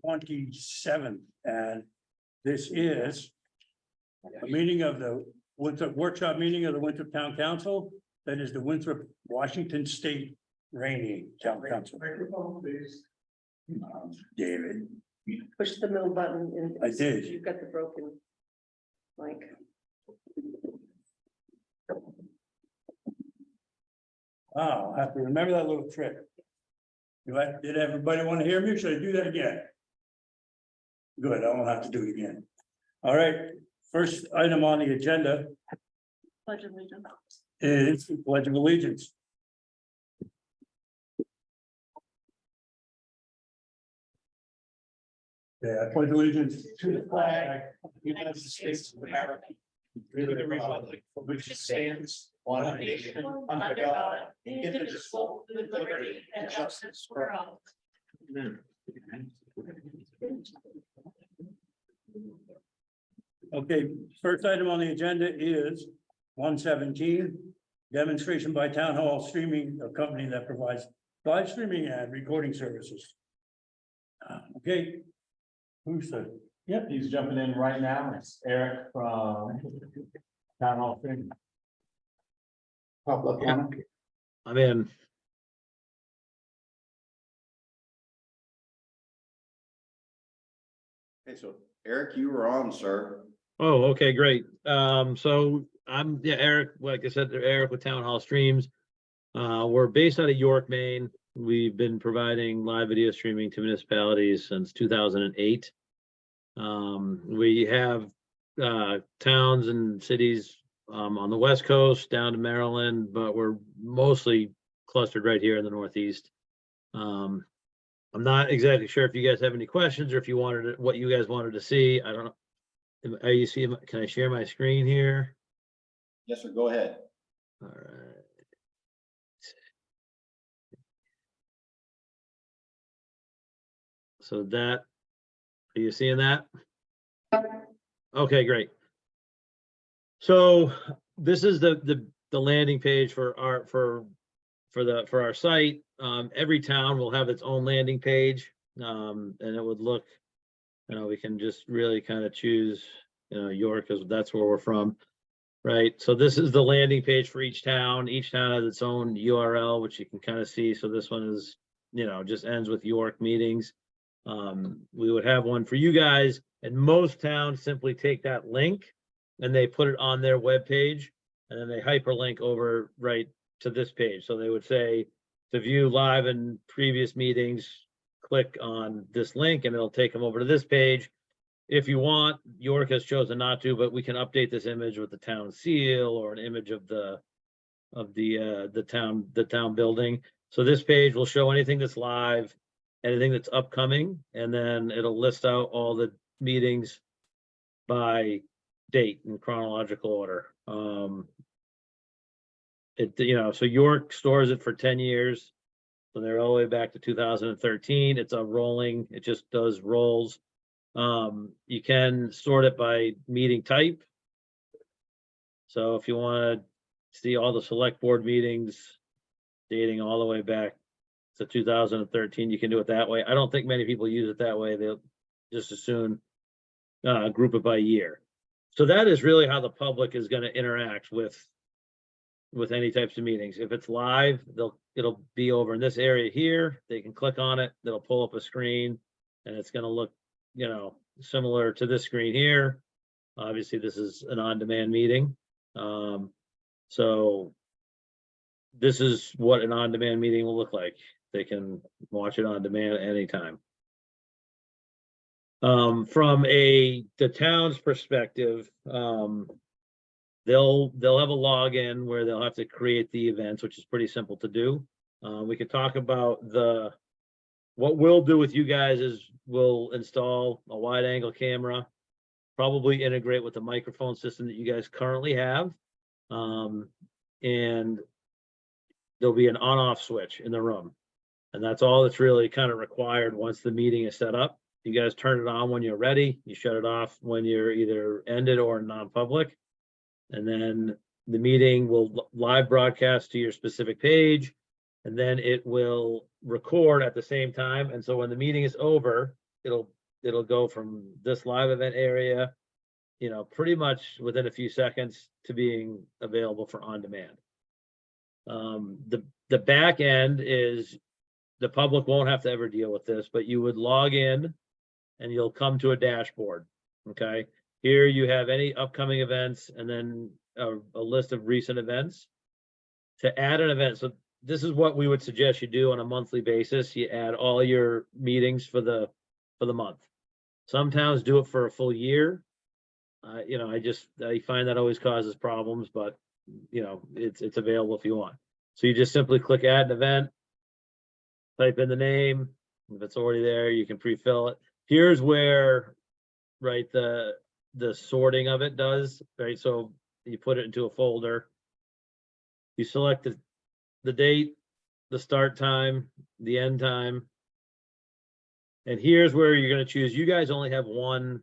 27th, and this is a meeting of the Winthrop workshop meeting of the Winthrop Town Council. That is the Winthrop, Washington State Rainy Town Council. David, Push the middle button and. I did. You've got the broken mic. oh, I have to remember that little trick. Did everybody want to hear me? Should I do that again? Good, I won't have to do it again. All right, first item on the agenda Pledge of allegiance. is the Pledge of Allegiance. Yeah, I pledge allegiance to the flag of the United States of America, to the republic for which it stands, one nation, under God, indivisible, with liberty and justice for all. Okay, first item on the agenda is 117, demonstration by Town Hall Streaming, a company that provides live streaming and recording services. Okay, who's the, Yep, he's jumping in right now. It's Eric from Town Hall Stream. Public. I'm in. Okay, so Eric, you were on, sir. Oh, okay, great. So I'm, Eric, like I said, Eric with Town Hall Streams. We're based out of York, Maine. We've been providing live video streaming to municipalities since 2008. We have towns and cities on the West Coast down to Maryland, but we're mostly clustered right here in the Northeast. I'm not exactly sure if you guys have any questions or if you wanted what you guys wanted to see. I don't know. Are you seeing? Can I share my screen here? Yes, sir, go ahead. All right. So that, are you seeing that? Okay, great. So this is the landing page for our site. Every town will have its own landing page, and it would look, we can just really kind of choose, York, because that's where we're from, right? So this is the landing page for each town. Each town has its own URL, which you can kind of see. So this one is, just ends with York meetings. We would have one for you guys, and most towns simply take that link and they put it on their web page, and then they hyperlink over right to this page. So they would say, to view live and previous meetings, click on this link and it'll take them over to this page. If you want, York has chosen not to, but we can update this image with the town seal or an image of the town building. So this page will show anything that's live, anything that's upcoming, and then it'll list out all the meetings by date in chronological order. So York stores it for 10 years. So they're all the way back to 2013. It's a rolling, it just does rolls. You can sort it by meeting type. So if you want to see all the select board meetings dating all the way back to 2013, you can do it that way. I don't think many people use it that way. They'll just as soon group it by year. So that is really how the public is going to interact with any types of meetings. If it's live, it'll be over in this area here. They can click on it. They'll pull up a screen, and it's going to look, similar to this screen here. Obviously, this is an on-demand meeting. So this is what an on-demand meeting will look like. They can watch it on demand at any time. From the town's perspective, they'll have a login where they'll have to create the events, which is pretty simple to do. We could talk about what we'll do with you guys is we'll install a wide angle camera, probably integrate with the microphone system that you guys currently have. And there'll be an on-off switch in the room. And that's all that's really kind of required once the meeting is set up. You guys turn it on when you're ready. You shut it off when you're either ended or non-public. And then the meeting will live broadcast to your specific page, and then it will record at the same time. And so when the meeting is over, it'll go from this live event area, pretty much within a few seconds to being available for on demand. The back end is the public won't have to ever deal with this, but you would log in and you'll come to a dashboard. Okay, here you have any upcoming events and then a list of recent events. To add an event, so this is what we would suggest you do on a monthly basis. You add all your meetings for the month. Some towns do it for a full year. I find that always causes problems, but it's available if you want. So you just simply click add an event, type in the name. If it's already there, you can pre-fill it. Here's where, right, the sorting of it does, right? So you put it into a folder. You select the date, the start time, the end time. And here's where you're going to choose. You guys only have one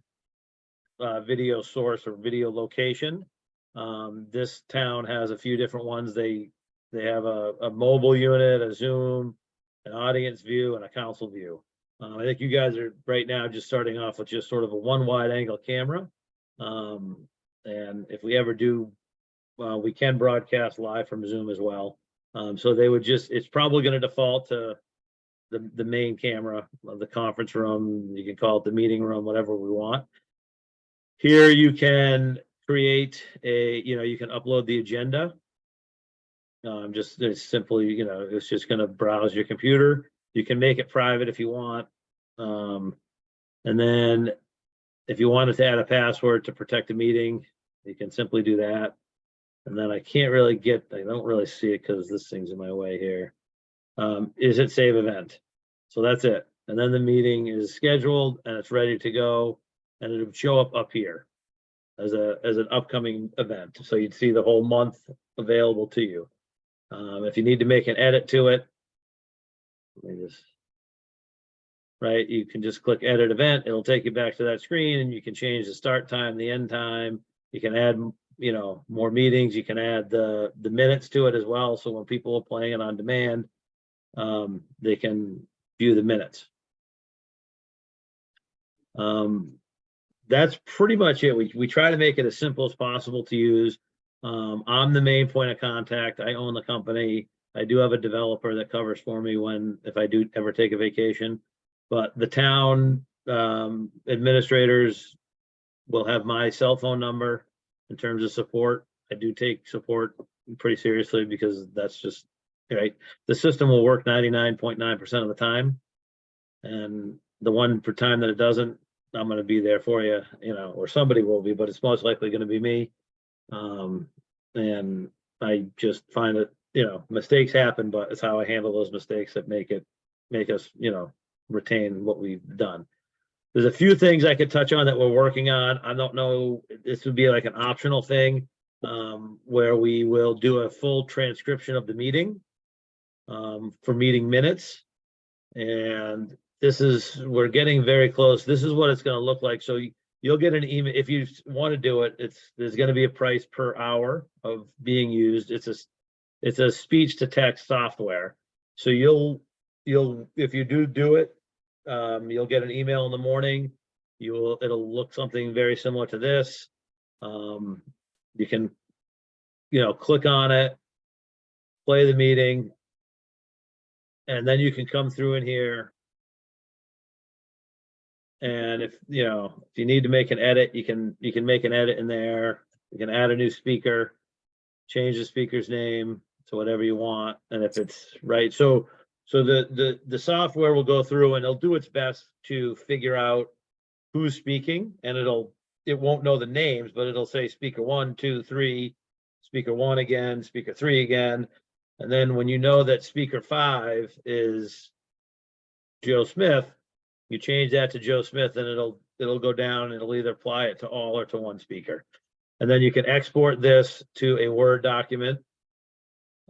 video source or video location. This town has a few different ones. They have a mobile unit, a Zoom, an audience view, and a council view. I think you guys are right now just starting off with just sort of a one wide angle camera. And if we ever do, we can broadcast live from Zoom as well. So they would it's probably going to default to the main camera of the conference room. You can call it the meeting room, whatever we want. Here you can create you can upload the agenda. It's simply, it's just going to browse your computer. You can make it private if you want. And then if you wanted to add a password to protect the meeting, you can simply do that. And then I don't really see it because this thing's in my way here. Is it save event? So that's it. And then the meeting is scheduled and it's ready to go, and it'll show up here as an upcoming event. So you'd see the whole month available to you. If you need to make an edit to it, you can just click edit event. It'll take you back to that screen and you can change the start time, the end time. You can add, more meetings. You can add the minutes to it as well. So when people are playing it on demand, they can view the minutes. That's pretty much it. We try to make it as simple as possible to use. I'm the main point of contact. I own the company. I do have a developer that covers for me if I do ever take a vacation, but the town administrators will have my cell phone number in terms of support. I do take support pretty seriously because that's just right. The system will work 99.9% of the time, and the one per time that it doesn't, I'm going to be there for you, or somebody will be, but it's most likely going to be me. And I just find it, mistakes happen, but it's how I handle those mistakes that make us, retain what we've done. There's a few things I could touch on that we're working on. I don't know, this would be like an optional thing, where we will do a full transcription of the meeting, for meeting minutes. And we're getting very close. This is what it's going to look like. So you'll get an email if you want to do it. There's going to be a price per hour of being used. It's a speech to text software. So if you do it, you'll get an email in the morning. It'll look something very similar to this. You can, click on it, play the meeting, and then you can come through in here. And if you need to make an edit, you can make an edit in there. You can add a new speaker, change the speaker's name to whatever you want. And if it's right, so the software will go through and it'll do its best to figure out who's speaking, and it won't know the names, but it'll say speaker 1, 2, 3, speaker 1 again, speaker 3 again. And then when you know that speaker 5 is Joe Smith, you change that to Joe Smith, and it'll go down and it'll either apply it to all or to one speaker. And then you can export this to a Word document.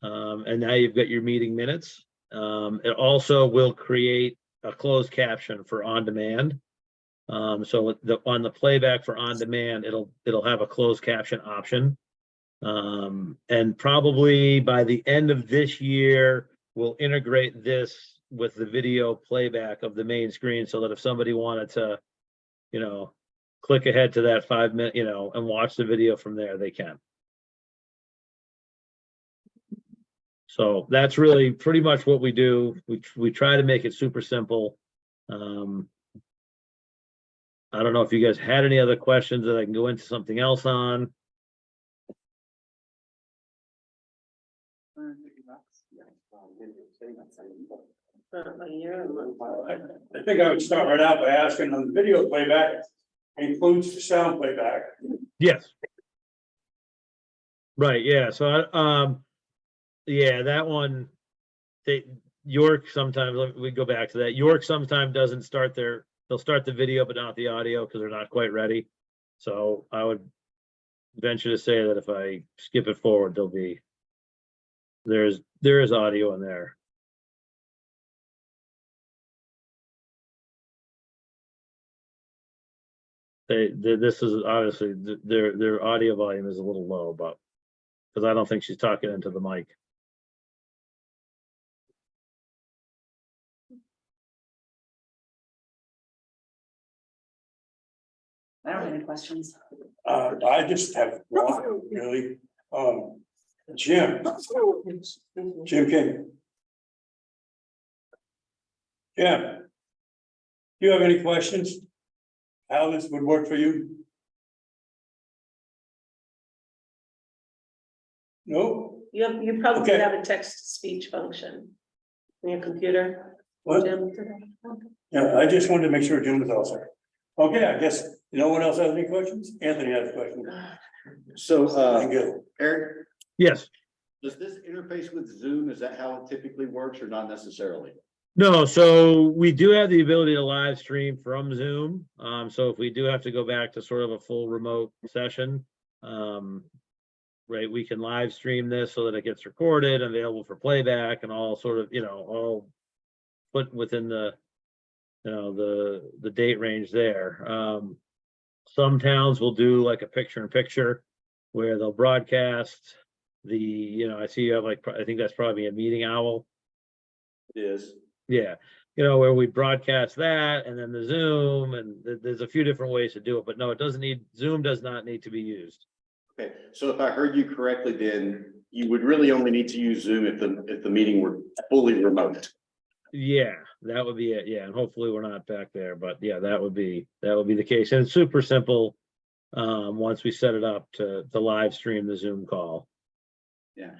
And now you've got your meeting minutes. It also will create a closed caption for on demand. So on the playback for on demand, it'll have a closed caption option. And probably by the end of this year, we'll integrate this with the video playback of the main screen, so that if somebody wanted to, you know, click ahead to that 5 minute, you know, and watch the video from there, they can. So that's really pretty much what we do. We try to make it super simple. I don't know if you guys had any other questions that I can go into something else on. A year and a month. I think I would start right out by asking on the video playback includes the sound playback. Yes. Right, yeah, so yeah, that one, York sometimes, we go back to that. York sometimes doesn't start they'll start the video, but not the audio because they're not quite ready. So I would venture to say that if I skip it forward, there is audio in there. This is obviously their audio volume is a little low, but because I don't think she's talking into the mic. I don't have any questions. I just have one, really. Jim King. Jim. Do you have any questions? How this would work for you? No? You probably Okay. have a text-to-speech function in your computer, What? Jim. Yeah, I just wanted to make sure Jim was all set. Okay, I guess no one else has any questions? Anthony has a question. So, Thank you. Eric, Yes. does this interface with Zoom? Is that how it typically works or not necessarily? No, so we do have the ability to live stream from Zoom. So if we do have to go back to sort of a full remote session, right, we can live stream this so that it gets recorded, available for playback, and all sort of, you know, all put within the, you know, the date range there. Some towns will do like a picture in picture where they'll broadcast the, you know, I see you have like, I think that's probably a Meeting Owl. It is. Yeah, you know, where we broadcast that and then the Zoom, and there's a few different ways to do it, but no, Zoom does not need to be used. Okay, so if I heard you correctly, then you would really only need to use Zoom if the meeting were fully remote. Yeah, that would be it. Yeah, and hopefully we're not back there, but yeah, that would be the case. And it's super simple. Once we set it up to live stream the Zoom call. Yeah,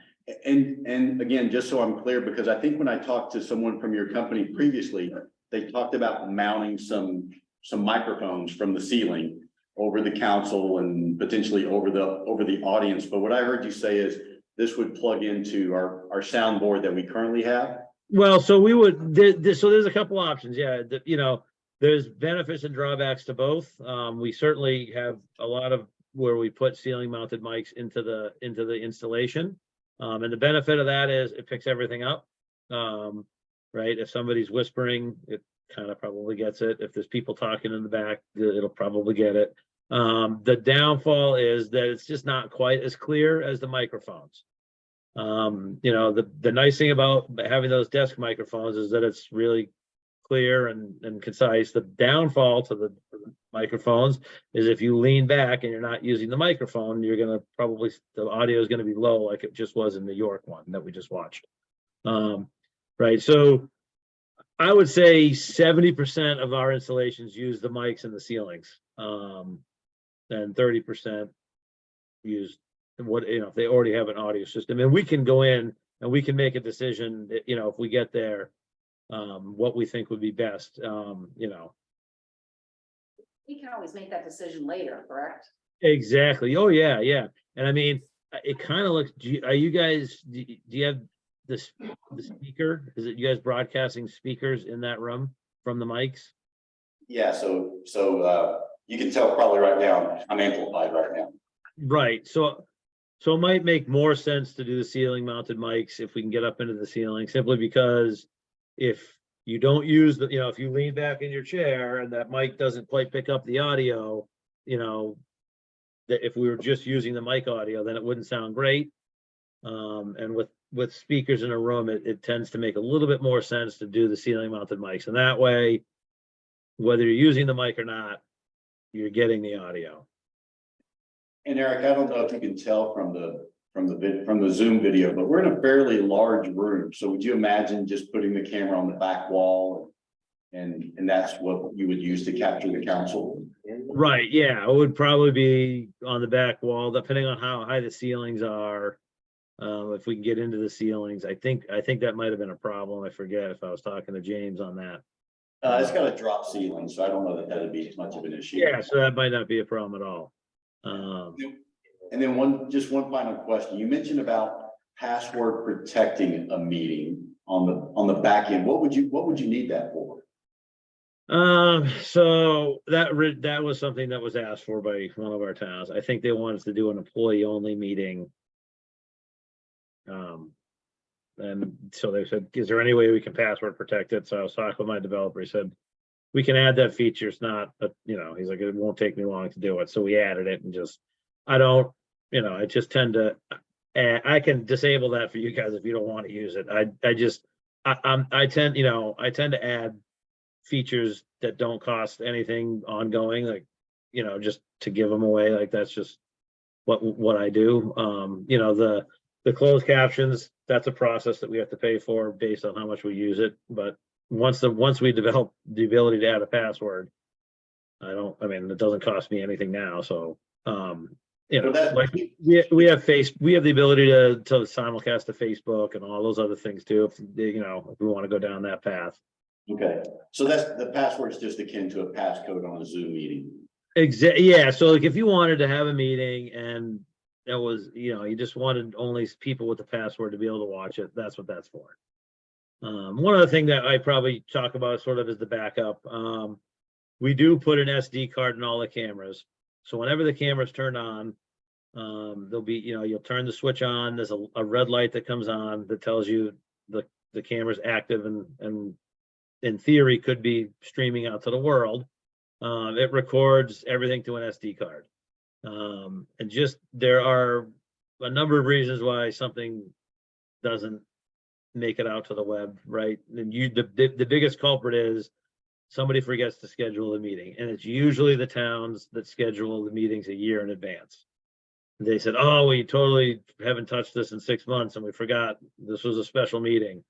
and again, just so I'm clear, because I think when I talked to someone from your company previously, they talked about mounting some microphones from the ceiling over the council and potentially over the audience. But what I heard you say is this would plug into our soundboard that we currently have. Well, so we would, so there's a couple options. Yeah, you know, there's benefits and drawbacks to both. We certainly have a lot of where we put ceiling mounted mics into the installation. And the benefit of that is it picks everything up. Right, if somebody's whispering, it kind of probably gets it. If there's people talking in the back, it'll probably get it. The downfall is that it's just not quite as clear as the microphones. You know, the nice thing about having those desk microphones is that it's really clear and concise. The downfall to the microphones is if you lean back and you're not using the microphone, you're gonna probably, the audio is gonna be low like it just was in the York one that we just watched. Right, so I would say 70% of our installations use the mics in the ceilings, and 30% use what, you know, if they already have an audio system. And we can go in and we can make a decision, you know, if we get there, what we think would be best, you know. We can always make that decision later, correct? Exactly. Oh, yeah, yeah. And I mean, it kind of looks, are you guys, do you have the speaker? Is it you guys broadcasting speakers in that room from the mics? Yeah, so you can tell probably right now, I'm amplified right now. Right. So it might make more sense to do the ceiling mounted mics if we can get up into the ceiling, simply because if you don't use the, you know, if you lean back in your chair and that mic doesn't quite pick up the audio, you know, that if we were just using the mic audio, then it wouldn't sound great. And with with speakers in a room, it tends to make a little bit more sense to do the ceiling mounted mics. And that way, whether you're using the mic or not, you're getting the audio. And Eric, I don't know if you can tell from the Zoom video, but we're in a fairly large room. So would you imagine just putting the camera on the back wall? And that's what you would use to capture the council? Right, yeah, it would probably be on the back wall, depending on how high the ceilings are. If we can get into the ceilings, I think that might have been a problem. I forget if I was talking to James on that. It's got a drop ceiling, so I don't know that that'd be as much of an issue. Yeah, so that might not be a problem at all. And then one final question. You mentioned about password protecting a meeting on the back end. What would you need that for? So that was something that was asked for by one of our towns. I think they wanted us to do an employee only meeting. And so they said, is there any way we can password protect it? So I was talking with my developer. He said, we can add that feature. It's not, he's like, it won't take me long to do it. So we added it and I just tend to, I can disable that for you guys if you don't want to use it. I tend to add features that don't cost anything ongoing, like, just to give them away. Like, that's just what I do. The closed captions, that's a process that we have to pay for based on how much we use it. But once we develop the ability to add a password, it doesn't cost me anything now. So, like we have the ability to simulcast to Facebook and all those other things too, if we want to go down that path. Okay, so that's the password is just akin to a passcode on a Zoom meeting. Yeah. So like if you wanted to have a meeting and that was, you just wanted only people with the password to be able to watch it, that's what that's for. One other thing that I probably talk about sort of is the backup. We do put an SD card in all the cameras. So whenever the camera's turned on, there'll be, you'll turn the switch on. There's a red light that comes on that tells you the camera's active and in theory could be streaming out to the world. It records everything to an SD card. And just there are a number of reasons why something doesn't make it out to the web, right? And the biggest culprit is somebody forgets to schedule a meeting, and it's usually the towns that schedule the meetings a year in advance. They said, oh, we totally haven't touched this in 6 months and we forgot this was a special meeting.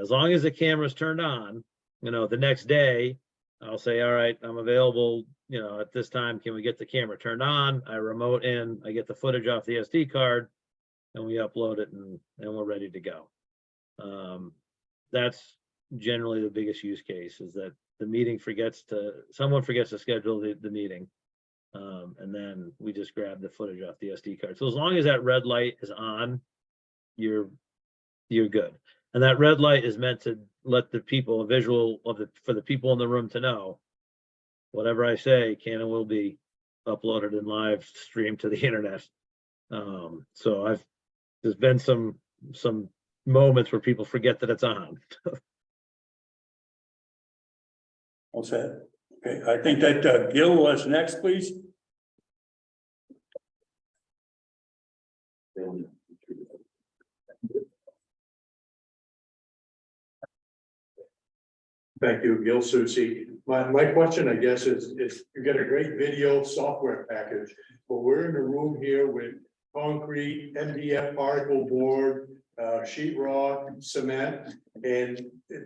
As long as the camera's turned on, the next day I'll say, all right, I'm available, at this time, can we get the camera turned on? I remote in, I get the footage off the SD card and we upload it and we're ready to go. That's generally the biggest use case, is that the meeting someone forgets to schedule the meeting. And then we just grab the footage off the SD card. So as long as that red light is on, you're good. And that red light is meant to let the people a visual for the people in the room to know whatever I say can and will be uploaded and live streamed to the internet. So there's been some moments where people forget that it's on. All set. Okay, I think that Gil was next, please. Thank you, Gil Susi. My question, I guess, is you get a great video software package, but we're in a room here with concrete, MDF particle board, sheetrock, cement, and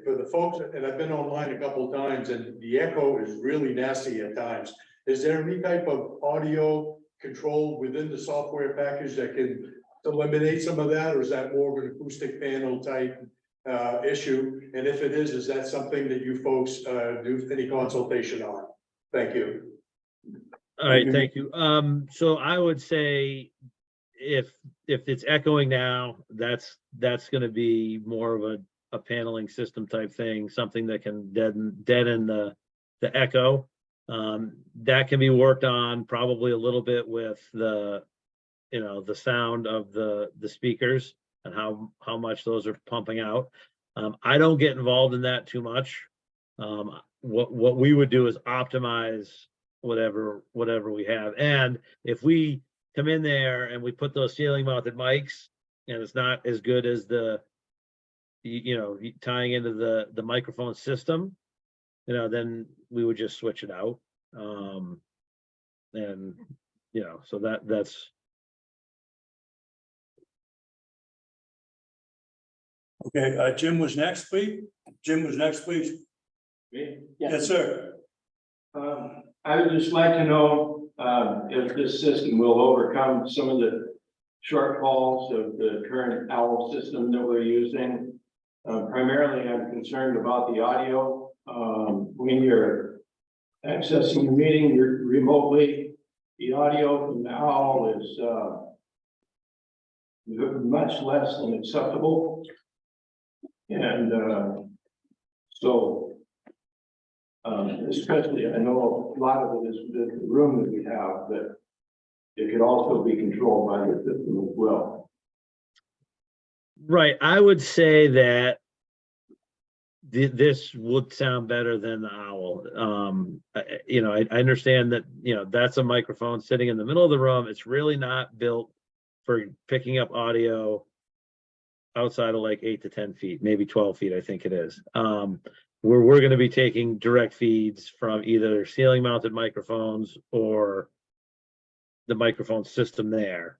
for the folks, and I've been online a couple of times, and the echo is really nasty at times. Is there any type of audio control within the software package that can eliminate some of that, or is that more of an acoustic panel type issue? And if it is that something that you folks do any consultation on? Thank you. All right, thank you. So I would say if it's echoing now, that's going to be more of a paneling system type thing, something that can deaden the echo. That can be worked on probably a little bit with the sound of the speakers and how much those are pumping out. I don't get involved in that too much. What we would do is optimize whatever we have. And if we come in there and we put those ceiling mounted mics and it's not as good as the, tying into the microphone system, then we would just switch it out. And, so that's, Okay, Jim was next, please. Jim was next, please. Yes, sir. I would just like to know, if this system will overcome some of the shortfalls of the current OWL system that we're using. Primarily, I'm concerned about the audio. When you're accessing the meeting remotely, the audio from the OWL is, much less than acceptable. And, especially, I know a lot of it is the room that we have, but it could also be controlled by the system as well. right. I would say that this would sound better than the OWL. I understand that, that's a microphone sitting in the middle of the room. It's really not built for picking up audio outside of like 8 to 10 feet, maybe 12 feet, I think it is. Where we're going to be taking direct feeds from either ceiling mounted microphones or the microphone system there.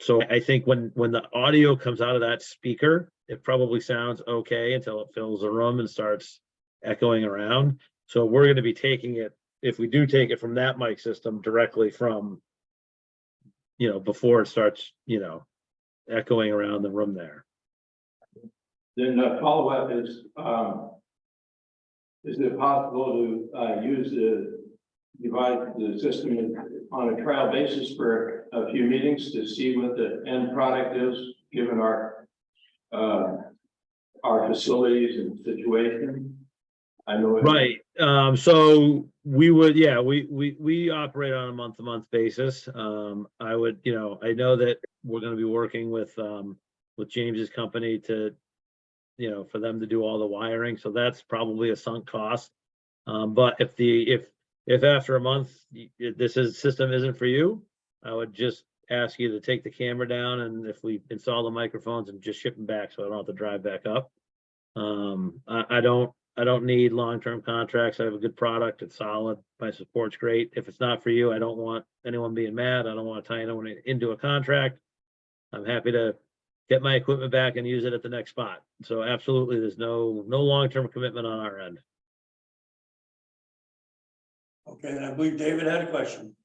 So I think when the audio comes out of that speaker, it probably sounds okay until it fills the room and starts echoing around. So we're going to be taking it, if we do take it from that mic system directly from, before it starts, echoing around the room there. Then the follow-up is it possible to use the system on a trial basis for a few meetings to see what the end product is, given our facilities and situation? I know. Right. So we would, yeah, we operate on a month-to-month basis. I would, I know that we're going to be working with James's company to, for them to do all the wiring. So that's probably a sunk cost. But if after a month, system isn't for you, I would just ask you to take the camera down, and if we install the microphones and just ship them back, so I don't have to drive back up. I don't need long-term contracts. I have a good product. It's solid. My support's great. If it's not for you, I don't want anyone being mad. I don't want to tie anyone into a contract. I'm happy to get my equipment back and use it at the next spot. So absolutely, there's no long-term commitment on our end. Okay, and I believe David had a question.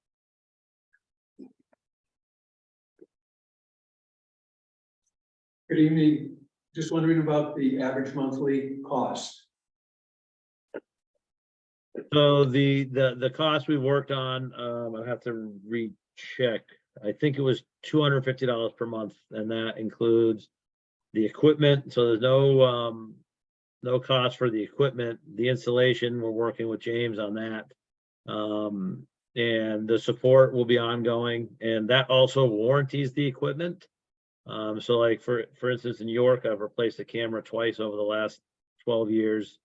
Good evening. Just wondering about the average monthly cost. So the cost we worked on, I have to recheck. I think it was $250 per month, and that includes the equipment. So there's no cost for the equipment. The installation, we're working with James on that. And the support will be ongoing, and that also warranties the equipment. So like for instance, in York, I've replaced the camera twice over the last 12 years.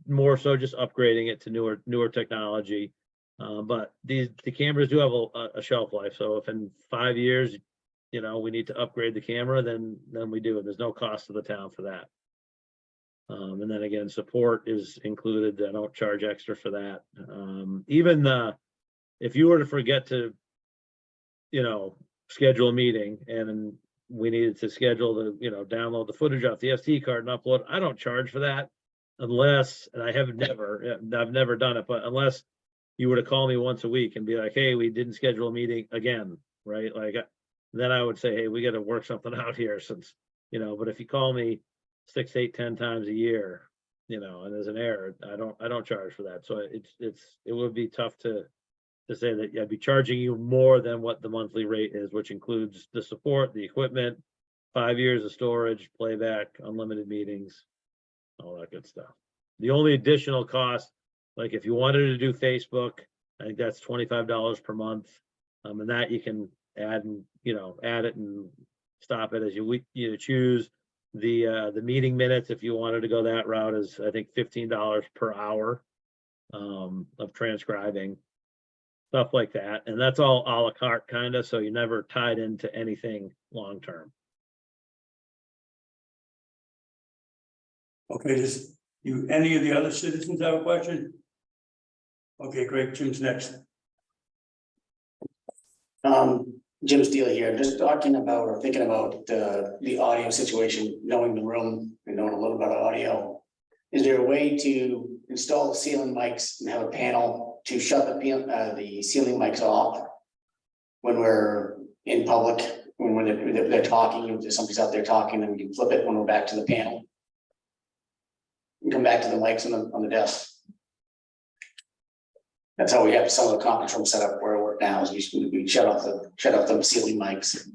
More so just upgrading it to newer technology. But the cameras do have a shelf life. So if in 5 years, we need to upgrade the camera, then we do. There's no cost to the town for that. And then again, support is included. I don't charge extra for that. Even if you were to forget to, schedule a meeting and we needed to schedule download the footage off the SD card and upload, I don't charge for that unless, and I've never done it, but unless you were to call me once a week and be like, hey, we didn't schedule a meeting again, right? Like, then I would say, hey, we got to work something out here since, but if you call me 6, 8, 10 times a year, and there's an error, I don't charge for that. So it would be tough to say that I'd be charging you more than what the monthly rate is, which includes the support, the equipment, 5 years of storage, playback, unlimited meetings, all that good stuff. The only additional cost, like if you wanted to do Facebook, I think that's $25 per month. And that you can add it and stop it as you choose. The meeting minutes, if you wanted to go that route, is I think $15 per hour of transcribing, stuff like that. And that's all a la carte kind of, so you're never tied into anything long-term. Okay, any of the other citizens have a question? Okay, great, Jim's next. Jim Steele here, just talking about or thinking about the audio situation, knowing the room and knowing a little bit of audio. Is there a way to install the ceiling mics and have a panel to shut the ceiling mics off? When we're in public, when they're talking, if somebody's out there talking, then we can flip it when we're back to the panel. And come back to the mics on the desk. That's how we have some of the conference room set up where we're now, is we shut off the ceiling mics.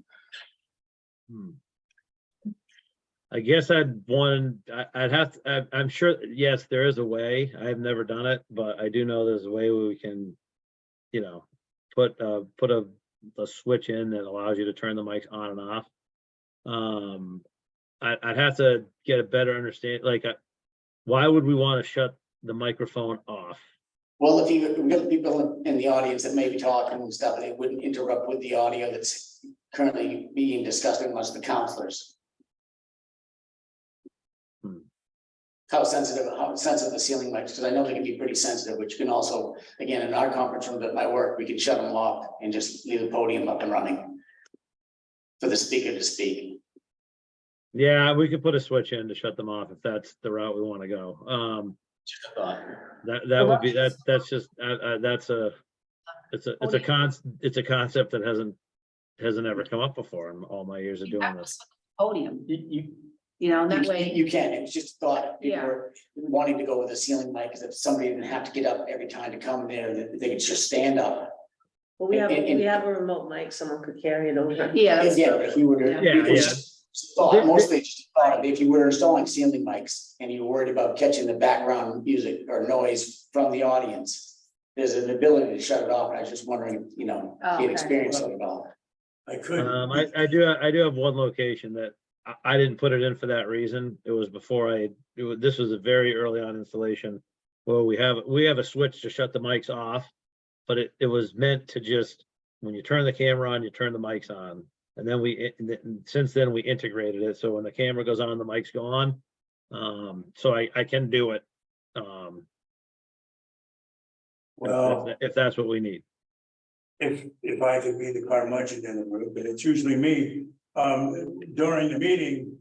I guess I'd have to, I'm sure, yes, there is a way. I've never done it, but I do know there's a way where we can, you know, put a switch in that allows you to turn the mics on and off. I'd have to get a better understanding, like, why would we want to shut the microphone off? Well, if we've got people in the audience that may be talking and stuff, it wouldn't interrupt with the audio that's currently being discussed amongst the counselors. How sensitive the ceiling mics, because I know they can be pretty sensitive, which can also, again, in our conference room at my work, we can shut them off and just leave the podium up and running for the speaker to speak. Yeah, we could put a switch in to shut them off if that's the route we want to go. That would be, that's just, it's a concept that hasn't ever come up before in all my years of doing this. Podium, You know, that way. You can, it was just a thought, if people Yeah. were wanting to go with a ceiling mic, because if somebody didn't have to get up every time to come there, that they could just stand up. Well, we have And- a remote mic, someone could carry it over. Yeah, that's Yeah, true. if you were to. Yeah, it was yeah. just thought, mostly just thought, if you were installing ceiling mics and you were worried about catching the background music or noise from the audience, there's an ability to shut it off, and I was just wondering, you know, Oh, the okay. experience of it all. I could. I do have one location that I didn't put it in for that reason. It was before this was a very early on installation where we have a switch to shut the mics off, but it was meant to just, when you turn the camera on, you turn the mics on. And then since then we integrated it. So when the camera goes on, the mics go on. So I can do it. Well, If that's what we need. if I could be the curmudgeon in the room, but it's usually me, during the meeting,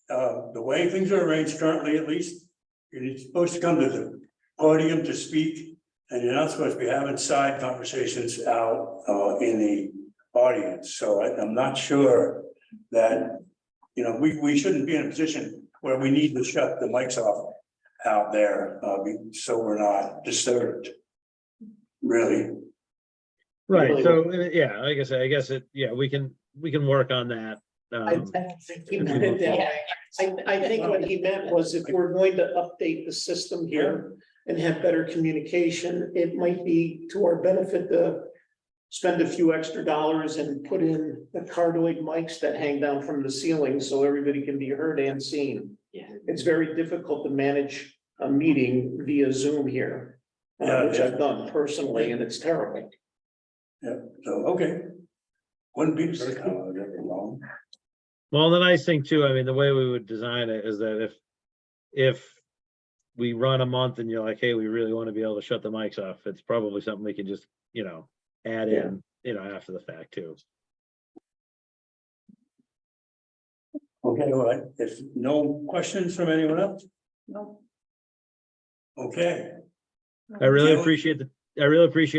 the way things are arranged currently, at least, you're supposed to come to the podium to speak, and you're not supposed to be having side conversations out, in the audience. So I'm not sure that, you know, we shouldn't be in a position where we need to shut the mics off out there, so we're not disturbed. Really. Right. So yeah, like I said, I guess we can work on that. I don't think he meant it that way. I think what he meant was if we're going to update the system here and have better communication, it might be to our benefit to spend a few extra dollars and put in the cardioid mics that hang down from the ceiling so everybody can be heard and seen. Yeah. It's very difficult to manage a meeting via Zoom here, which I've done personally, and it's terrible. Yeah, so, okay. Wouldn't be wrong. Well, the nice thing too, I mean, the way we would design it is that if we run a month and you're like, hey, we really want to be able to shut the mics off, it's probably something we can just, add in, after the fact too. Okay, all right. If no questions from anyone else? No. Okay. I really Yeah. appreciate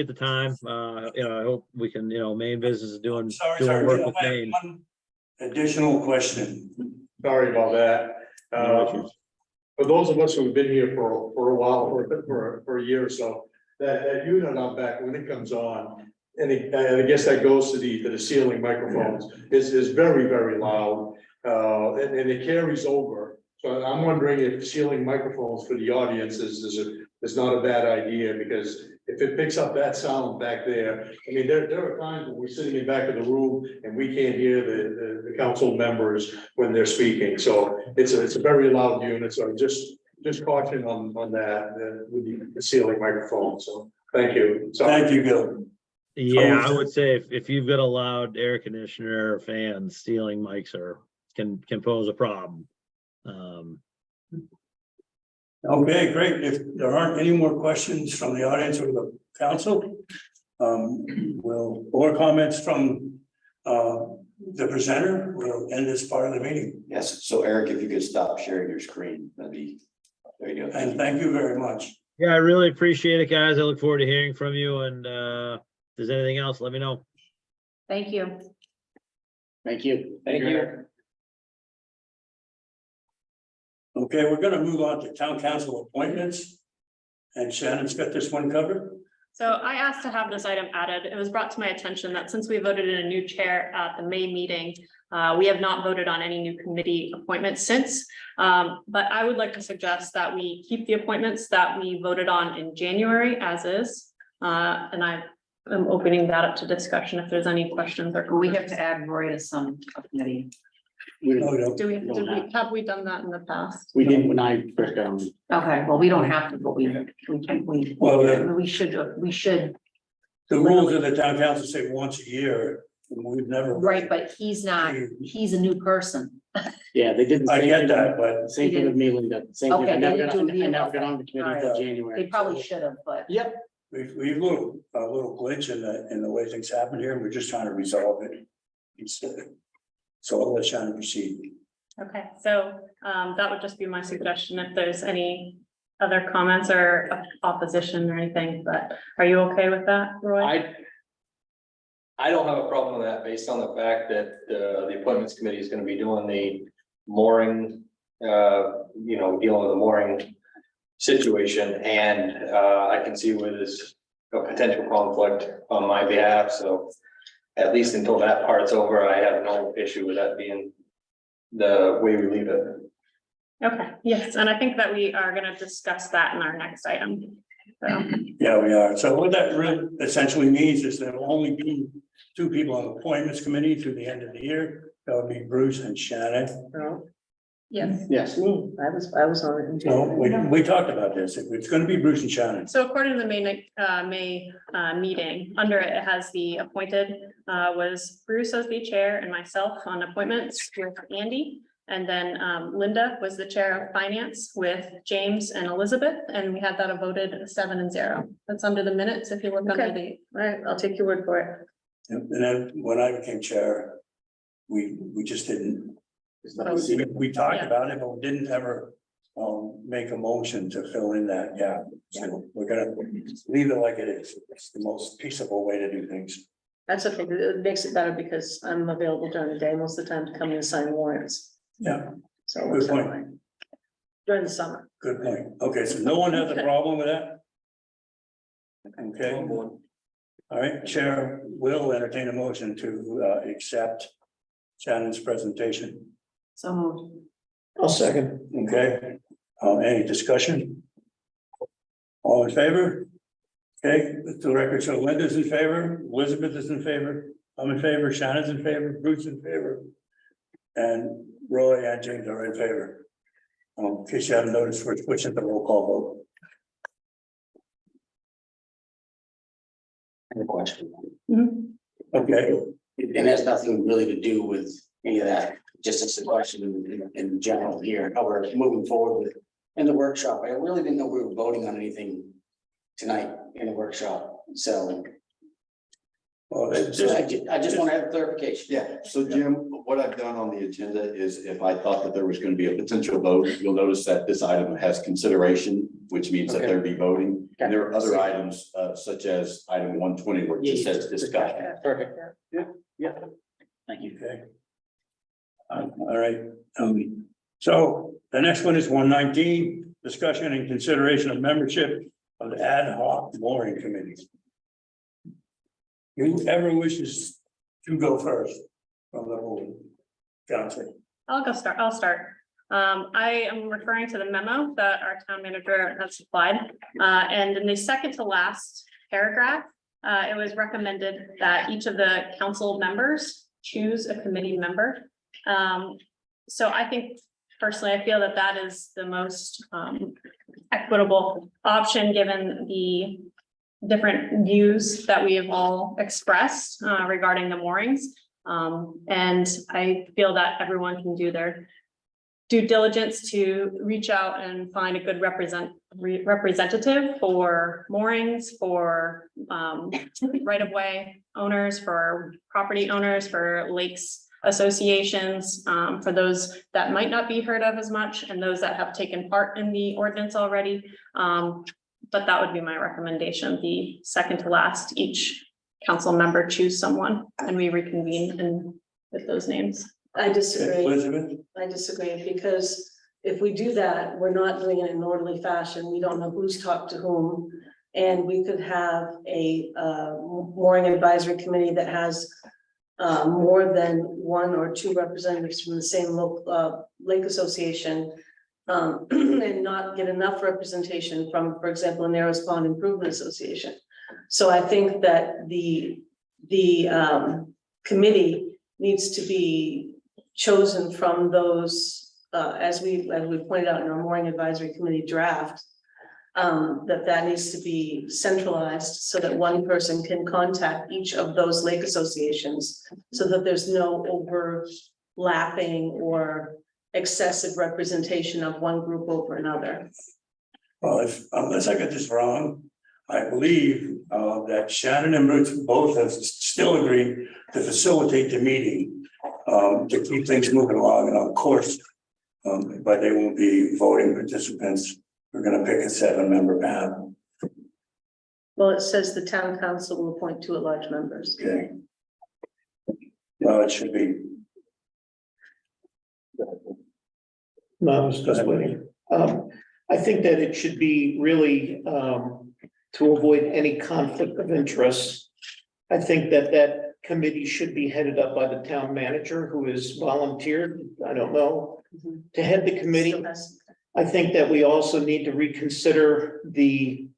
the time. I hope we can, Maine business is doing Sorry, work Joe, with I have Maine. one additional question. Sorry about that. No issues. For those of us who've been here for a while, for a year or so, that unit on back, when it comes on, and I guess that goes to the ceiling microphones, is very, very loud. And it carries over. So I'm wondering if ceiling microphones for the audience is not a bad idea, because if it picks up that sound back there, I mean, there are times when we're sitting in the back of the room and we can't hear the council members when they're speaking. So it's a very loud unit. So just caution on that with the ceiling microphone. So thank you. Sorry. Thank you, Bill. Yeah, I would say if you've got a loud air conditioner or fan, stealing mics can pose a problem. Okay, great. If there aren't any more questions from the audience or the council, or comments from the presenter, we'll end this part of the meeting. Yes, so Eric, if you could stop sharing your screen, that'd be, there you go. And thank you very much. Yeah, I really appreciate it, guys. I look forward to hearing from you, and if there's anything else, let me know. Thank you. Thank you. Thank you. Okay, we're gonna move on to town council appointments. And Shannon's got this one covered. So I asked to have this item added. It was brought to my attention that since we voted in a new chair at the May meeting, we have not voted on any new committee appointments since. But I would like to suggest that we keep the appointments that we voted on in January as is. And I am opening that up to discussion if there's any questions or. We have to add Roy to some committee. No, we don't. Have we done that in the past? We did when I first got on. Okay, well, we don't have to, but we Well, we should. the rules of the town council say once a year, and we've never. Right, but he's not, he's a new person. Yeah, they did. the I same get thing- that, but Same thing with me, Linda. Same thing. Okay, I never they got didn't on- do I the- never got on the committee until Alright. January. They probably should have, but. Yep. we've a little glitch in the way things happen here, and we're just trying to resolve it. So I'll let Shannon proceed. Okay, so that would just be my suggestion if there's any other comments or opposition or anything, but are you okay with that, Roy? I don't have a problem with that based on the fact that the appointments committee is gonna be doing the mooring, dealing with the mooring situation, and I can see where there's a potential conflict on my behalf, so at least until that part's over, I have no issue with that being the way we leave it. Okay, yes, and I think that we are gonna discuss that in our next item. So, Yeah, we are. So what that really essentially means is there will only be two people on the appointments committee through the end of the year. That would be Bruce and Shannon. yes, Yes. I was on it. No, we talked about this. It's gonna be Bruce and Shannon. so according to the May meeting, under it, it has the appointed was Bruce as the chair and myself on appointments with Andy. And then Linda was the chair of finance with James and Elizabeth, and we had that voted 7-0. That's under the minutes if you look under the. All right, I'll take your word for it. And then when I became chair, we just didn't. We talked about it, but we didn't ever make a motion to fill in that gap. So we're gonna leave it like it is. It's the most peaceable way to do things. That's okay. It makes it better because I'm available during the day most of the time to come in and sign warrants. Yeah, So good point. during the summer. Good point. Okay, so no one has a problem with that? Okay. All right, Chair will entertain a motion to accept Shannon's presentation. So moved. I'll second. Okay, any discussion? All in favor? Okay, the record show Linda's in favor, Elizabeth is in favor, I'm in favor, Shannon's in favor, Bruce in favor. And Roy and James are in favor. In case you haven't noticed, we're switching the roll call vote. I have a question. Okay, It has nothing really to do with any of that, just as a question in general here, how we're moving forward with. In the workshop, I really didn't know we were voting on anything tonight in the workshop, so. well, it's So just, I just want to have clarification. Yeah, so Jim, what I've done on the agenda is if I thought that there was gonna be a potential vote, you'll notice that this item has consideration, which means that Okay. there'd be voting. And there are other Okay. items, such as item 120, where it just says discussion. Perfect. Yeah. Thank you. okay. All right, so the next one is 119, discussion and consideration of membership of the ad hoc mooring committee. Whoever wishes to go first from the whole council. I'll start. I am referring to the memo that our town manager has supplied. And in the second to last paragraph, it was recommended that each of the council members choose a committee member. So I think personally, I feel that that is the most equitable option, given the different views that we have all expressed regarding the moorings. And I feel that everyone can do their due diligence to reach out and find a good representative for moorings, for right-of-way owners, for property owners, for lakes associations, for those that might not be heard of as much and those that have taken part in the ordinance already. But that would be my recommendation. The second to last, each council member choose someone and we reconvene and with those names. I disagree. Elizabeth? I disagree, because if we do that, we're not doing it in an orderly fashion. We don't know who's talked to whom. And we could have a mooring advisory committee that has more than one or two representatives from the same local lake association. And not get enough representation from, for example, a Narrows Pond Improvement Association. So I think that the committee needs to be chosen from those, as we pointed out in our mooring advisory committee draft. That needs to be centralized so that one person can contact each of those lake associations, so that there's no overlapping or excessive representation of one group over another. Well, unless I got this wrong, I believe that Shannon and Bruce both have still agreed to facilitate the meeting to keep things moving along, and of course, but they won't be voting participants. We're gonna pick a 7-member panel. Well, it says the town council will appoint 2 at-large members. Okay. Well, it should be. No, I was just waiting. I think that it should be really, to avoid any conflict of interest. I think that that committee should be headed up by the town manager, who is volunteered, I don't know, to head the committee. Still has- I think that we also need to reconsider the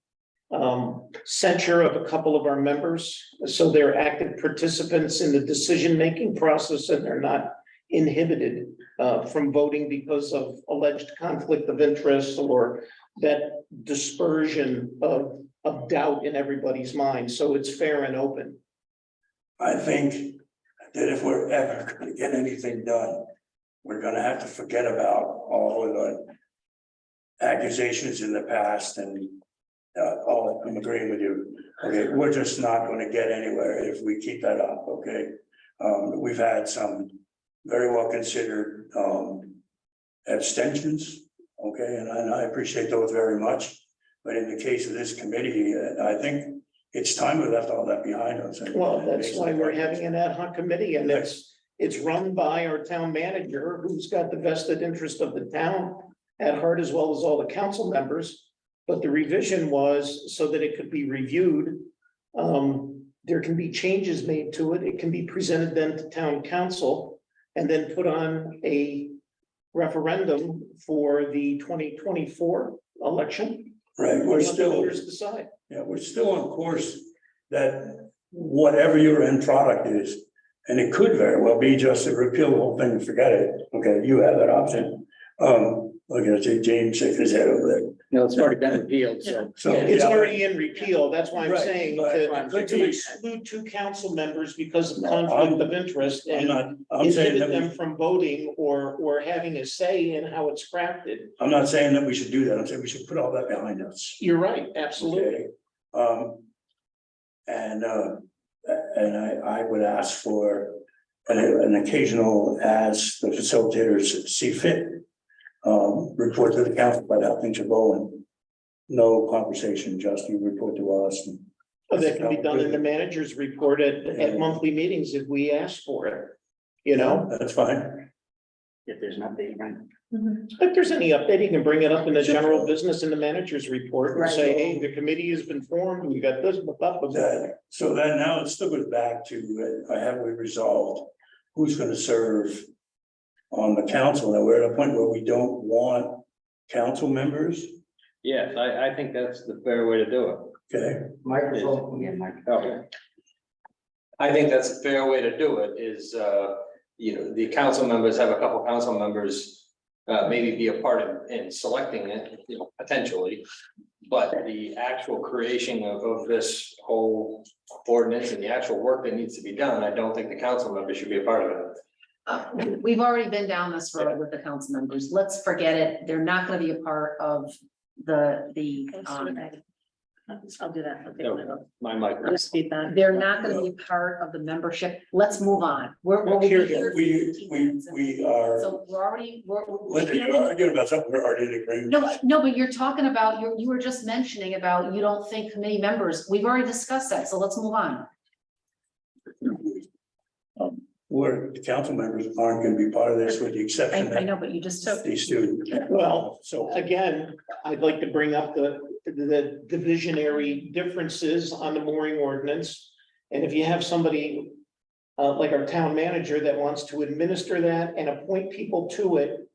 censure of a couple of our members. So they're active participants in the decision-making process and they're not inhibited from voting because of alleged conflict of interest or that dispersion of doubt in everybody's mind. So it's fair and open. I think that if we're ever gonna get anything done, we're gonna have to forget about all of the accusations in the past and all, I'm agreeing with you. Okay, we're just not gonna get anywhere if we keep that up, okay? We've had some very well considered abstentions, okay, and I appreciate those very much. But in the case of this committee, I think it's time we left all that behind us. Well, that's why we're having an ad hoc committee and it's run by our town manager, who's got the vested interest of the town at heart, as well as all the council members. But the revision was so that it could be reviewed. There can be changes made to it. It can be presented then to town council and then put on a referendum for the 2024 election. Right, we're Let the still, voters decide. yeah, we're still on course that whatever your end product is, and it could very well be just to repeal the whole thing and forget it. Okay, you have that option. Okay, James shaking his head over there. No, it's already been repealed, so. So It's yeah, already in repeal. That's why I'm Right, saying but to exclude 2 council members because of conflict of interest I'm and not, I'm saying inhibit that them from voting or having a say in how it's crafted. I'm not saying that we should do that. I'm saying we should put all that behind us. You're right, absolutely. Okay. And I would ask for an occasional, as the facilitators see fit, report to the council about how things are going. No conversation, just you report to us. and- That can be done in the manager's report at monthly meetings if we ask for it. You know, That's fine. If there's an update, right? if there's any update, you can bring it up in the general business in the manager's report and Right. say, hey, the committee has been formed, we got this, blah, blah, blah. So then now it still goes back to, have we resolved who's gonna serve on the council? Now, we're at a point where we don't want council members, Yes, I think that's the fair way to do it. okay? Microphone. Yeah, Okay. I think that's a fair way to do it is, the council members have a couple council members maybe be a part in selecting it, potentially. But the actual creation of this whole ordinance and the actual work that needs to be done, I don't think the council members should be a part of it. We've already been down this road with the council members. Let's forget it. They're not gonna be a part of the. I'll do that. Okay. No, my mic. Just feedback. They're not gonna be part of the membership. Let's move on. We're. We are, So we're already, Linda, you're arguing about something we're already in agreement. No, but you're talking about, you were just mentioning about, you don't think committee members, we've already discussed that, so let's move on. Where the council members aren't gonna be part of this with the exception I of know, but you just. these students. Well, So, again, I'd like to bring up the divisionary differences on the mooring ordinance. And if you have somebody like our town manager that wants to administer that and appoint people to it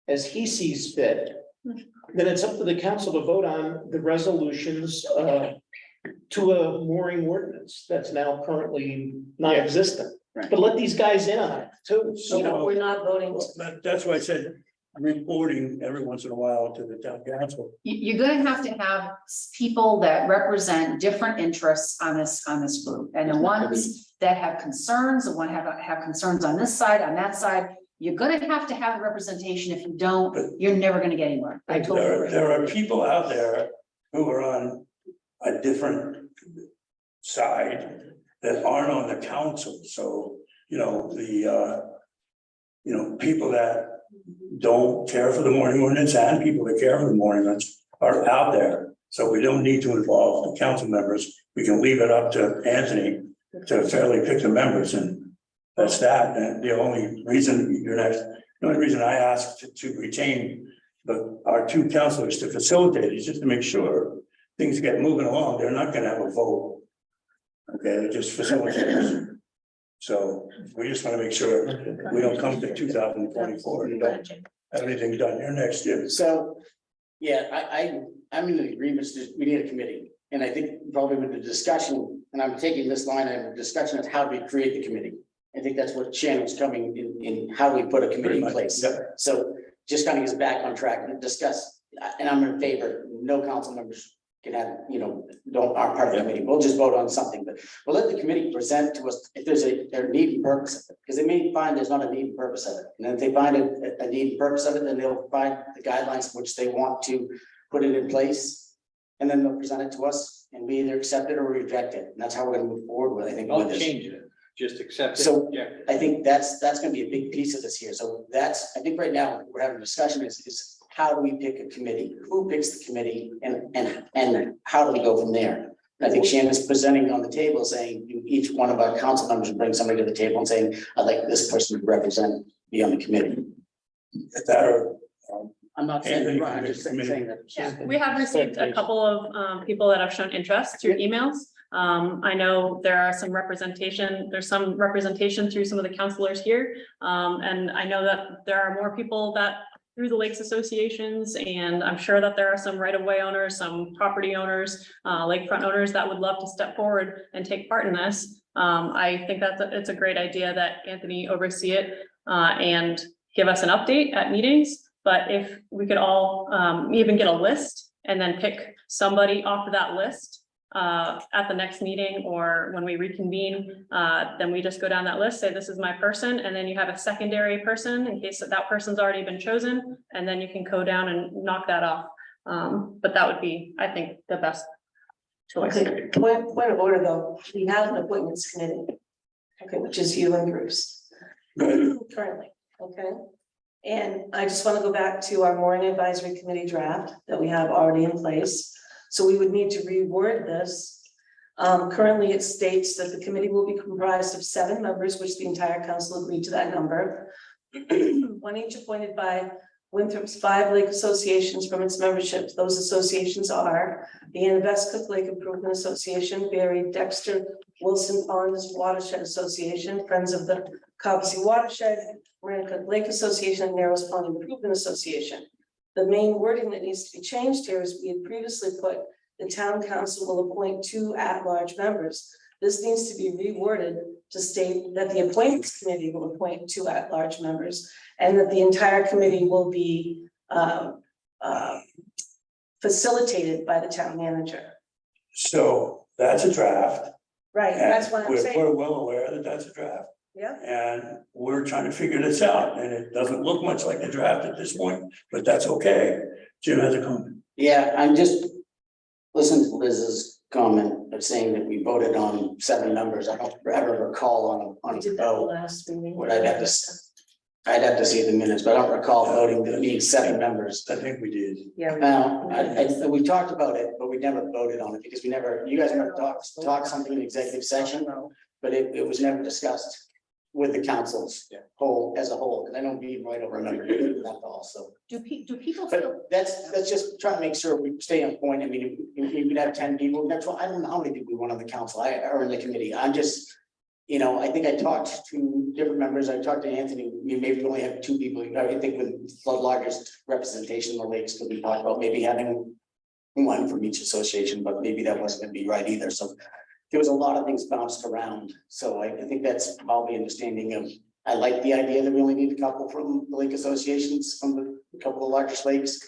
as he sees fit, then it's up to the council to vote on the resolutions to a mooring ordinance that's now currently non-existent. Right. But let these guys in on it too. So we're not voting. that's why I said reporting every once in a while to the town council. You're gonna have to have people that represent different interests on this group. And the ones that have concerns, the one have concerns on this side, on that side. You're gonna have to have representation. If you don't, you're never gonna get anywhere. I totally agree. There are people out there who are on a different side that aren't on the council, so, people that don't care for the morning ordinance and people that care for the morning ordinance are out there. So we don't need to involve the council members. We can leave it up to Anthony to fairly pick the members, and that's that. And the only reason I asked to retain our two counselors to facilitate is just to make sure things get moving along. They're not gonna have a vote. Okay, they're just facilitators. So we just wanna make sure we don't come to 2024 and don't have anything done here next year. So, yeah, I'm in the agreement, we need a committee. And I think probably with the discussion, and I'm taking this line, I have a discussion of how we create the committee. I think that's what Shannon's coming in how we put a committee in place. Yep. So just kind of gets back on track and discuss, and I'm in favor, no council members can have, aren't part of the committee. We'll just vote on something, but we'll let the committee present to us if there's a need and purpose of it. Because they may find there's not a need and purpose of it. And if they find a need and purpose of it, then they'll find the guidelines which they want to put it in place. And then they'll present it to us and we either accept it or reject it. And that's how we're gonna move forward with, I think. with Don't this. change it, just accept it. So- Yeah. I think that's gonna be a big piece of this here. So I think right now, we're having a discussion is how do we pick a committee? Who picks the committee and how do we go from there? And I think Shannon's presenting on the table saying, each one of our council members bring somebody to the table and saying, I'd like this person to represent, be on the committee. That or, I'm not saying that, I'm just saying that. Yeah, we have received a couple of people that have shown interest through emails. I know there's some representation through some of the counselors here. And I know that there are more people that through the lakes associations, and I'm sure that there are some right-of-way owners, some property owners, lakefront owners that would love to step forward and take part in this. I think it's a great idea that Anthony oversee it and give us an update at meetings. But if we could all even get a list and then pick somebody off of that list at the next meeting or when we reconvene, then we just go down that list, say this is my person, and then you have a secondary person in case that person's already been chosen, and then you can go down and knock that off. But that would be, I think, the best choice. Okay, point of order though, we have an appointments committee. Okay, which is you and Bruce. Currently, okay? And I just want to go back to our mooring advisory committee draft that we have already in place. So we would need to reword this. Currently, it states that the committee will be comprised of 7 members, which the entire council agreed to that number. One each appointed by Winthrop's 5 lake associations from its membership. Those associations are the Anabescook Lake Improvement Association, Barry Dexter Wilson Ponds Watershed Association, Friends of the Cobbossee Watershed, Marinacook Lake Association, and Narrows Pond Improvement Association. The main wording that needs to be changed here is we had previously put the town council will appoint 2 at-large members. This needs to be reworded to state that the appointments committee will appoint 2 at-large members and that the entire committee will be facilitated by the town manager. So that's a draft. Right, that's what I'm We're saying, well aware that that's a draft. yeah. And we're trying to figure this out, and it doesn't look much like a draft at this point, but that's okay. Jim has a comment. Yeah, I'm just listening to Liz's comment of saying that we voted on 7 members. I don't recall on We a did that vote. last meeting. What I'd have to see the minutes, but I don't recall voting that being 7 members. I think we did. Yeah. Now, we talked about it, but we never voted on it because we never, you guys never talked something in executive session, but it was never discussed with the councils as a whole, because I don't be right over a number, that's all, so. Do people feel, But that's just trying to make sure we stay on point. I mean, if you could have 10 people, that's why, I don't know how many people we want on the council, or in the committee. I'm just, you know, I think I talked to different members. I talked to Anthony, maybe we only have 2 people. I think with the largest representation in the lakes, could we talk about maybe having 1 from each association, but maybe that wasn't gonna be right either. So there was a lot of things bounced around. So I think that's all the understanding of, I like the idea that we only need a couple from the lake associations, from a couple of the largest lakes.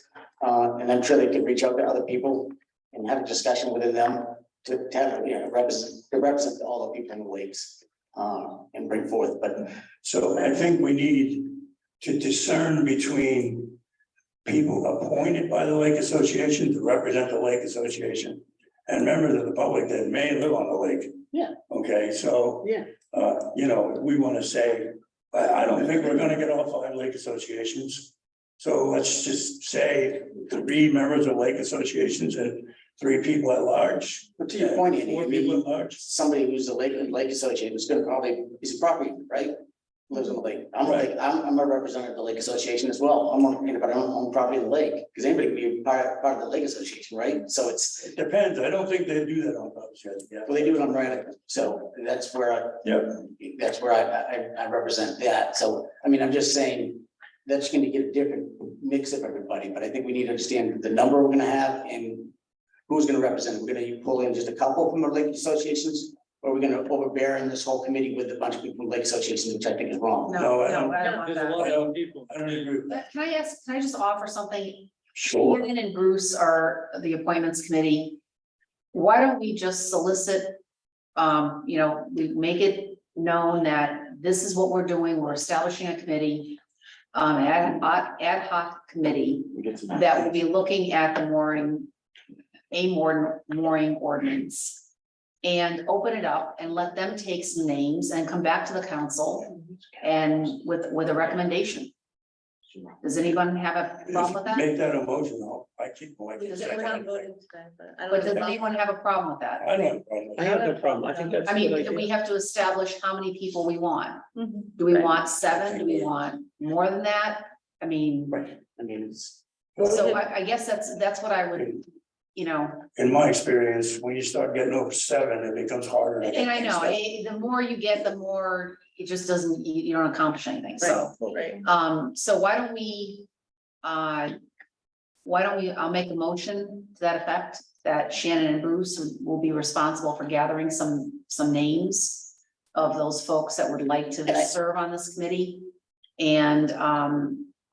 And I'm sure they could reach out to other people and have a discussion within them to have, you know, represent all the people in the lakes. And bring forth, but So I think we need to discern between people appointed by the Lake Association to represent the Lake Association and members of the public that may live on the lake. Yeah. Okay, so. Yeah. You know, we want to say, I don't think we're gonna get all 5 lake associations. So let's just say 3 members of lake associations and 3 people at large. But to your point, Andy, 4 I people mean, at large. somebody who's a lake associate is gonna probably, is a property, right? Lives on the lake. I'm a representative of the lake association as well. I'm on, but I'm on property of the lake, because anybody can be part of the lake association, right? So it's, It depends. I don't think they do that on purpose yet. Yeah. well, they do it on Granite, so that's where that's where I represent that. So, I mean, I'm just saying, that's gonna get a different mix of everybody, but I think we need to understand the number we're gonna have and who's gonna represent. We're gonna pull in just a couple from our lake associations, or we're gonna overbear in this whole committee with a bunch of people from lake associations, which I think is wrong. No, I don't. I don't want that. I don't agree with that. can I just offer something? Sure. Ian and Bruce are the appointments committee. Why don't we just solicit, you know, we make it known that this is what we're doing, we're establishing a committee. Ad hoc committee that will be looking at the mooring ordinance. And open it up and let them take some names and come back to the council and with a recommendation. Does anyone have a problem with that? Make that a motion. I keep going. Does everyone vote in today, but I But don't does know. anyone have a problem with that? I don't. have a problem with I that. have no problem. I think that's. I a mean, good do we idea. have to establish how many people we want? Mhm. Do we Right. want 7? Do we want more than that? I mean, Right, I mean, it's. so I guess that's what I would, you know, In my experience, when you start getting over 7, it becomes harder. to get and I know, things done. the more you get, the more it just doesn't, you don't accomplish anything, so. Right. So why don't we, I'll make a motion to that effect, that Shannon and Bruce will be responsible for gathering some names of those folks that would like to serve on this committee. And,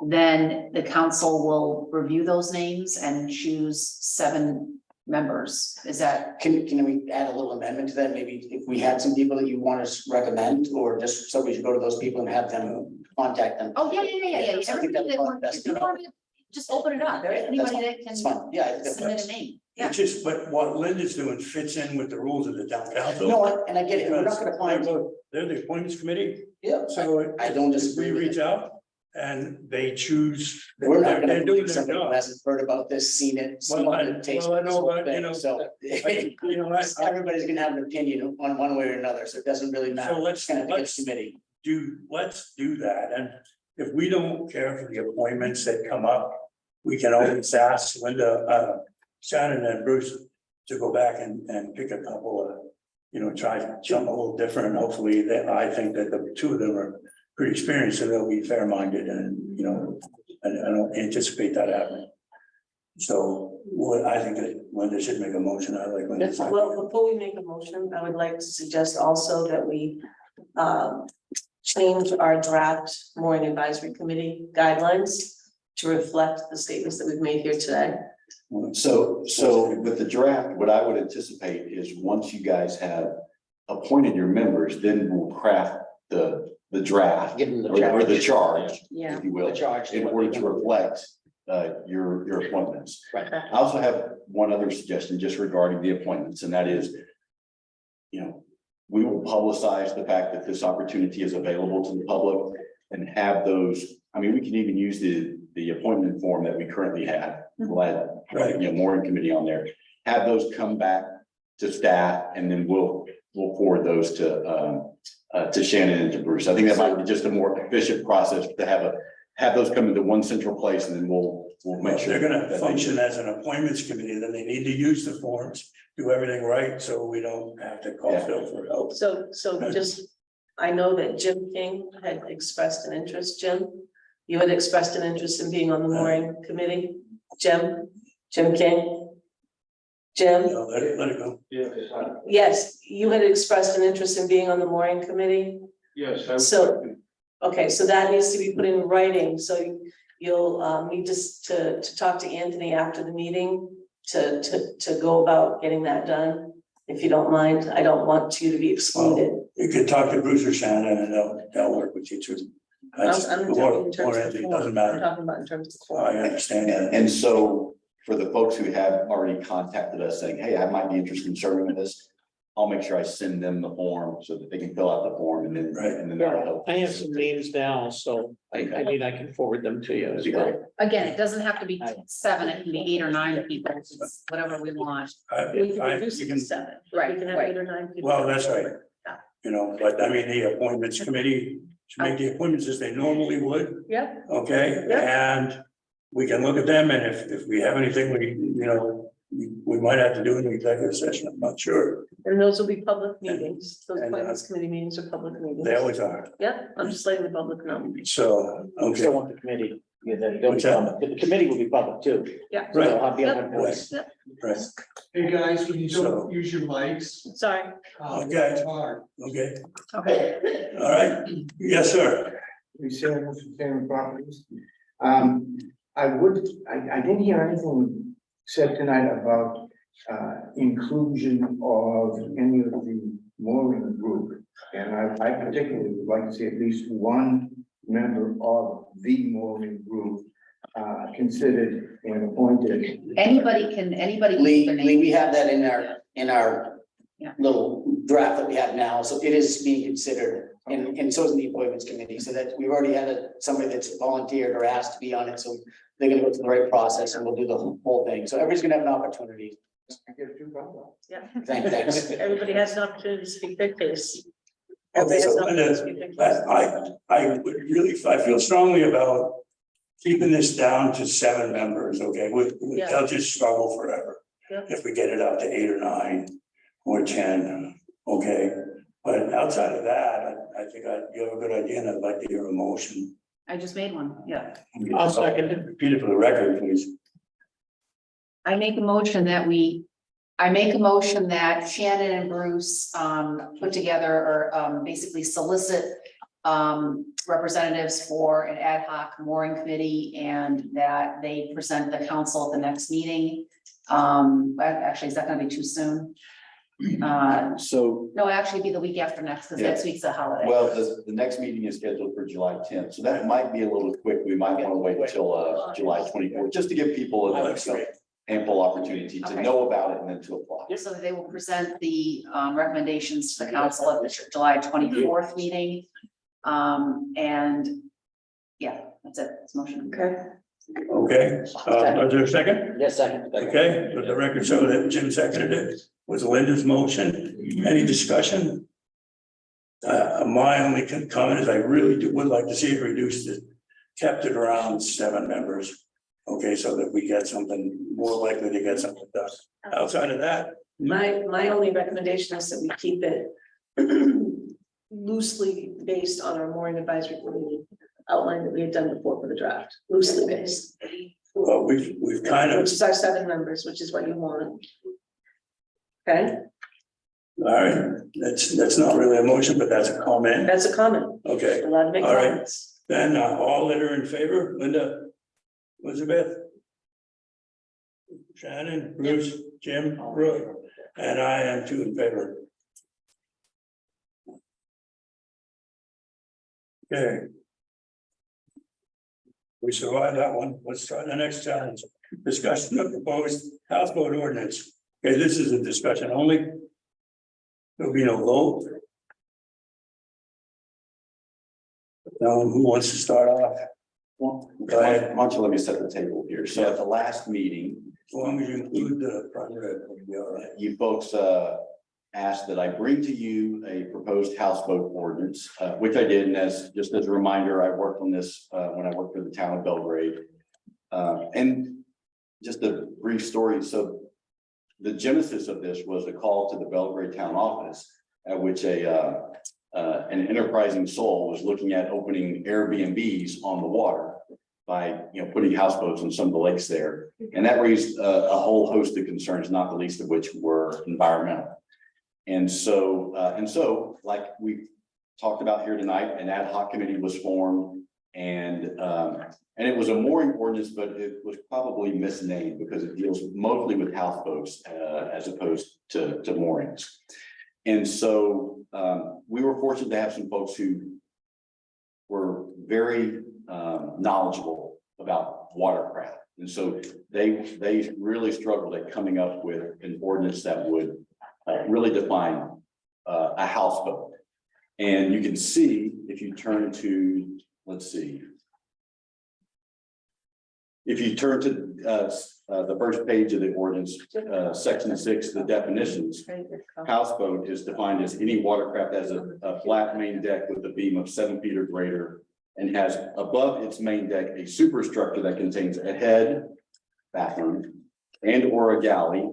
then the council will review those names and choose 7 members. Is that, Can we add a little amendment to that? Maybe if we had some people that you want us to recommend, or just so we should go to those people and have them contact them. oh, yeah. I think Everybody that's that probably wants, best. if you want me to just open it up, anybody that It's can fine, yeah. I think submit that's- a name. It's just, but what Linda's doing fits in with the rules of the town council. No, and I get it, we're not gonna find, They're the appointments committee, yeah, so. I don't if disagree we with reach it. out and they choose. We're not they're gonna doing believe their somebody who job. hasn't heard about this, seen it. Well, I someone that takes know, this whole but, you thing, know, so. You know, Everybody's gonna have an opinion on one way or another, so it doesn't really matter. So let's- It's gonna be a let's- committee. let's do that, and if we don't care for the appointments that come up, we can always ask Linda, Shannon and Bruce to go back and pick a couple of, you know, try something a little different, and hopefully that, I think that the 2 of them are pretty experienced, so they'll be fair-minded, and, you know, I don't anticipate that happening. So, what I think that Linda should make a motion, I like Linda. Well, before we make a motion, I would like to suggest also that we change our draft mooring advisory committee guidelines to reflect the statements that we've made here today. So with the draft, what I would anticipate is once you guys have appointed your members, then we'll craft the draft. Give them the Or the charge. charge, Yeah. if you will, The charge. in order to reflect your appointments. Right. I also have one other suggestion just regarding the appointments, and that is, you know, we will publicize the fact that this opportunity is available to the public and have those, I mean, we can even use the appointment form that we currently have. We'll add, you know, more in committee on there, have those come back to staff, and then we'll forward those to Shannon and to Bruce. I think that might be just a more efficient process to have those come into one central place, and then we'll make If sure. they're gonna that they- function as an appointments committee, then they need to use the forms, do everything right, so we don't have to call Yeah. Phil for help. So just, I know that Jim King had expressed an interest, Jim. You had expressed an interest in being on the mooring committee, Jim King. Jim, No, let it go. yes, you had expressed an interest in being on the mooring committee. Yes. I would So- like to- Okay, so that needs to be put in writing, so you'll need to talk to Anthony after the meeting to go about getting that done. If you don't mind, I don't want you to be excluded. You could talk to Bruce or Shannon and they'll work with you too. That's I'm more, talking in terms more, of it the doesn't form. I'm matter. talking about in terms of the form. I understand that. And so for the folks who have already contacted us saying, hey, I might be interested in serving in this, I'll make sure I send them the form so that they can fill out the form and then, Right. and then that'll help. I have some names now, so I can forward them to you as well. Again, it doesn't have to be 7, it can be 8 or 9 people, it's whatever we want. We can reduce You it can, to 7. Right, We can have right. 8 or 9 people. well, that's right. You know, but I mean, the appointments committee should make the appointments as they normally would, Yep, okay? And we can look at them, and if we have anything, we might have to do an executive session, I'm not sure. and those will be public meetings. Those And, appointments committee meetings are public meetings. They always are. Yep, I'm just letting the public know. So, We still okay, want the committee, yeah, they'll be What's that? public. The committee will be public too. Yeah. So Right. I'll be on Yep. my voice. Yep, right, Hey, guys, when you So- don't use your mics. sorry. Okay. It's hard. okay, Okay. all right, yes, sir. We said, Mr. Chairman, properties. I didn't hear anything said tonight about inclusion of any of the mooring group. And I particularly would like to see at least one member of the mooring group considered and appointed. Anybody can Lee, use their Lee, name. we have that in our Yeah. little draft that we have now, so it is being considered. And so is the appointments committee, so that we've already had somebody that's volunteered or asked to be on it, so they're gonna go through the right process and we'll do the whole thing. So everybody's gonna have an opportunity. Yeah. Thanks. Everybody has an opportunity to speak their case. Okay, Everybody has so an opportunity to speak their case. I would really, I feel strongly about keeping this down to 7 members, okay? Yeah. They'll just struggle forever. Yeah. If we get it up to 8 or 9 or 10, okay? But outside of that, I think you have a good idea, and I'd like to hear a motion. I just made one, yeah. I'll second it. Repeat it for the record, please. I make a motion that Shannon and Bruce put together or basically solicit representatives for an ad hoc mooring committee and that they present the council at the next meeting. Actually, is that gonna be too soon? So, No, actually it'd be the week after next, because Yeah. next week's a holiday. well, the next meeting is scheduled for July 10th, so that might be a little quick. We might want to wait until July 24th, just to give people some ample opportunity to Okay. know about it and then to apply. So they will present the recommendations to the council at the July 24th meeting. And yeah, that's it, it's motion. Okay. Okay, is there a second? Yes, second. Okay, let the record show that Jim seconded it, was Linda's motion, any discussion? My only comment is I really would like to see it reduced, kept it around 7 members. Okay, so that we get something, more likely to get something done. Outside of that, My only recommendation is that we keep it loosely based on our mooring advisory committee outline that we had done before for the draft, loosely based. well, we've kind of, Which is our 7 members, which is what you want. Okay, all right, that's not really a motion, but that's a comment. that's a comment. Okay, You're allowed to make All right. comments. then all that are in favor, Linda, Elizabeth? Shannon, Bruce, Jim, Roy, and I am too in favor. Okay. We survived that one. Let's try the next challenge. Discussion of proposed houseboat ordinance. Okay, this is a discussion only. There'll be no vote. Who wants to start off? Well, Go ahead. why don't you let me set the table here? So at the last meeting, As long as you include the primary, it'll be all right. you folks asked that I bring to you a proposed houseboat ordinance, which I did, and just as a reminder, I worked on this when I worked for the town of Belgrade. And just a brief story, so the genesis of this was a call to the Belgrade town office, at which an enterprising soul was looking at opening Airbnbs on the water by, putting houseboats on some of the lakes there. And that raised a whole host of concerns, not the least of which were environmental. And so, like we talked about here tonight, an ad hoc committee was formed, and it was a mooring ordinance, but it was probably misnamed because it deals mostly with houseboats as opposed to moorings. And so we were fortunate to have some folks who were very knowledgeable about watercraft. And so they really struggled at coming up with an ordinance that would really define a houseboat. And you can see, if you turn to, let's see. If you turn to the first page of the ordinance, section 6, the definitions, houseboat is defined as any watercraft has a flat main deck with a beam of 7 feet or greater and has above its main deck a superstructure that contains a head, bathroom, and or a galley,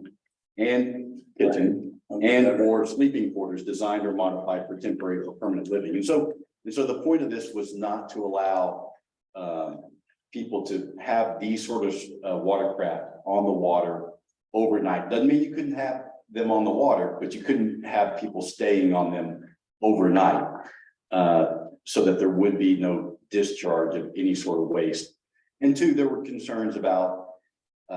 and kitchen, and or sleeping quarters designed or modified for temporary or permanent living. And so the point of this was not to allow people to have these sort of watercraft on the water overnight. Doesn't mean you couldn't have them on the water, but you couldn't have people staying on them overnight, so that there would be no discharge of any sort of waste. And two, there were concerns about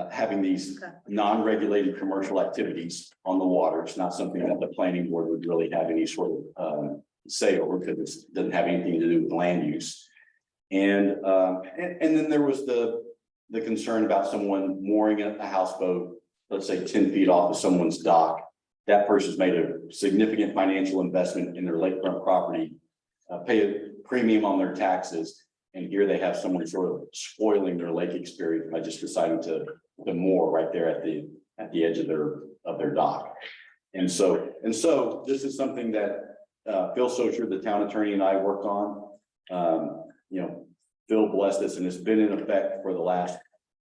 having these non-regulated commercial activities on the water. It's not something that the planning board would really have any sort of say over, because it doesn't have anything to do with land use. And then there was the concern about someone mooring a houseboat, let's say 10 feet off of someone's dock. That person's made a significant financial investment in their lakefront property, pay a premium on their taxes, and here they have someone sort of spoiling their lake experience by just deciding to moor right there at the edge of their dock. And so this is something that Phil Socher, the town attorney, and I worked on. Phil blessed us, and it's been in effect for the last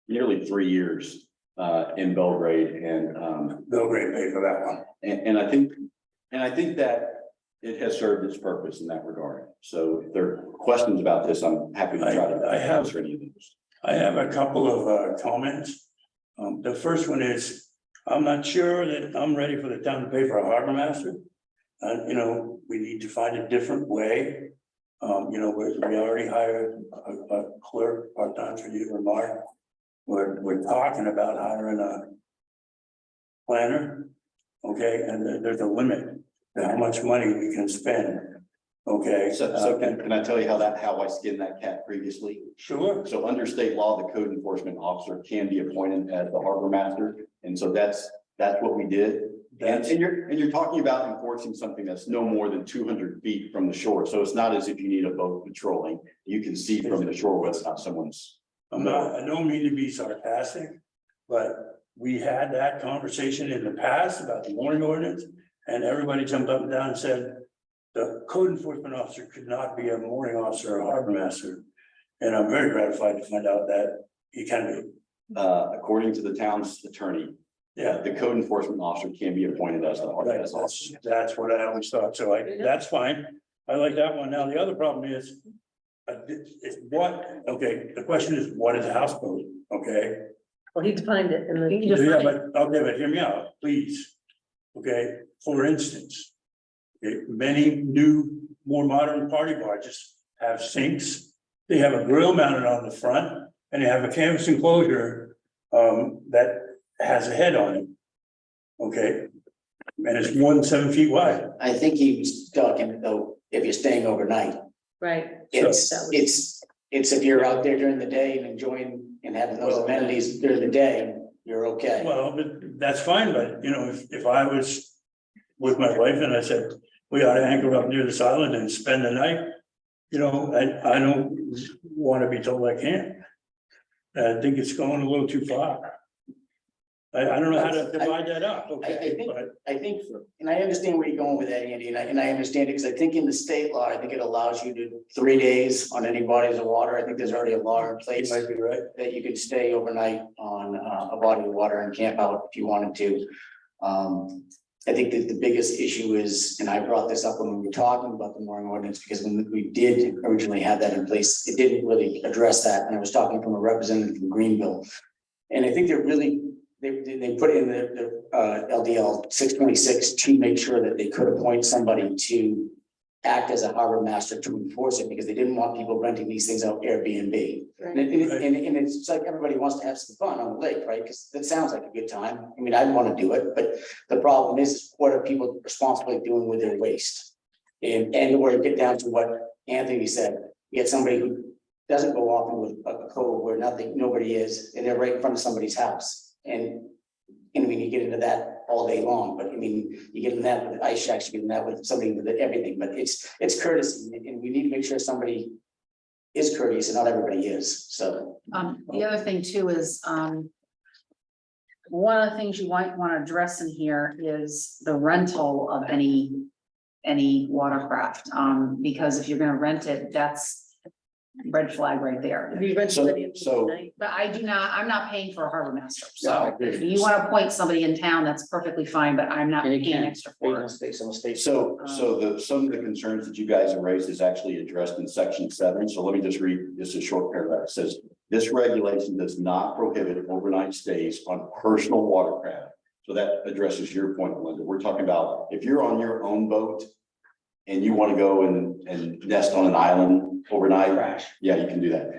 nearly 3 years in Belgrade, and Belgrade paid for that one. and I think that it has served its purpose in that regard. So if there are questions about this, I'm happy to try to answer any of those. I have a couple of comments. The first one is, I'm not sure that I'm ready for the town to pay for a harbor master. We need to find a different way. We already hired a clerk part-time for you or Mark. We're talking about hiring a planner. Okay, and there's a limit to how much money we can spend. Okay. So can I tell you how I skinned that cat previously? Sure. So under state law, the code enforcement officer can be appointed as the harbor master, and so that's what we did. And you're talking about enforcing something that's no more than 200 feet from the shore. So it's not as if you need a boat patrolling. You can see from the shore whether it's not someone's. I don't mean to be sarcastic, but we had that conversation in the past about the mooring ordinance, and everybody jumped up and down and said the code enforcement officer could not be a mooring officer or a harbor master. And I'm very gratified to find out that he can be. According to the town's attorney, Yeah, the code enforcement officer can be appointed as the harbor right, master. that's what I always thought, so that's fine. I like that one. Now, the other problem is the question is, what is a houseboat? Okay. Well, he defined it in the. Yeah, but hear me out, please. Okay, for instance, many new, more modern party barges have sinks. They have a grill mounted on the front, and they have a canvas enclosure that has a head on it. Okay? And it's more than 7 feet wide. I think he was talking though, if you're staying overnight, Right. it's if you're out there during the day and enjoying and having those Well- amenities during the day, you're okay. Well, but that's fine, but you know, if I was with my wife and I said, we ought to anchor up near this island and spend the night. You know, I don't want to be told I can't. I think it's going a little too far. I don't know how to divide that up, okay, but I think, and I understand where you're going with that, Andy, and I understand it, because I think in the state law, I think it allows you to 3 days on any bodies of water. I think there's already a law in you place might be right. that you could stay overnight on a body of water and camp out if you wanted to. I think that the biggest issue is, and I brought this up when we were talking about the mooring ordinance, because when we did originally have that in place, it didn't really address that, and I was talking from a representative from Greenville. And I think they're really, they put in the LDL 626 to make sure that they could appoint somebody to act as a harbor master to enforce it, because they didn't want people renting these things out Airbnb. And it's like everybody wants to have some fun on the lake, right? Because it sounds like a good time. I mean, I'd want to do it, but the problem is, what are people responsibly doing with their waste? And where you get down to what Anthony said, you get somebody who doesn't go off into a cove where nobody is, and they're right in front of somebody's house. And I mean, you get into that all day long, but I mean, you get in that with ice shacks, you get in that with somebody with everything, but it's courtesy, and we need to make sure somebody is courteous, and not everybody is, so. The other thing too is, one of the things you might want to address in here is the rental of any watercraft, because if you're gonna rent it, that's red flag right there. We rent So- somebody so- tonight. But I'm not paying for a harbor master, No, I so agree. if you want to appoint somebody in town, that's perfectly fine, but I'm not And you paying can't extra Make for it. mistakes, some mistakes. So some of the concerns that you guys have raised is actually addressed in section 7. So let me just read just a short paragraph. It says, this regulation does not prohibit overnight stays on personal watercraft. So that addresses your point, Melinda. We're talking about if you're on your own boat and you want to go and nest on an island overnight, Crash. yeah, you can do that.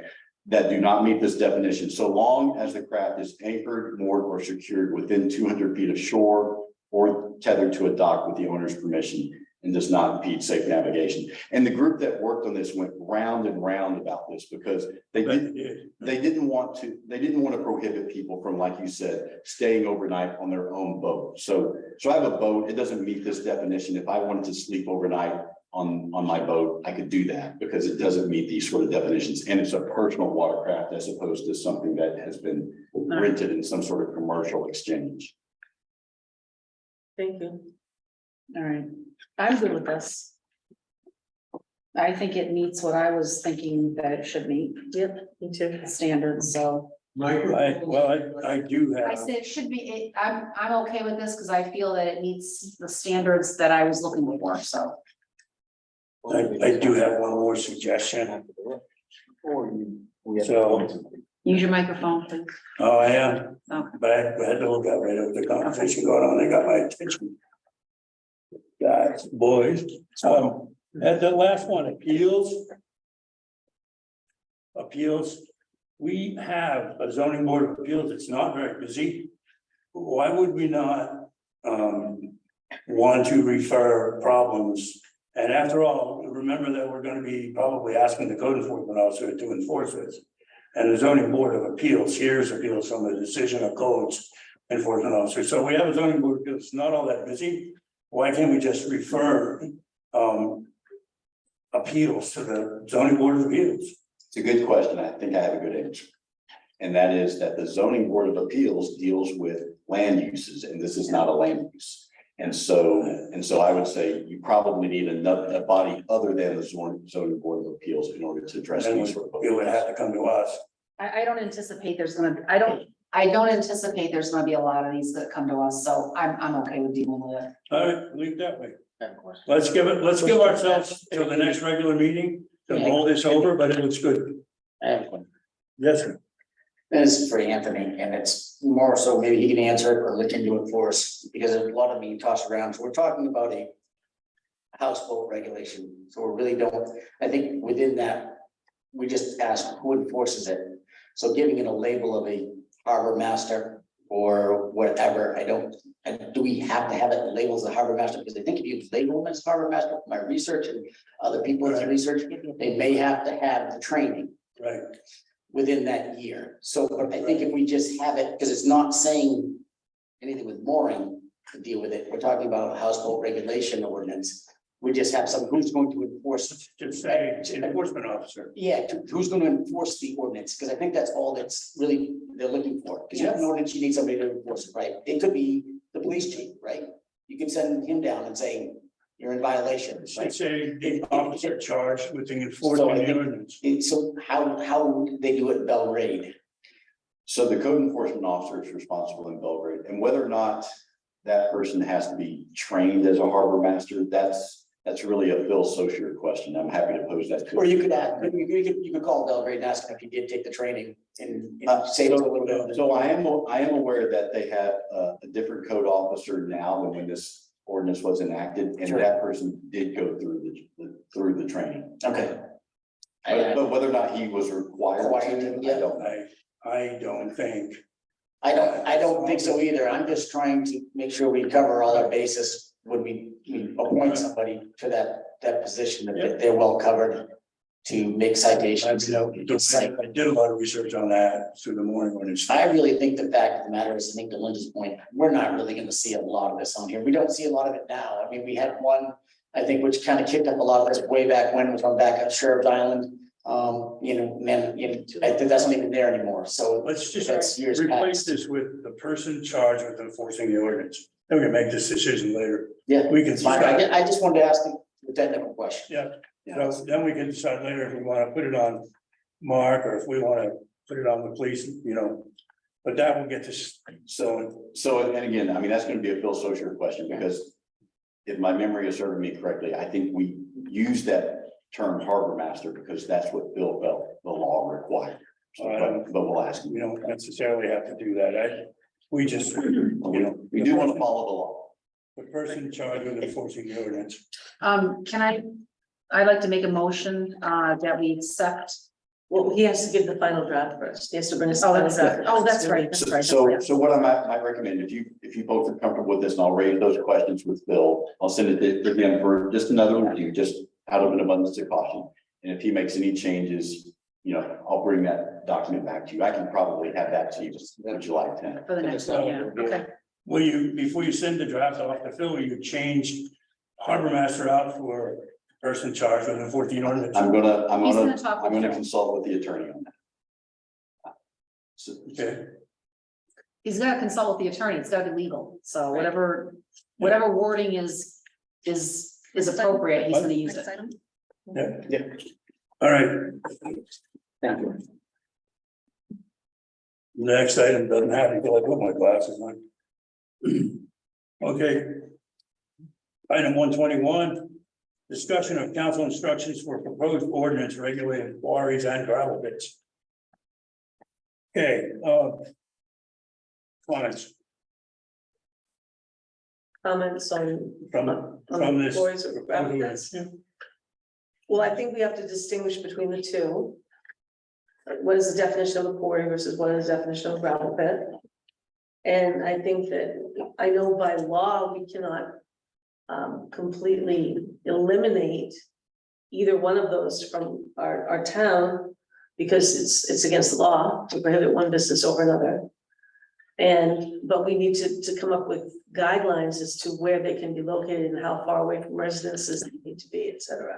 That do not meet this definition, so long as the craft is anchored, moored, or secured within 200 feet of shore or tethered to a dock with the owner's permission and does not impede safe navigation. And the group that worked on this went round and round about this because they didn't want to prohibit people from, like you said, staying overnight on their own boat. So I have a boat, it doesn't meet this definition. If I wanted to sleep overnight on my boat, I could do that because it doesn't meet these sort of definitions. And it's a personal watercraft as opposed to something that has been rented in some sort of commercial exchange. Thank you. All right, I'm good with this. I think it meets what I was thinking that it should meet, Yep, me too. standards, so. I do I have, said it should be, I'm okay with this because I feel that it meets the standards that I was looking for, so. I do have one more suggestion. So, Use your microphone, please. oh, I am, Okay. but I had to look at right over the conversation going on, they got my attention. Guys, boys, at the last one, appeals. We have a zoning board of appeals, it's not very busy. Why would we not, want to refer problems? And after all, remember that we're gonna be probably asking the code enforcement officer to enforce this. And the zoning board of appeals hears appeals from the decision of codes enforcement officer. So we have a zoning board of appeals, it's not all that busy. Why can't we just refer, appeals to the zoning board of appeals? It's a good question. I think I have a good answer. And that is that the zoning board of appeals deals with land uses, and this is not a land use. And so I would say you probably need a body other than the zoning board of appeals in order to address And these sort of. it would have to come to us. I don't anticipate there's gonna, I don't anticipate there's gonna be a lot of these that come to us, so I'm okay with dealing with it. All right, leave it that way. Let's give ourselves till the next regular meeting to mull this over, but it looks good. I have one. Yes, sir. This is for Anthony, and it's more so maybe he can answer it or look into it for us, because there's a lot of being tossed around. So we're talking about a houseboat regulation, so we really don't, I think within that, we just ask who enforces it. So giving it a label of a harbor master or whatever, do we have to have it labeled as a harbor master? Because I think if you label them as harbor master, my research and other people's Right. research, they may have to have the training Right, within that year. So, but I think if we just have it, because it's not saying anything with mooring to deal with it, we're talking about houseboat regulation ordinance. We just have some, who's going to enforce, just say enforcement officer. yeah, who's going to enforce the ordinance? Because I think that's all that's really they're looking for. Because you have an ordinance, you need somebody to enforce it, right? It could be the police chief, right? You can send him down and say, you're in violation. Should Right? say the officer charged with the enforcement of the ordinance. So how would they do it in Belgrade? So the code enforcement officer is responsible in Belgrade, and whether or not that person has to be trained as a harbor master, that's really a Phil Saucier question. I'm happy to pose that to Or him. you could add, you could call Belgrade and ask him if he did take the training and save us a little bit. of it. So I am aware that they have a different code officer now than when this ordinance was enacted, and Sure. that person did go through the training. Okay. But whether or not he was required Required to, to, yeah. I don't know. I don't think. I don't think so either. I'm just trying to make sure we cover all our bases when we appoint somebody to that position, that they're well covered to make citations. I did a lot of research on that through the morning when it's. I really think the fact of the matter is, I think to Linda's point, we're not really gonna see a lot of this on here. We don't see a lot of it now. I mean, we had one, I think, which kind of kicked up a lot of this way back when, it was on back at Sheriff's Island. I think that's not even there anymore. So Let's just that's years replace past. this with the person charged with enforcing the ordinance. Then we can make this decision later. Yeah, We can it's fine. decide, I just wanted to ask the technical question. then we can decide later if we want to put it on Mark or if we want to put it on the police, but that will get this. So, and again, I mean, that's gonna be a Phil Saucier question, because if my memory is serving me correctly, I think we use that term harbor master because that's what Bill felt the law required. So, but we'll ask him. We don't necessarily have to do that. We just, We do want to follow the law. the person charged with enforcing the ordinance. I'd like to make a motion, that we accept. Well, he has to give the final draft first. He has to bring us. the Oh, final that's draft good. Oh, that's first. right, that's right. So what I might recommend, if you both are comfortable with this, and I'll raise those questions with Bill, I'll send it to him for just another review, just out of an abundance of caution. And if he makes any changes, I'll bring that document back to you. I can probably have that to you on July 10th. For the next one, yeah, okay. Will you, before you send the draft off to Phil, will you change harbor master out for person charged with enforcing the ordinance? I'm He's gonna talk with gonna Phil. consult with the attorney on that. So, Okay, He's gotta consult with the attorney, it's gotta be legal, so whatever wording is appropriate, he's gonna use it. yeah. All right, Thank you. next item doesn't have until I put my glasses on. Okay. Item 121, discussion of council instructions for proposed ordinance regulating quarries and gravel pits. Okay, comments Comments from this. Boards of gravel pits? Well, I think we have to distinguish between the two. What is the definition of a quarry versus what is the definition of a gravel pit? And I think that, I know by law, we cannot completely eliminate either one of those from our town, because it's against the law to prohibit one business over another. But we need to come up with guidelines as to where they can be located and how far away from residences they need to be, et cetera.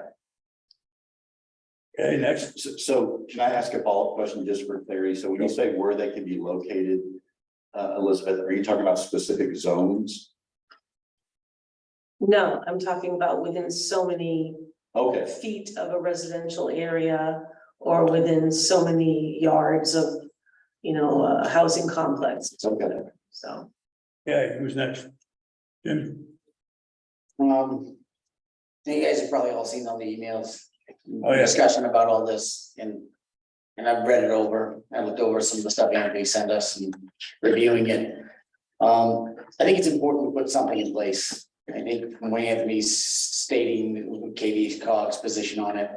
Okay, next, So can I ask a follow-up question just for clarity? So when you say where they can be located, Elizabeth, are you talking about specific zones? No, I'm talking about within so many Okay, feet of a residential area or within so many yards of, a housing complex. okay. So, yeah, who's next? Jim, You guys have probably all seen all the emails. Oh, yeah. Discussion about all this and I've read it over. I looked over some of the stuff Anthony sent us and reviewing it. I think it's important to put something in place. I think when Anthony's stating Katie's Cog's position on it.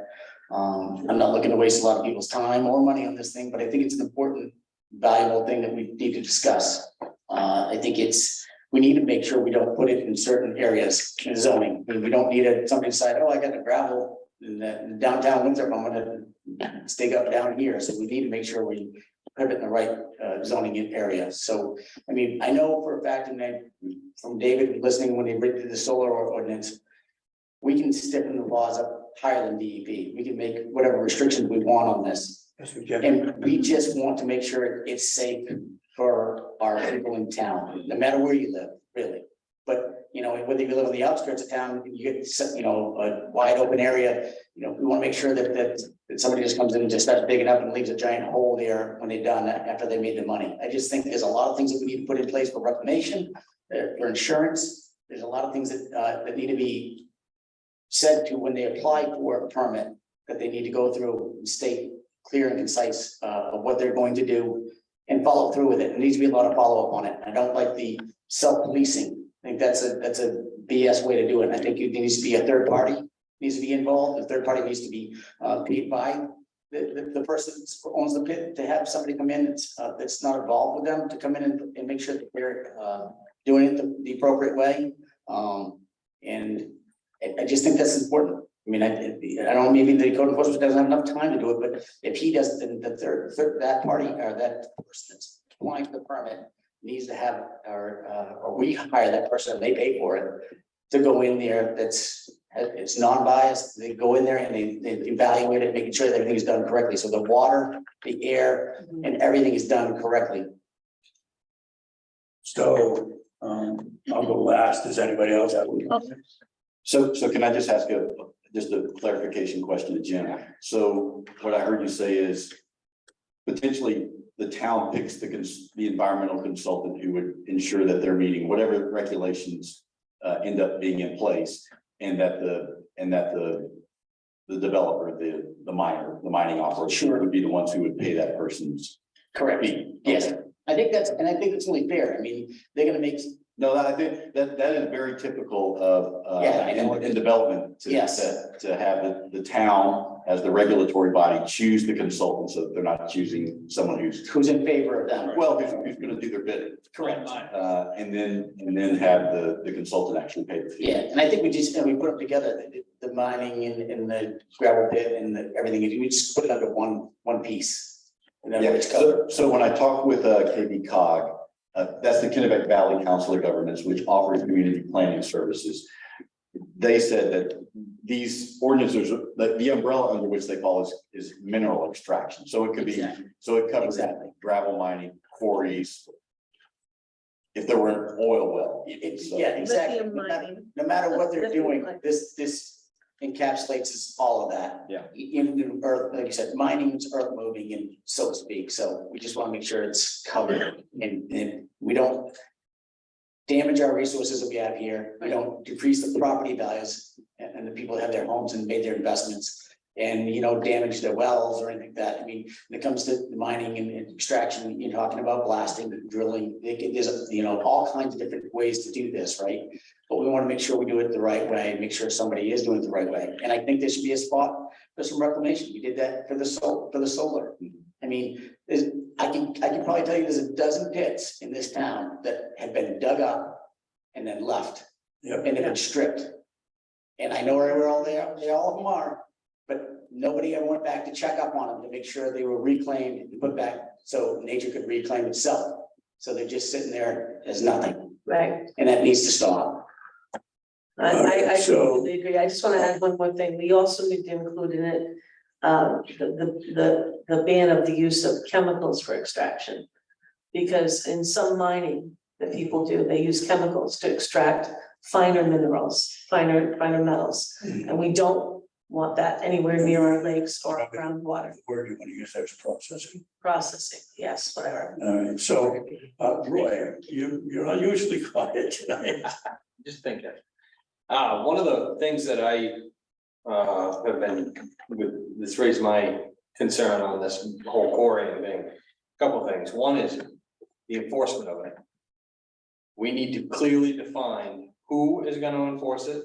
I'm not looking to waste a lot of people's time or money on this thing, but I think it's an important, valuable thing that we need to discuss. I think we need to make sure we don't put it in certain areas in zoning. I mean, we don't need somebody decide, oh, I got the gravel in the downtown Winthrop, I'm gonna stake up down here. So we need to make sure we put it in the right zoning area. So, I mean, I know for a fact, and then from David listening when he read the solar ordinance, we can stiffen the laws up higher than DEP. We can make whatever restrictions we want on this. Yes, we can. And we just want to make sure it's safe for our people in town, no matter where you live, really. But, you know, whether you live on the outskirts of town, you get, you know, a wide open area, you know, we want to make sure that somebody just comes in and just starts digging up and leaves a giant hole there when they're done after they made the money. I just think there's a lot of things that we need to put in place for reclamation, for insurance. There's a lot of things that need to be said to when they apply for a permit, that they need to go through and state clear and concise of what they're going to do and follow through with it. There needs to be a lot of follow-up on it. I don't like the self-policing. I think that's a BS way to do it. I think it needs to be a third party, needs to be involved. The third party needs to be paid by the person who owns the pit, to have somebody come in that's not involved with them, to come in and make sure that they're doing it the appropriate way. And I just think that's important. I mean, I don't know, maybe the code enforcement doesn't have enough time to do it, but if he does, then that party or that person that's applying for the permit needs to have, or we hire that person and they pay for it to go in there. It's non-biased. They go in there and they evaluate it, making sure that everything is done correctly. So the water, the air, and everything is done correctly. So, I'll go last. Does anybody else have? So can I just ask just a clarification question to Jim? So what I heard you say is potentially the town picks the environmental consultant who would ensure that they're meeting whatever regulations end up being in place, and that the developer, the mining operator would be the ones who would pay that person's Correct. fee. Yes, I think that's only fair. I mean, they're gonna make. No, I think that is very typical of Yeah, I know. in development to have the town as the regulatory body choose the consultant, so that they're not choosing someone who's in favor of them. well, who's gonna do their bidding. Correct. And then have the consultant actually pay the fee. Yeah, and I think we put them together, the mining and the gravel pit and everything, we just put it under one piece. And then Yeah, it's covered. so when I talked with KB Cog, that's the Kennebec Valley Council of Governments, which offers community planning services. They said that these ordinances, the umbrella under which they fall is mineral extraction. So it could be, Exactly. so it covers Exactly. gravel mining, quarries. If there were an oil well. Yeah, exactly. Lithium mining. No matter what they're Lithium doing, mining. this encapsulates all of that. Yeah. In earth, like you said, mining is earth moving and so to speak, so we just want to make sure it's covered and we don't damage our resources that we have here, we don't decrease the property values and the people that have their homes and made their investments. And, you know, damage their wells or anything like that. I mean, when it comes to the mining and extraction, you're talking about blasting, drilling, there's, you know, all kinds of different ways to do this, right? But we want to make sure we do it the right way, make sure somebody is doing it the right way. And I think there should be a spot for some reclamation. We did that for the solar. I mean, I can probably tell you there's a dozen pits in this town that have been dug up and then left. Yep. And have been stripped. And I know where all all of them are, but nobody ever went back to check up on them to make sure they were reclaimed and put back so nature could reclaim itself. So they're just sitting there as nothing, Right. and that needs to stop. I So- completely agree. I just want to add one more thing. We also need to include in it the ban of the use of chemicals for extraction. Because in some mining that people do, they use chemicals to extract finer minerals, finer metals. And we don't want that anywhere near our lakes or our groundwater. Where do you want to use those Processing, yes, whatever. All right, so, Roy, you're unusually quiet tonight. Just thinking. One of the things that I have been this raised my concern on this whole quarrying thing. A couple of things. One is the enforcement of it. We need to clearly define who is going to enforce it,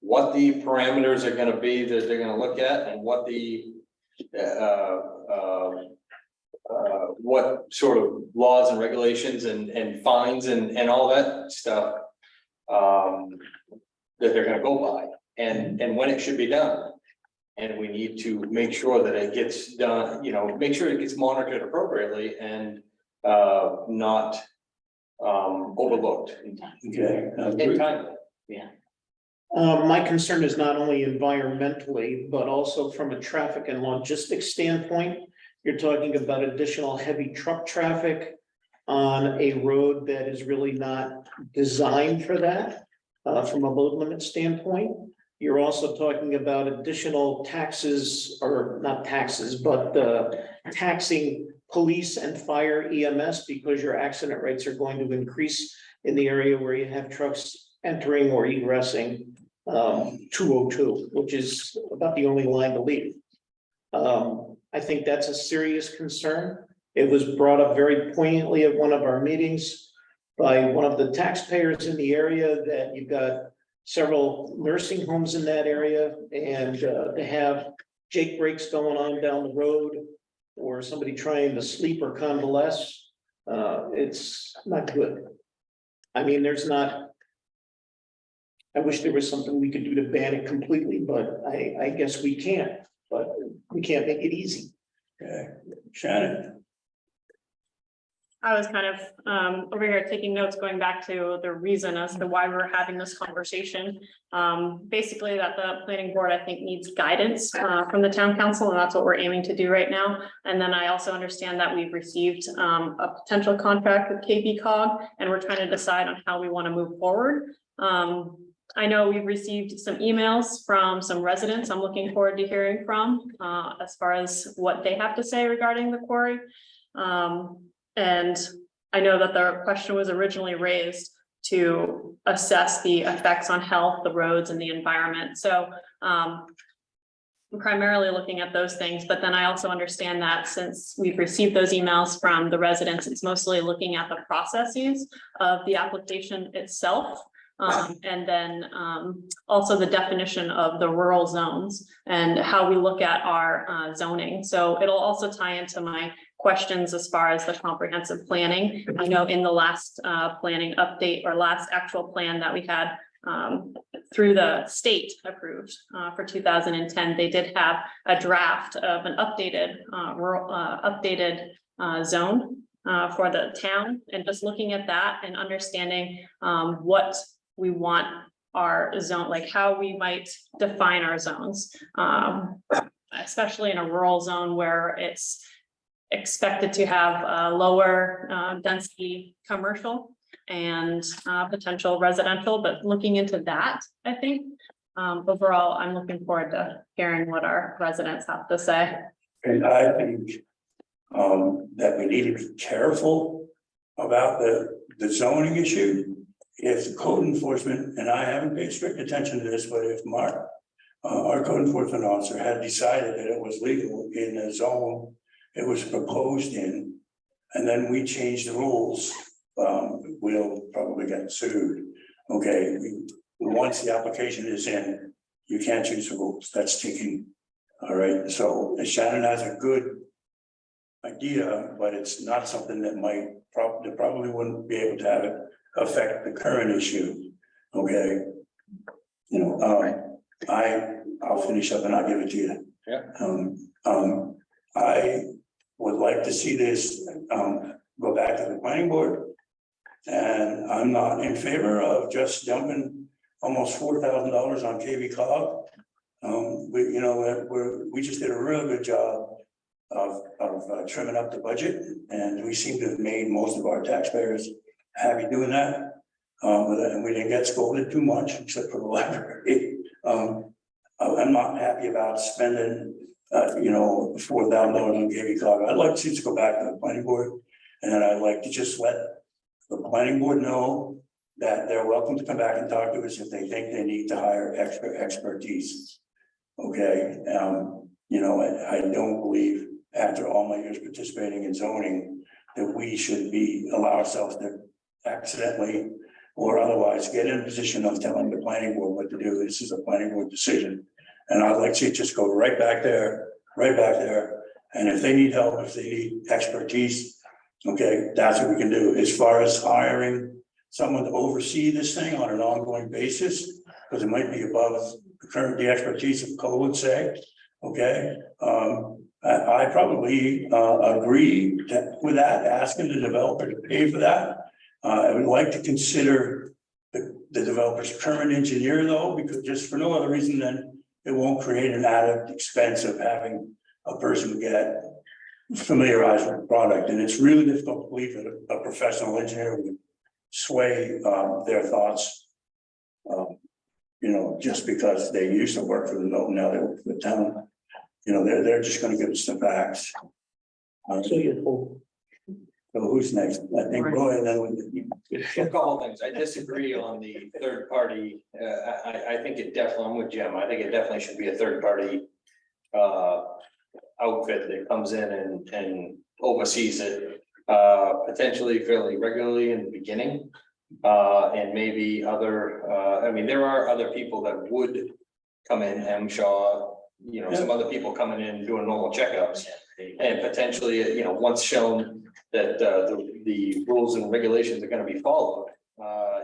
what the parameters are going to be that they're going to look at, and what the what sort of laws and regulations and fines and all that stuff. That they're gonna go by and when it should be done. And we need to make sure that it gets done, make sure it gets monitored appropriately and not overlooked. Okay. In time. My concern is not only environmentally, but also from a traffic and logistics standpoint. You're talking about additional heavy truck traffic on a road that is really not designed for that, from a load limit standpoint. You're also talking about additional taxes, or not taxes, but taxing police and fire EMS because your accident rates are going to increase in the area where you have trucks entering or egressing 202, which is about the only line to leave. I think that's a serious concern. It was brought up very poignantly at one of our meetings by one of the taxpayers in the area that you've got several nursing homes in that area, and to have Jake breaks going on down the road or somebody trying to sleep or convalesce, it's not good. I mean, I wish there was something we could do to ban it completely, but I guess we can't, but we can't make it easy. Okay, Shannon. I was kind of over here taking notes, going back to the reason as to why we're having this conversation. Basically that the planning board, I think, needs guidance from the town council, and that's what we're aiming to do right now. And then I also understand that we've received a potential contract with KB Cog, and we're trying to decide on how we want to move forward. I know we've received some emails from some residents I'm looking forward to hearing from as far as what they have to say regarding the quarry. And I know that the question was originally raised to assess the effects on health, the roads and the environment. So I'm primarily looking at those things, but then I also understand that since we've received those emails from the residents, it's mostly looking at the processes of the application itself. And then also the definition of the rural zones and how we look at our zoning. So it'll also tie into my questions as far as the comprehensive planning. I know in the last planning update or last actual plan that we had through the state approved for 2010, they did have a draft of an updated rural zone for the town, and just looking at that and understanding what we want our zone, like how we might define our zones, especially in a rural zone where it's expected to have a lower density commercial and potential residential, but looking into that, I think overall, I'm looking forward to hearing what our residents have to say. And I think that we need to be careful about the zoning issue. If the code enforcement, and I haven't paid strict attention to this, but if Mark, our code enforcement officer, had decided that it was legal in the zone it was proposed in, and then we changed the rules, we'll probably get sued. Okay, once the application is in, you can't change the rules. That's taking. All right, so Shannon has a good idea, but it's not something that probably wouldn't be able to have it affect the current issue. Okay. I'll finish up and I'll give it to you. Yeah. I would like to see this go back to the planning board. And I'm not in favor of just dumping almost $4,000 on KB Cog. We just did a real good job of trimming up the budget, and we seem to have made most of our taxpayers happy doing that. And we didn't get scolded too much, except for the library. I'm not happy about spending $4,000 on KB Cog. I'd like to see it go back to the planning board, and I'd like to just let the planning board know that they're welcome to come back and talk to us if they think they need to hire extra expertise. Okay, I don't believe after all my years participating in zoning that we should allow ourselves to accidentally or otherwise get in a position of telling the planning board what to do. This is a planning board decision. And I'd like to see it just go right back there, And if they need help, if they need expertise, okay, that's what we can do. As far as hiring someone to oversee this thing on an ongoing basis, because it might be above the expertise of code, say, okay? I probably agree with that, asking the developer to pay for that. I would like to consider the developer's current engineer though, because just for no other reason than it won't create an added expense of having a person get familiarized with the product. And it's really difficult to believe that a professional engineer would sway their thoughts. You know, just because they used to work for the Milton, now they work for the town. You know, they're just gonna give us the facts. So you hope. So who's next? I think Roy and then A couple of things. I disagree on the third party. I think it definitely, I'm with Jim. I think it definitely should be a third party. Outfit that comes in and oversees it, potentially fairly regularly in the beginning. And maybe other, I mean, there are other people that would come in, M. Shaw, you know, some other people coming in doing normal checkups. And potentially, you know, once shown that the rules and regulations are gonna be followed,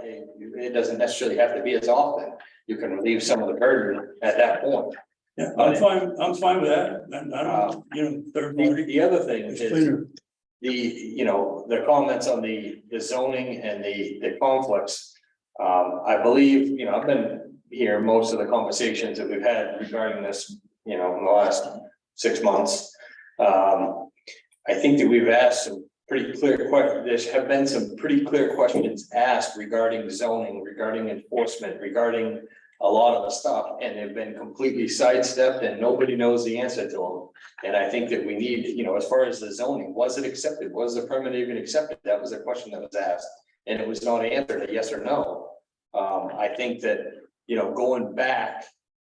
it doesn't necessarily have to be as often. You can relieve some of the burden at that point. yeah, I'm fine with that. I don't, you know, third party. The other thing It's is cleaner. you know, the comments on the zoning and the conflicts. I believe, you know, I've been here most of the conversations that we've had regarding this, you know, in the last 6 months. I think that we've asked some pretty clear questions. There have been some pretty clear questions asked regarding zoning, regarding enforcement, regarding a lot of the stuff, and they've been completely sidestepped and nobody knows the answer to them. And I think that we need, you know, as far as the zoning, was it accepted? Was the permit even accepted? That was a question that was asked, and it was not answered a yes or no. I think that, you know, going back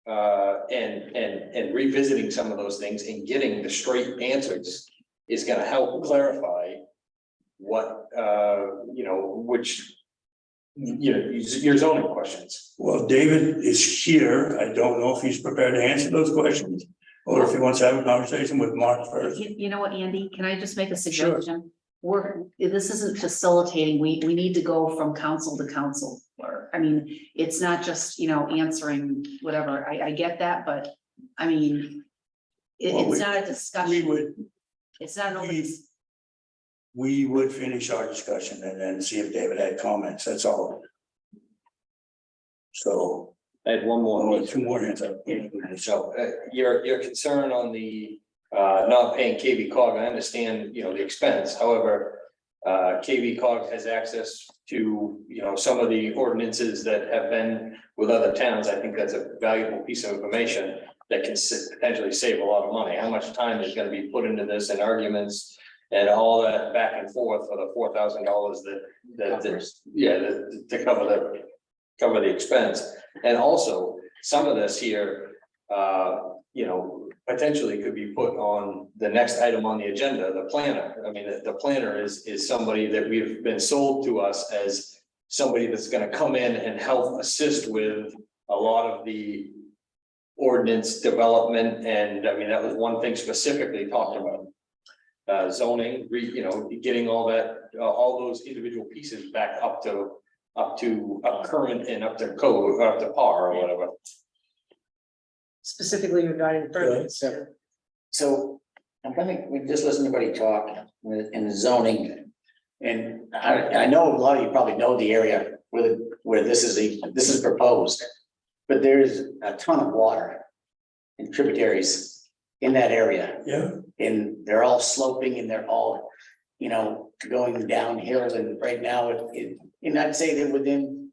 and revisiting some of those things and getting the straight answers is gonna help clarify what, you know, which, you know, your zoning questions. Well, David is here. I don't know if he's prepared to answer those questions, or if he wants to have a conversation with Mark first. You know what, Andy, can I just make a suggestion? This isn't facilitating, we need to go from council to council. Or, I mean, it's not just, you know, answering whatever, I get that, but, I mean. Well, It's not a discussion, it's not an open. We would finish our discussion and then see if David had comments, that's all. So, I had one more. two more hands up. So, your concern on the, not paying KV cog, I understand, you know, the expense, however. KV cog has access to, you know, some of the ordinances that have been with other towns. I think that's a valuable piece of information that can potentially save a lot of money. How much time is gonna be put into this and arguments and all that back and forth for the $4,000 to cover the expense. And also, some of this here, you know, potentially could be put on the next item on the agenda, the planner. I mean, the planner is somebody that we've been sold to us as somebody that's gonna come in and help assist with a lot of the ordinance development. And I mean, that was one thing specifically talked about. Zoning, you know, getting all that, all those individual pieces back up to current and up to code, up to par or whatever. Specifically regarding permits. So I'm thinking, we just listened to everybody talk in the zoning. And I know a lot of you probably know the area where this is proposed. But there's a ton of water and tributaries in that area. Yeah. And they're all sloping and they're all, you know, going downhill. And right now, and I'd say they're within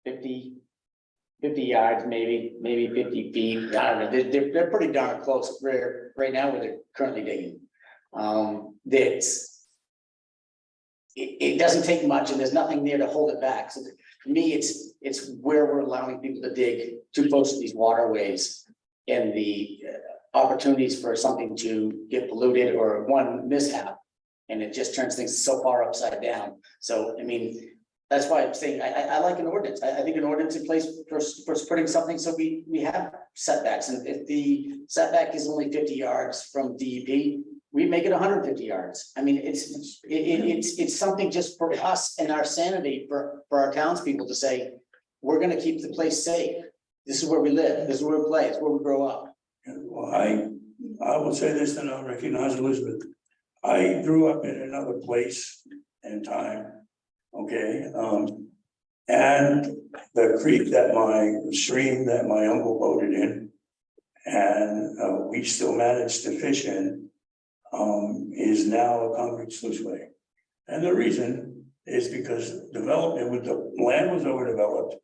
50 yards, maybe 50 feet. I don't know, they're pretty darn close right now where they're currently digging. It doesn't take much and there's nothing there to hold it back. So to me, it's where we're allowing people to dig too close to these waterways and the opportunities for something to get polluted or one mishap. And it just turns things so far upside down. So, I mean, That's why I'm saying, I like an ordinance. I think an ordinance in place for putting something, so we have setbacks. And if the setback is only 50 yards from DEP, we make it 150 yards. I mean, it's something just for us and our sanity, for our townspeople to say, we're gonna keep the place safe. This is where we live, this is where we play, it's where we grow up. Well, I will say this, and I'll recognize Elizabeth. I grew up in another place and time, okay? And the creek the stream that my uncle boated in, and we still managed to fish in, is now a concrete sluiceway. And the reason is because development with the land was overdeveloped,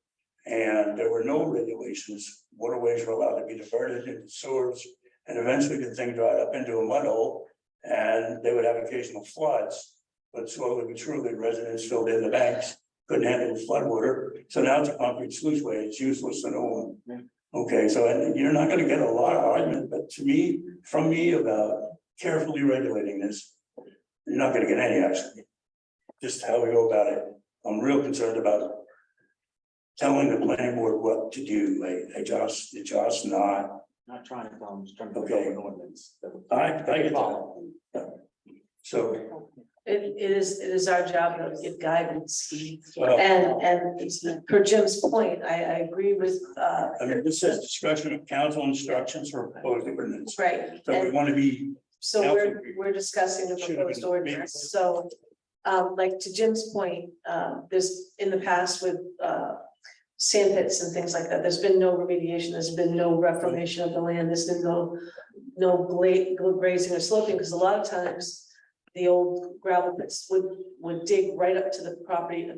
and there were no regulations. Waterways were allowed to be diverted into sewers, and eventually the thing dried up into a mud hole, and they would have occasional floods. But slowly but surely, residents filled in the banks, couldn't handle the flood water, so now it's a concrete sluiceway, it's useless to no one. Okay, so you're not gonna get a lot of argument, but from me about carefully regulating this, you're not gonna get any action. Just how we go about it. I'm real concerned about telling the planning board what to do. It's just not. Not trying to tell them, just trying to. Okay. An ordinance. I get that. So, It is our job to give guidance. well, And per Jim's point, I agree with, I mean, this says discussion of council instructions for proposed ordinance. right. So we And want to be, so we're discussing the Should have proposed been ordinance, so. Like to Jim's point, there's in the past with sand pits and things like that, there's been no remediation, there's been no reformation of the land, there's been no grazing or sloping, because a lot of times. The old gravel pits would dig right up to the property,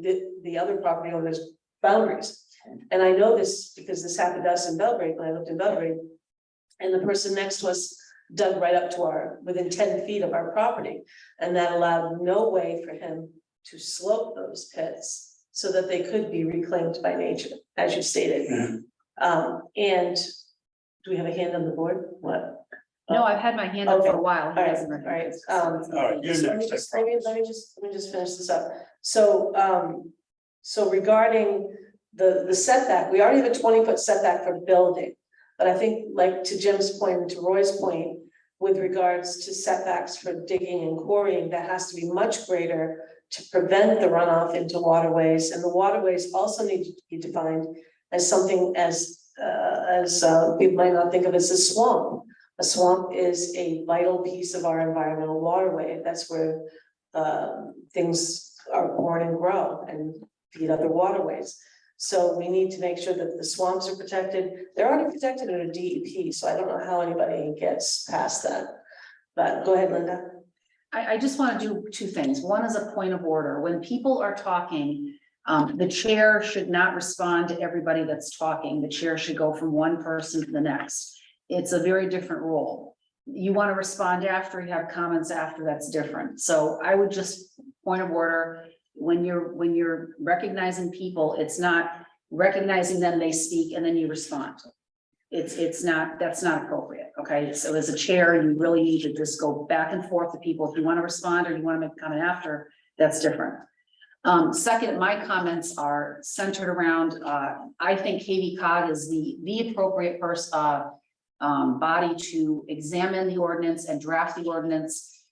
the other property owner's boundaries. And I know this because this happened to us in Belgrade, when I lived in Belgrade. And the person next to us dug right up to within 10 feet of our property. And that allowed no way for him to slope those pits so that they could be reclaimed by nature, as you stated. And do we have a hand on the board? What? No, I've had my hand up for a while. He All right, hasn't all recognized. right, all right, you're let me next. I just, let me promise. just finish this up. So, so regarding the setback, we already have a 20-foot setback for building. But I think, like to Jim's point and to Roy's point, with regards to setbacks for digging and quarrying, that has to be much greater to prevent the runoff into waterways. And the waterways also need to be defined as something as people might not think of as a swamp. A swamp is a vital piece of our environmental waterway. That's where things are born and grow and feed other waterways. So we need to make sure that the swamps are protected. They're already protected under DEP, so I don't know how anybody gets past that. But go ahead, Linda. I just want to do two things. One is a point of order. When people are talking, the chair should not respond to everybody that's talking. The chair should go from one person to the next. It's a very different role. You want to respond after, you have comments after, that's different. So I would just, point of order, when you're recognizing people, it's not recognizing them, they speak, and then you respond. It's not, that's not appropriate, okay? So as a chair, you really need to just go back and forth to people. If you want to respond or you want to make a comment after, that's different. Second, my comments are centered around, I think KV-COG is the appropriate person, body to examine the ordinance and draft the ordinance.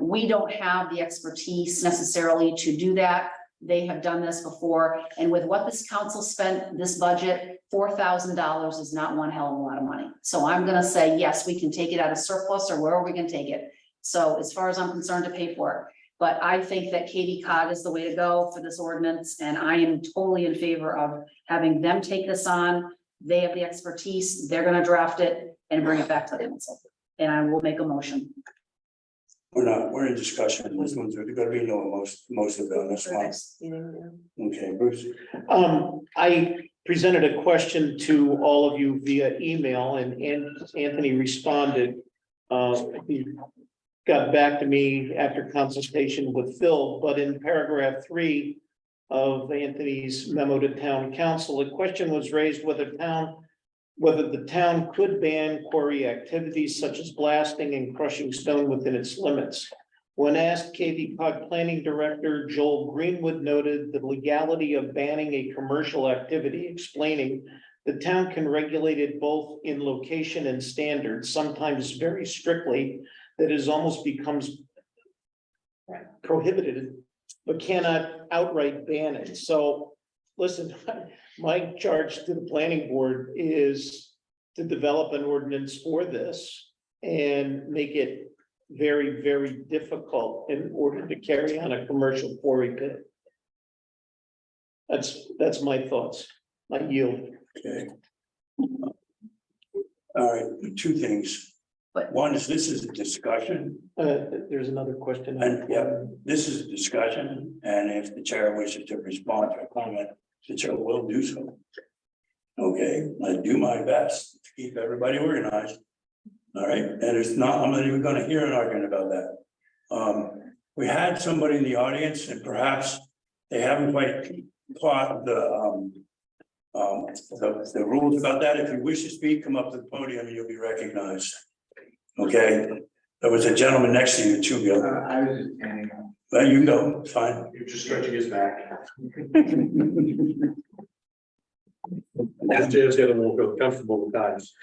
We don't have the expertise necessarily to do that. They have done this before. And with what this council spent this budget, $4,000 is not one hell of a lot of money. So I'm gonna say, yes, we can take it out of surplus or where are we gonna take it? So as far as I'm concerned, to pay for it. But I think that KV-COG is the way to go for this ordinance. And I am totally in favor of having them take this on. They have the expertise, they're gonna draft it and bring it back to the council. And I will make a motion. We're in discussion. This one's gonna be no most of them, that's For the why. next meeting, yeah. Okay, Bruce. I presented a question to all of you via email and Anthony responded. He got back to me after consultation with Phil, but in paragraph 3 of Anthony's memo to town council, the question was raised whether the town could ban quarry activities such as blasting and crushing stone within its limits. When asked, KV Cog Planning Director Joel Greenwood noted the legality of banning a commercial activity, explaining the town can regulate it both in location and standards, sometimes very strictly, that is almost becomes prohibited, but cannot outright ban it. So, listen, my charge to the planning board is to develop an ordinance for this and make it very, very difficult in order to carry on a commercial quarry pit. That's my thoughts. I yield. Okay. All right, two things. But- One is, this is a discussion, There's another question. and yeah, this is a discussion, and if the chair wishes to respond to a comment, the chair will do so. Okay, I do my best to keep everybody organized. All right, and it's not, I'm not even gonna hear an argument about that. We had somebody in the audience, and perhaps they haven't quite caught the rules about that. If you wish to speak, come up to the podium and you'll be recognized. Okay, there was a gentleman next to you too, Bill. I was just standing up. But you can go, it's fine. You're just stretching his back. The chair's getting a little bit comfortable with times.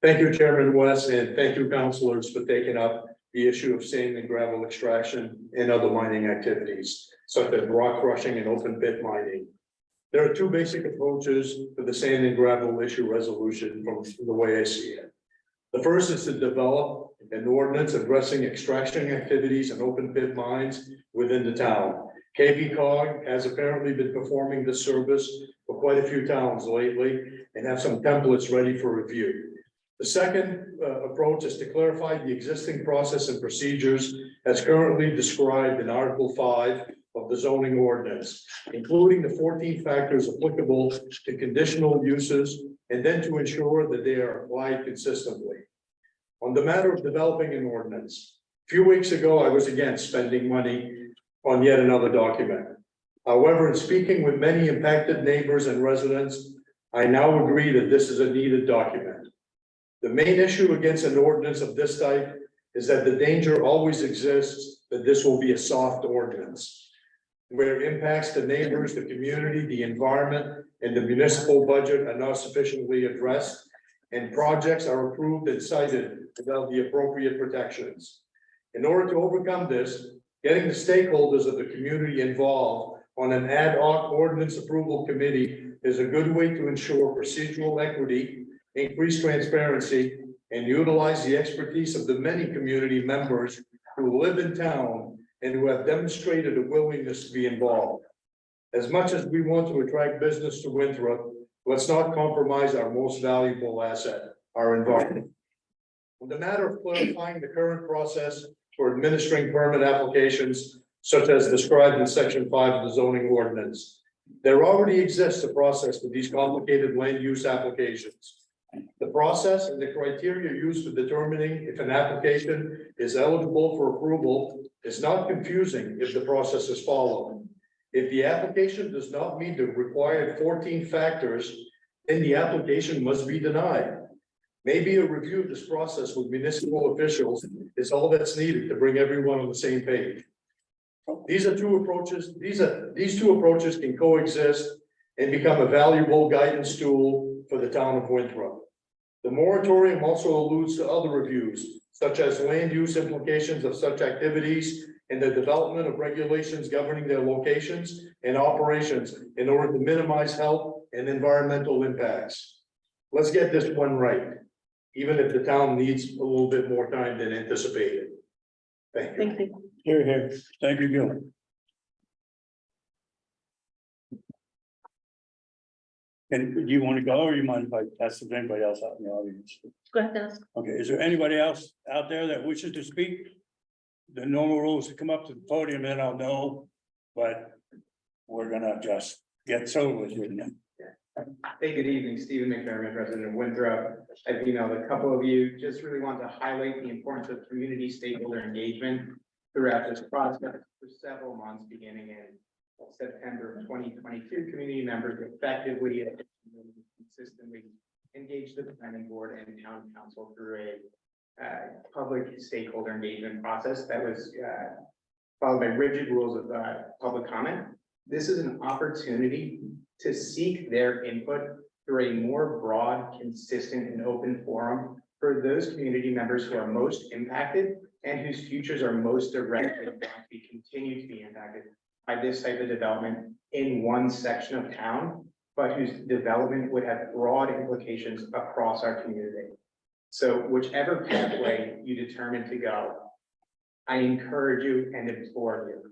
Thank you, Chairman West, and thank you, councilors, for taking up the issue of sand and gravel extraction and other mining activities, such as rock crushing and open pit mining. There are two basic approaches to the sand and gravel issue resolution from the way I see it. The first is to develop an ordinance addressing extraction activities and open pit mines within the town. KV Cog has apparently been performing this service for quite a few towns lately and have some templates ready for review. The second approach is to clarify the existing process and procedures as currently described in Article 5 of the zoning ordinance, including the 14 factors applicable to conditional uses, and then to ensure that they are applied consistently. On the matter of developing an ordinance, a few weeks ago, I was again spending money on yet another document. However, in speaking with many impacted neighbors and residents, I now agree that this is a needed document. The main issue against an ordinance of this type is that the danger always exists that this will be a soft ordinance, where impacts to neighbors, the community, the environment, and the municipal budget are not sufficiently addressed, and projects are approved and cited without the appropriate protections. In order to overcome this, getting the stakeholders of the community involved on an ad hoc ordinance approval committee is a good way to ensure procedural equity, increase transparency, and utilize the expertise of the many community members who live in town and who have demonstrated a willingness to be involved. As much as we want to attract business to Winthrop, let's not compromise our most valuable asset, our environment. On the matter of clarifying the current process for administering permit applications, such as described in Section 5 of the zoning ordinance, there already exists a process for these complicated land use applications. The process and the criteria used for determining if an application is eligible for approval is not confusing if the process is followed. If the application does not meet the required 14 factors, then the application must be denied. Maybe a review of this process with municipal officials is all that's needed to bring everyone on the same page. These two approaches can coexist and become a valuable guidance tool for the town of Winthrop. The moratorium also alludes to other reviews, such as land use implications of such activities and the development of regulations governing their locations and operations in order to minimize health and environmental impacts. Let's get this one right, even if the town needs a little bit more time than anticipated. Thank you. Thank you. Here, here. Thank you, Bill. And do you want to go, or you mind if I ask if anybody else out in the audience? Go ahead, Dennis. Okay, is there anybody else out there that wishes to speak? The normal rules to come up to the podium, then I'll know, but we're gonna just get so with it now. Hey, good evening, Stephen McDermott, resident of Winthrop. I've emailed a couple of you, just really want to highlight the importance of community stakeholder engagement throughout this process for several months, beginning in September of 2022. Community members effectively and consistently engage the planning board and town council through a public stakeholder engagement process that was followed by rigid rules of public comment. This is an opportunity to seek their input through a more broad, consistent, and open forum for those community members who are most impacted and whose futures are most directly going to be continue to be impacted by this type of development in one section of town, but whose development would have broad implications across our community. So whichever pathway you determine to go, I encourage you and implore you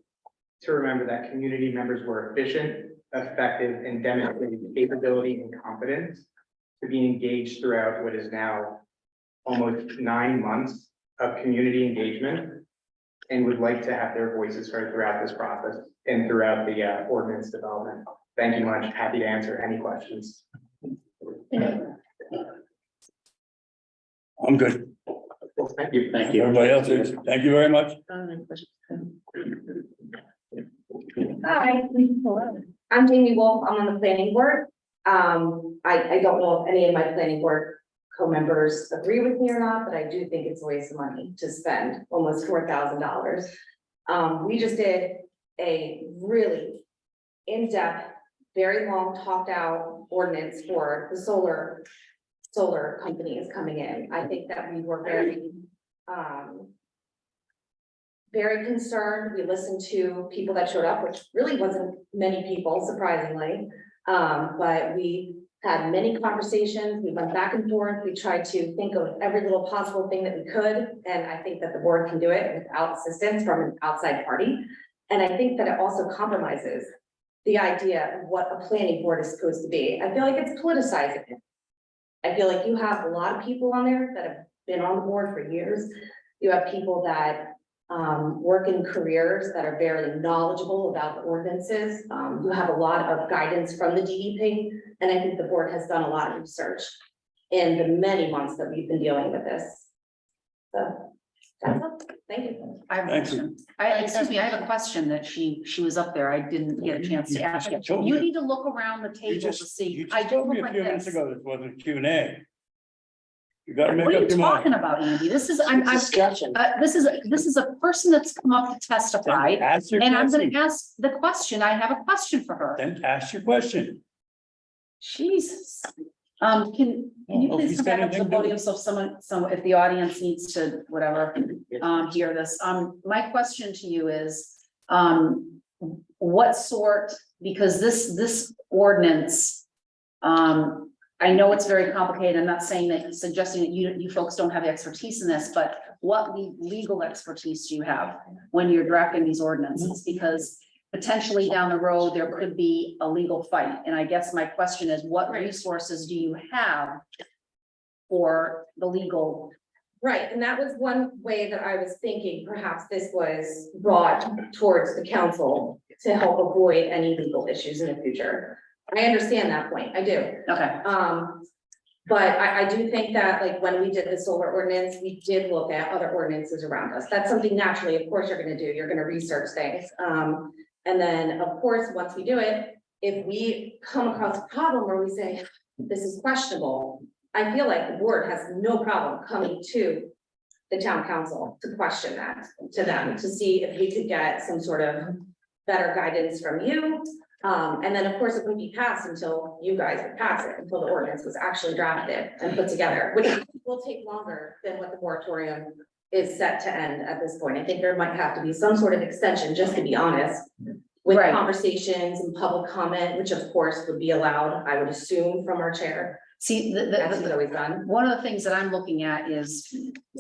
to remember that community members were efficient, effective, and demonstrated capability and competence to be engaged throughout what is now almost 9 months of community engagement, and would like to have their voices heard throughout this process and throughout the ordinance development. Thank you much. Happy to answer any questions. I'm good. Thank you. Thank you. Everybody else is, thank you very much. Hi, I'm Jamie Wolf. I'm on the planning board. I don't know if any of my planning board co-members agree with me or not, but I do think it's a waste of money to spend almost $4,000. We just did a really in-depth, very long talked out ordinance for the solar companies coming in. I think that we were very concerned. We listened to people that showed up, which really wasn't many people, surprisingly. But we had many conversations. We went back and forth. We tried to think of every little possible thing that we could. And I think that the board can do it without assistance from an outside party. And I think that it also compromises the idea of what a planning board is supposed to be. I feel like it's politicizing it. I feel like you have a lot of people on there that have been on the board for years. You have people that work in careers that are very knowledgeable about the ordinances. You have a lot of guidance from the DEP, and I think the board has done a lot of research in the many months that we've been dealing with this. So that's all. Thank you. I have a question. Excuse me, I have a question that she was up there. I didn't get a chance to ask it. You need to look around the table to see. You I just don't told me look a like few minutes this. ago, this wasn't a Q&A. You gotta make What are up you your talking mind. about, Andy? This is, I'm, Discussion. this is a person that's come up to testify. Ask your And I'm question. gonna ask the question. I have a question for her. Then ask your question. Jesus. Can you Well, if please he's come got back up to the anything to- podium so if the audience needs to, whatever, hear this. My question to you is, what sort, because this ordinance, I know it's very complicated. I'm not saying that, suggesting that you folks don't have expertise in this, but what legal expertise do you have when you're drafting these ordinances? Because potentially down the road, there could be a legal fight. And I guess my question is, what resources do you have for the legal? Right, and that was one way that I was thinking, perhaps this was brought towards the council to help avoid any legal issues in the future. I understand that point, I do. Okay. But I do think that, like, when we did the solar ordinance, we did look at other ordinances around us. That's something naturally, of course, you're gonna do. You're gonna research things. And then, of course, once we do it, if we come across a problem where we say, this is questionable, I feel like the board has no problem coming to the town council to question that to them, to see if we could get some sort of better guidance from you. And then, of course, it wouldn't be passed until you guys would pass it, until the ordinance was actually drafted and put together, which will take longer than what the moratorium is set to end at this point. I think there might have to be some sort of extension, just to be honest, with Right. conversations and public comment, which of course would be allowed, I would assume, from our chair. See, That's always done. one of the things that I'm looking at is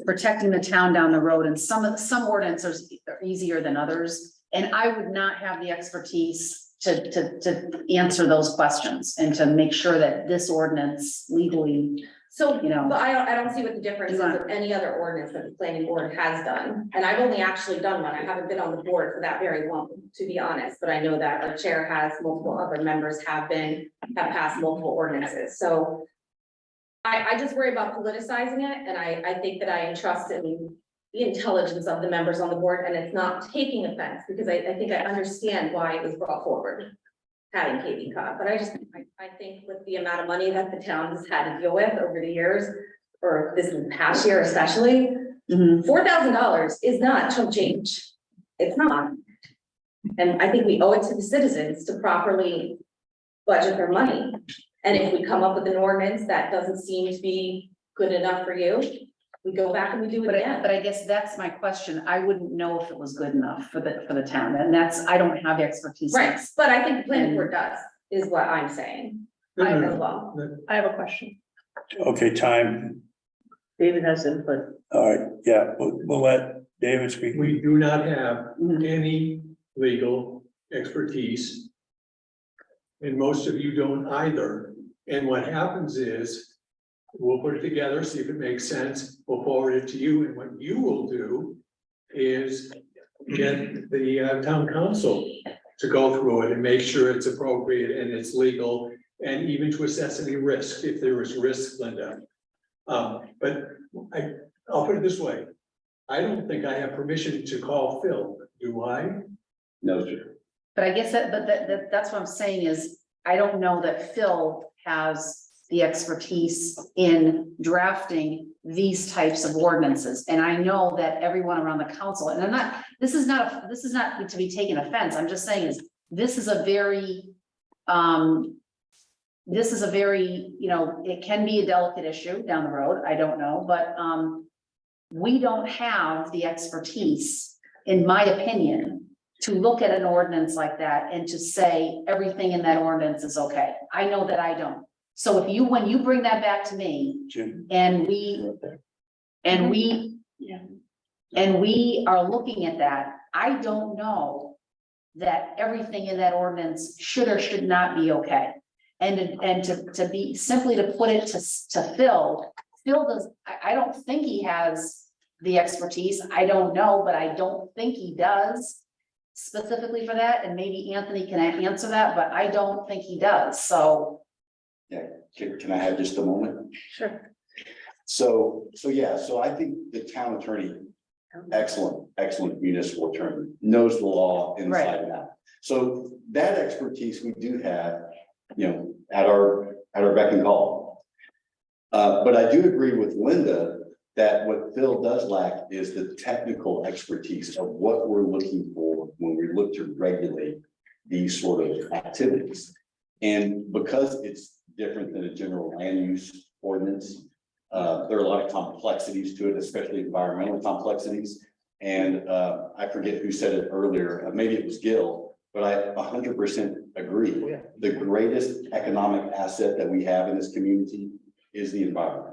protecting the town down the road, and some ordinances are easier than others. And I would not have the expertise to answer those questions and to make sure that this ordinance legally, So, you know. but I don't see what the difference is with any other ordinance that the planning board has done. And I've only actually done one. I haven't been on the board for that very long, to be honest, but I know that our chair has, multiple other members have passed multiple ordinances. So I just worry about politicizing it, and I think that I entrust in the intelligence of the members on the board, and it's not taking offense, because I think I understand why it was brought forward, having KV Cog, but I think with the amount of money that the town has had to deal with over the years, or this past year especially, $4,000 is not chump change. It's not. And I think we owe it to the citizens to properly budget their money. And if we come up with an ordinance that doesn't seem to be good enough for you, we go back and we do it again. But I guess that's my question. I wouldn't know if it was good enough for the town, and I don't have the expertise. Right, but I think the planning board does, is what I'm saying, as well. I have a question. Okay, time. David has input. All right, yeah, we'll let David speak. We do not have any legal expertise. And most of you don't either. And what happens is, we'll put it together, see if it makes sense, we'll forward it to you, and what you will do is get the town council to go through it and make sure it's appropriate and it's legal, and even to assess any risk, if there is risk, Linda. But I'll put it this way, I don't think I have permission to call Phil, do I? No, sir. But I guess that's what I'm saying is, I don't know that Phil has the expertise in drafting these types of ordinances. And I know that everyone around the council, and I'm not, this is not to be taken offense, I'm just saying is, this is a very, it can be a delicate issue down the road, I don't know, but, we don't have the expertise, in my opinion, to look at an ordinance like that and to say everything in that ordinance is okay. I know that I don't. So when you bring that back to me, Jim. and we are looking at that, I don't know that everything in that ordinance should or should not be okay. And to be, simply to put it to Phil does, I don't think he has the expertise. I don't know, but I don't think he does specifically for that. And maybe Anthony can answer that, but I don't think he does. So. Yeah, can I have just a moment? Sure. So I think the town attorney, excellent municipal attorney, knows the law inside and out. So that expertise we do have, at our beck and call. But I do agree with Linda that what Phil does lack is the technical expertise of what we're looking for when we look to regulate these sort of activities. And because it's different than a general land use ordinance, there are a lot of complexities to it, especially environmental complexities. And I forget who said it earlier, maybe it was Gil, but I 100% agree. The greatest economic asset that we have in this community is the environment.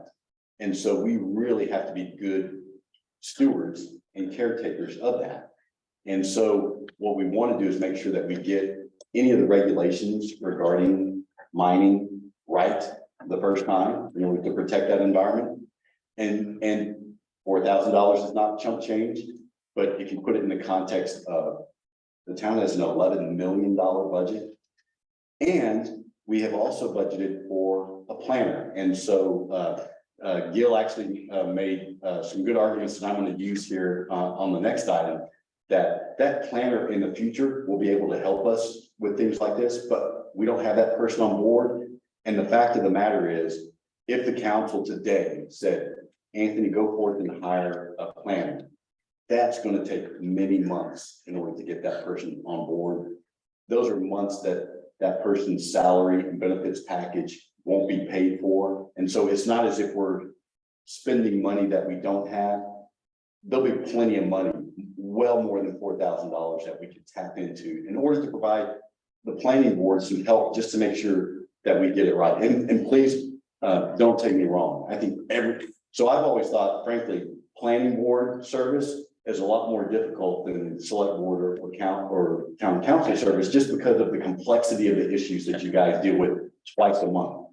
And so we really have to be good stewards and caretakers of that. And so what we want to do is make sure that we get any of the regulations regarding mining right the first time in order to protect that environment. And $4,000 is not chump change, but if you put it in the context of the town has an $11 million budget. And we have also budgeted for a planner. And so Gil actually made some good arguments that I'm going to use here on the next item, that planner in the future will be able to help us with things like this, but we don't have that person on board. And the fact of the matter is, if the council today said, Anthony, go forth and hire a planner, that's going to take many months in order to get that person on board. Those are months that person's salary and benefits package won't be paid for. And so it's not as if we're spending money that we don't have. There'll be plenty of money, well more than $4,000 that we could tap into in order to provide the planning board some help just to make sure that we get it right. And please, don't take me wrong. I think so I've always thought, frankly, planning board service is a lot more difficult than select board or town council service, just because of the complexity of the issues that you guys deal with twice a month.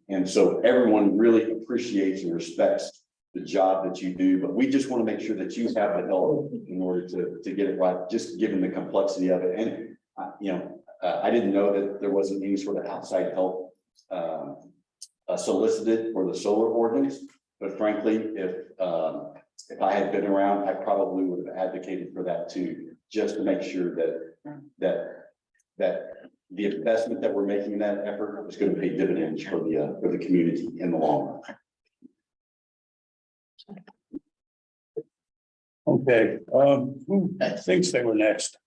And so everyone really appreciates and respects the job that you do, but we just want to make sure that you have the help in order to get it right, just given the complexity of it. And, I didn't know that there wasn't any sort of outside help solicited for the solar ordinance, but frankly, if I had been around, I probably would have advocated for that too, just to make sure that the investment that we're making in that effort is going to pay dividends for the community in the long run. Okay, who thinks they were next?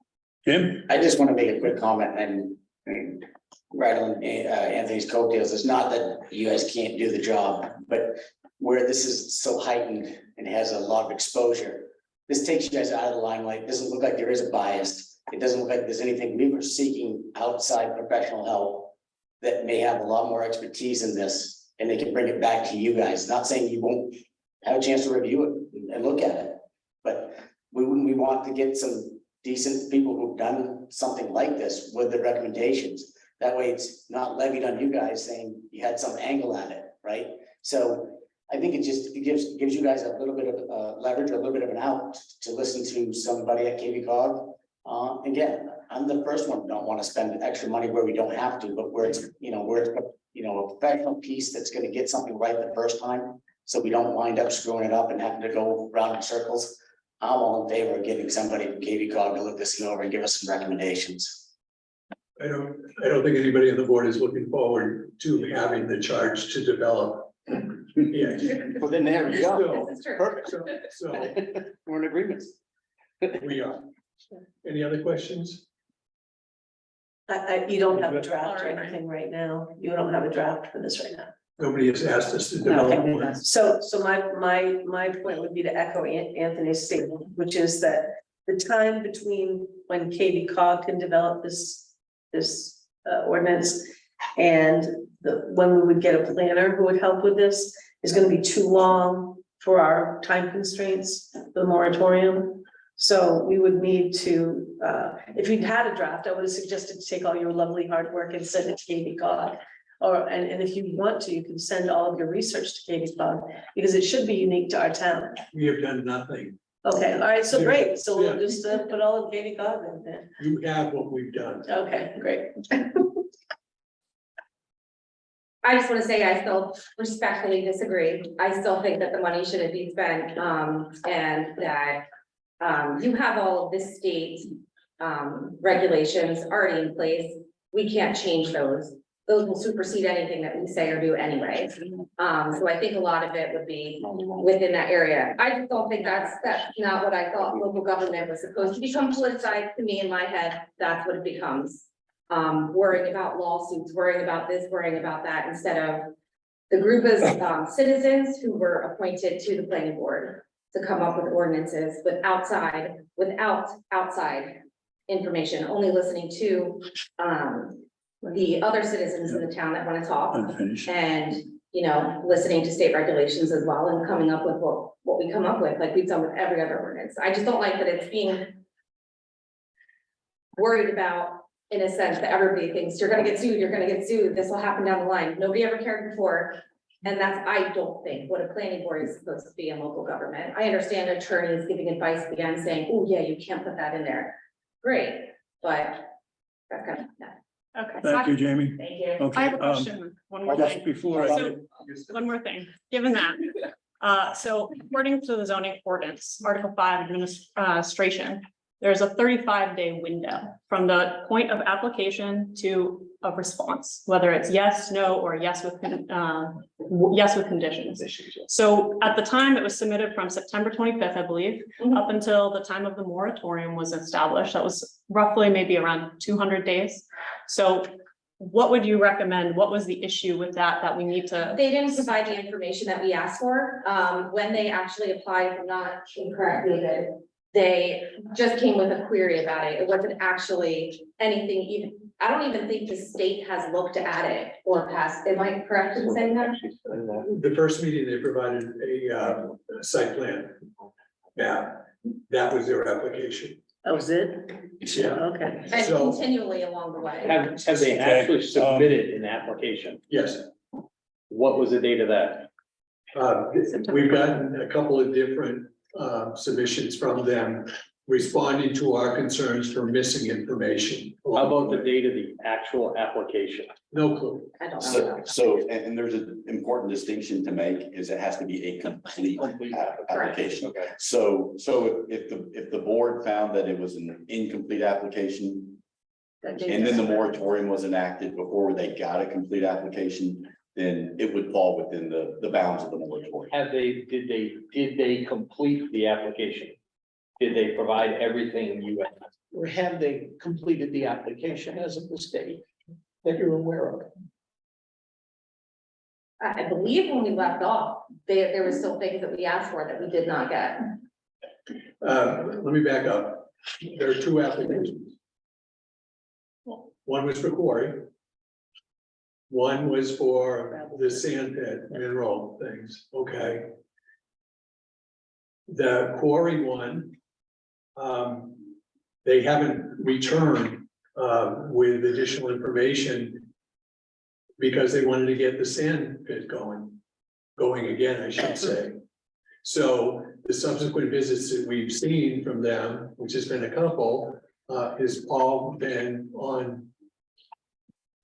Jim? I just want to make a quick comment and right on Anthony's coattails. It's not that you guys can't do the job, but where this is so heightened and has a lot of exposure, this takes you guys out of the limelight. It doesn't look like there is a bias. It doesn't look like there's anything. We were seeking outside professional help that may have a lot more expertise in this, and they can bring it back to you guys. Not saying you won't have a chance to review it and look at it, but we want to get some decent people who've done something like this with the recommendations. That way it's not levied on you guys saying you had some angle at it, right? So I think it gives you guys a little bit of leverage, or a little bit of an out to listen to somebody at KV Cog. Again, I'm the first one who don't want to spend extra money where we don't have to, but where it's a professional piece that's gonna get something right the first time, so we don't wind up screwing it up and having to go round in circles. I'm all in favor of getting somebody from KV Cog to look this thing over and give us some recommendations. I don't think anybody on the board is looking forward to having the charge to develop. Yeah. Well, then there we go. This is true. Perfect. So We're in agreement. we are. Any other questions? You don't have a draft or anything right now. You don't have a draft for this right now. Nobody has asked us to develop one. So my point would be to echo Anthony's statement, which is that the time between when KV Cog can develop this ordinance and when we would get a planner who would help with this is gonna be too long for our time constraints, the moratorium. So we would need to, if you'd had a draft, I would have suggested to take all your lovely hard work and send it to KV Cog. And if you want to, you can send all of your research to KV Cog, because it should be unique to our town. We have done nothing. Okay, all right, so great, so we'll just put all of KV Cog in there. You have what we've done. Okay, great. I just want to say, I still respectfully disagree. I still think that the money shouldn't be spent, and that you have all of this state regulations already in place. We can't change those. Those will supersede anything that we say or do anyway. So I think a lot of it would be within that area. I just don't think that's not what I thought local government was supposed to become politicized. To me, in my head, that's what it becomes. Worrying about lawsuits, worrying about this, worrying about that, instead of the group of citizens who were appointed to the planning board to come up with ordinances without outside information, only listening to the other citizens in the town that want to talk, and listening to state regulations as well, and coming up with what we come up with, like we've done with every other ordinance. I just don't like that it's being worried about, in a sense, that everybody thinks you're gonna get sued, this will happen down the line. Nobody ever cared before. And that's, I don't think, what a planning board is supposed to be in local government. I understand attorneys giving advice at the end saying, oh yeah, you can't put that in there. Great, but that's kind of, yeah. Okay. Thank you, Jamie. Thank you. Okay, I have a question, one more just thing. before I So, one more thing, given that, so according to the zoning ordinance, Article 5 administration, there's a 35-day window from the point of application to a response, whether it's yes, no, or yes with conditions. So at the time it was submitted from September 25th, I believe, up until the time of the moratorium was established. That was roughly maybe around 200 days. So what would you recommend? What was the issue with that we need to? They didn't provide the information that we asked for. When they actually applied, if I'm not incorrect, they just came with a query about it. It wasn't actually anything even, I don't even think the state has looked at it or passed. Am I correct in saying that? The first meeting, they provided a site plan. Yeah, that was their application. That was it? Yeah. Okay. And So- continually along the way. Have they actually submitted an application? Yes, What was the date of that? we've gotten a couple of different submissions from them responding to our concerns for missing information. How about the date of the actual application? No clue. I don't know. And there's an important distinction to make, is it has to be a complete application. Okay. So if the board found that it was an incomplete application, and then the moratorium was enacted before they got a complete application, then it would fall within the bounds of the moratorium. Did they complete the application? Did they provide everything you asked? Or have they completed the application as of this date that you're aware of? I believe when we left off, there were still things that we asked for that we did not get. Let me back up. There are two applications. One was for quarry. One was for the sand pit mineral things, okay? The quarry one, they haven't returned, with additional information because they wanted to get the sand pit going again, I should say. So the subsequent visits that we've seen from them, which has been a couple, has all been on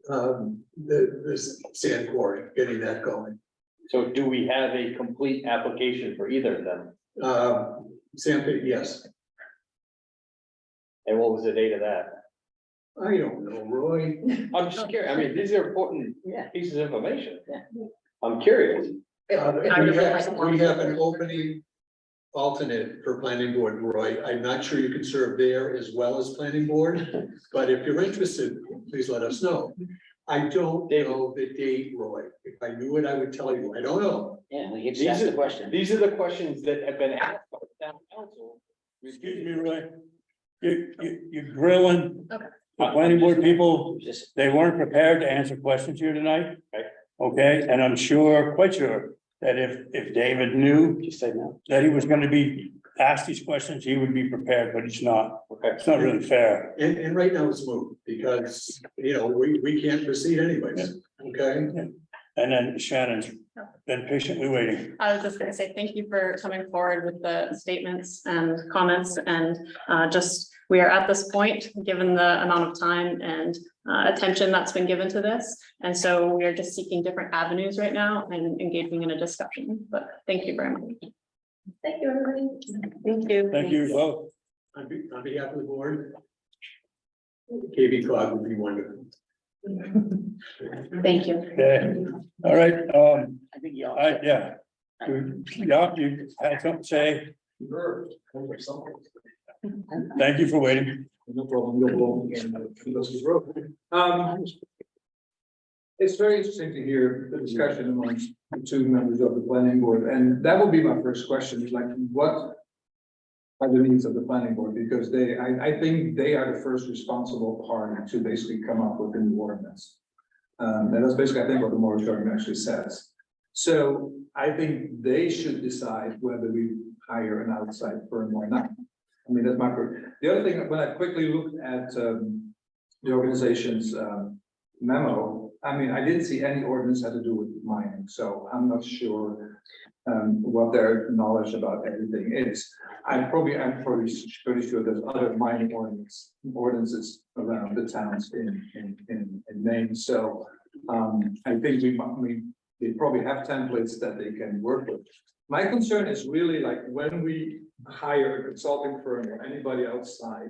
the sand quarry, getting that going. So do we have a complete application for either of them? Sand pit, yes. And what was the date of that? I don't know, Roy. I'm just curious. I mean, these are important Yeah. pieces of information. I'm curious. We have an opening alternate for planning board, Roy. I'm not sure you can serve there as well as planning board, but if you're interested, please let us know. I don't know the date, Roy. If I knew it, I would tell you. I don't know. Yeah, we can just ask the question. These are the questions that have been asked by the town council. Excuse me, Roy. You're grilling. Okay. The planning board people, Just, they weren't prepared to answer questions here tonight. Okay. Okay, and I'm sure, quite sure, that if David knew just say no. that he was gonna be asked these questions, he would be prepared, but he's not. Okay. It's not really fair. And right now it's moved because, we can't proceed anyways, okay? And then Shannon's been patiently waiting. I was just gonna say, thank you for coming forward with the statements and comments and we are at this point, given the amount of time and attention that's been given to this. And so we are just seeking different avenues right now and engaging in a discussion, but thank you very much. Thank you, everybody. Thank you. Thank you both. On behalf of the board, KB Cog would be wonderful. Thank you. Okay, all right, I think y'all. yeah. You had something to say? Thank you for waiting. No problem. It's very interesting to hear the discussion amongst the two members of the planning board, and that will be my first question, is like, what are the needs of the planning board? Because I think they are the first responsible party to basically come up with a new ordinance. And that's basically, I think, what the moratorium actually says. So I think they should decide whether we hire an outside firm or not. I mean, that's my, the other thing, when I quickly looked at the organization's memo, I mean, I didn't see any ordinance had to do with mining, so I'm not sure what their knowledge about everything is. I'm probably pretty sure there's other mining ordinances around the towns in Maine, so I think they probably have templates that they can work with. My concern is really like when we hire a consulting firm or anybody outside,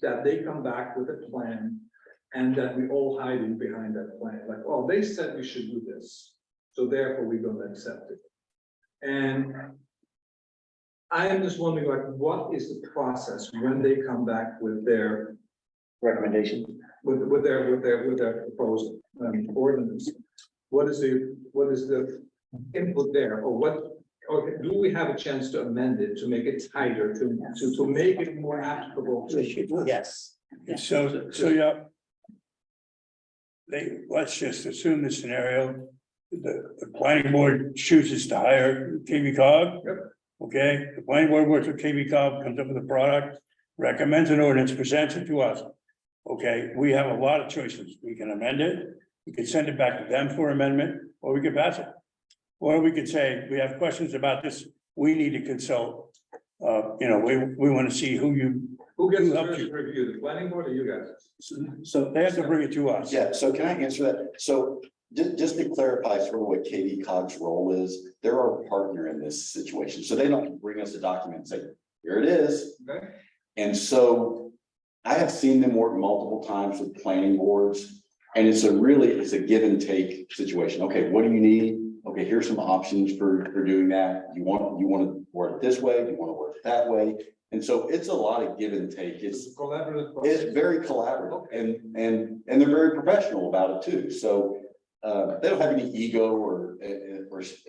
that they come back with a plan and that we all hide in behind that plan, like, oh, they said we should do this, so therefore we're gonna accept it. And I am just wondering, like, what is the process when they come back with their Recommendation. with their proposal, ordinance? What is the input there, or do we have a chance to amend it, to make it tighter, to make it more applicable? Yes. So, yeah. Let's just assume the scenario, the planning board chooses to hire KB Cog. Yep. Okay, the planning board works with KB Cog, comes up with a product, recommends an ordinance, presents it to us. Okay, we have a lot of choices. We can amend it, we can send it back to them for amendment, or we can pass it. Or we could say, we have questions about this, we need to consult. We want to see who Who helped gets you? to review, the planning board or you guys? So They have to bring it to us. yeah, so can I answer that? So just to clarify sort of what KB Cog's role is, they're our partner in this situation. So they don't bring us a document and say, here it is. Okay. And so I have seen them work multiple times with planning boards. And it's a give and take situation. Okay, what do you need? Okay, here's some options for doing that. You want to work it this way, you want to work it that way. And so it's a lot of give and take. It's Collaborative. It's very collaborative and they're very professional about it too. So they don't have any ego or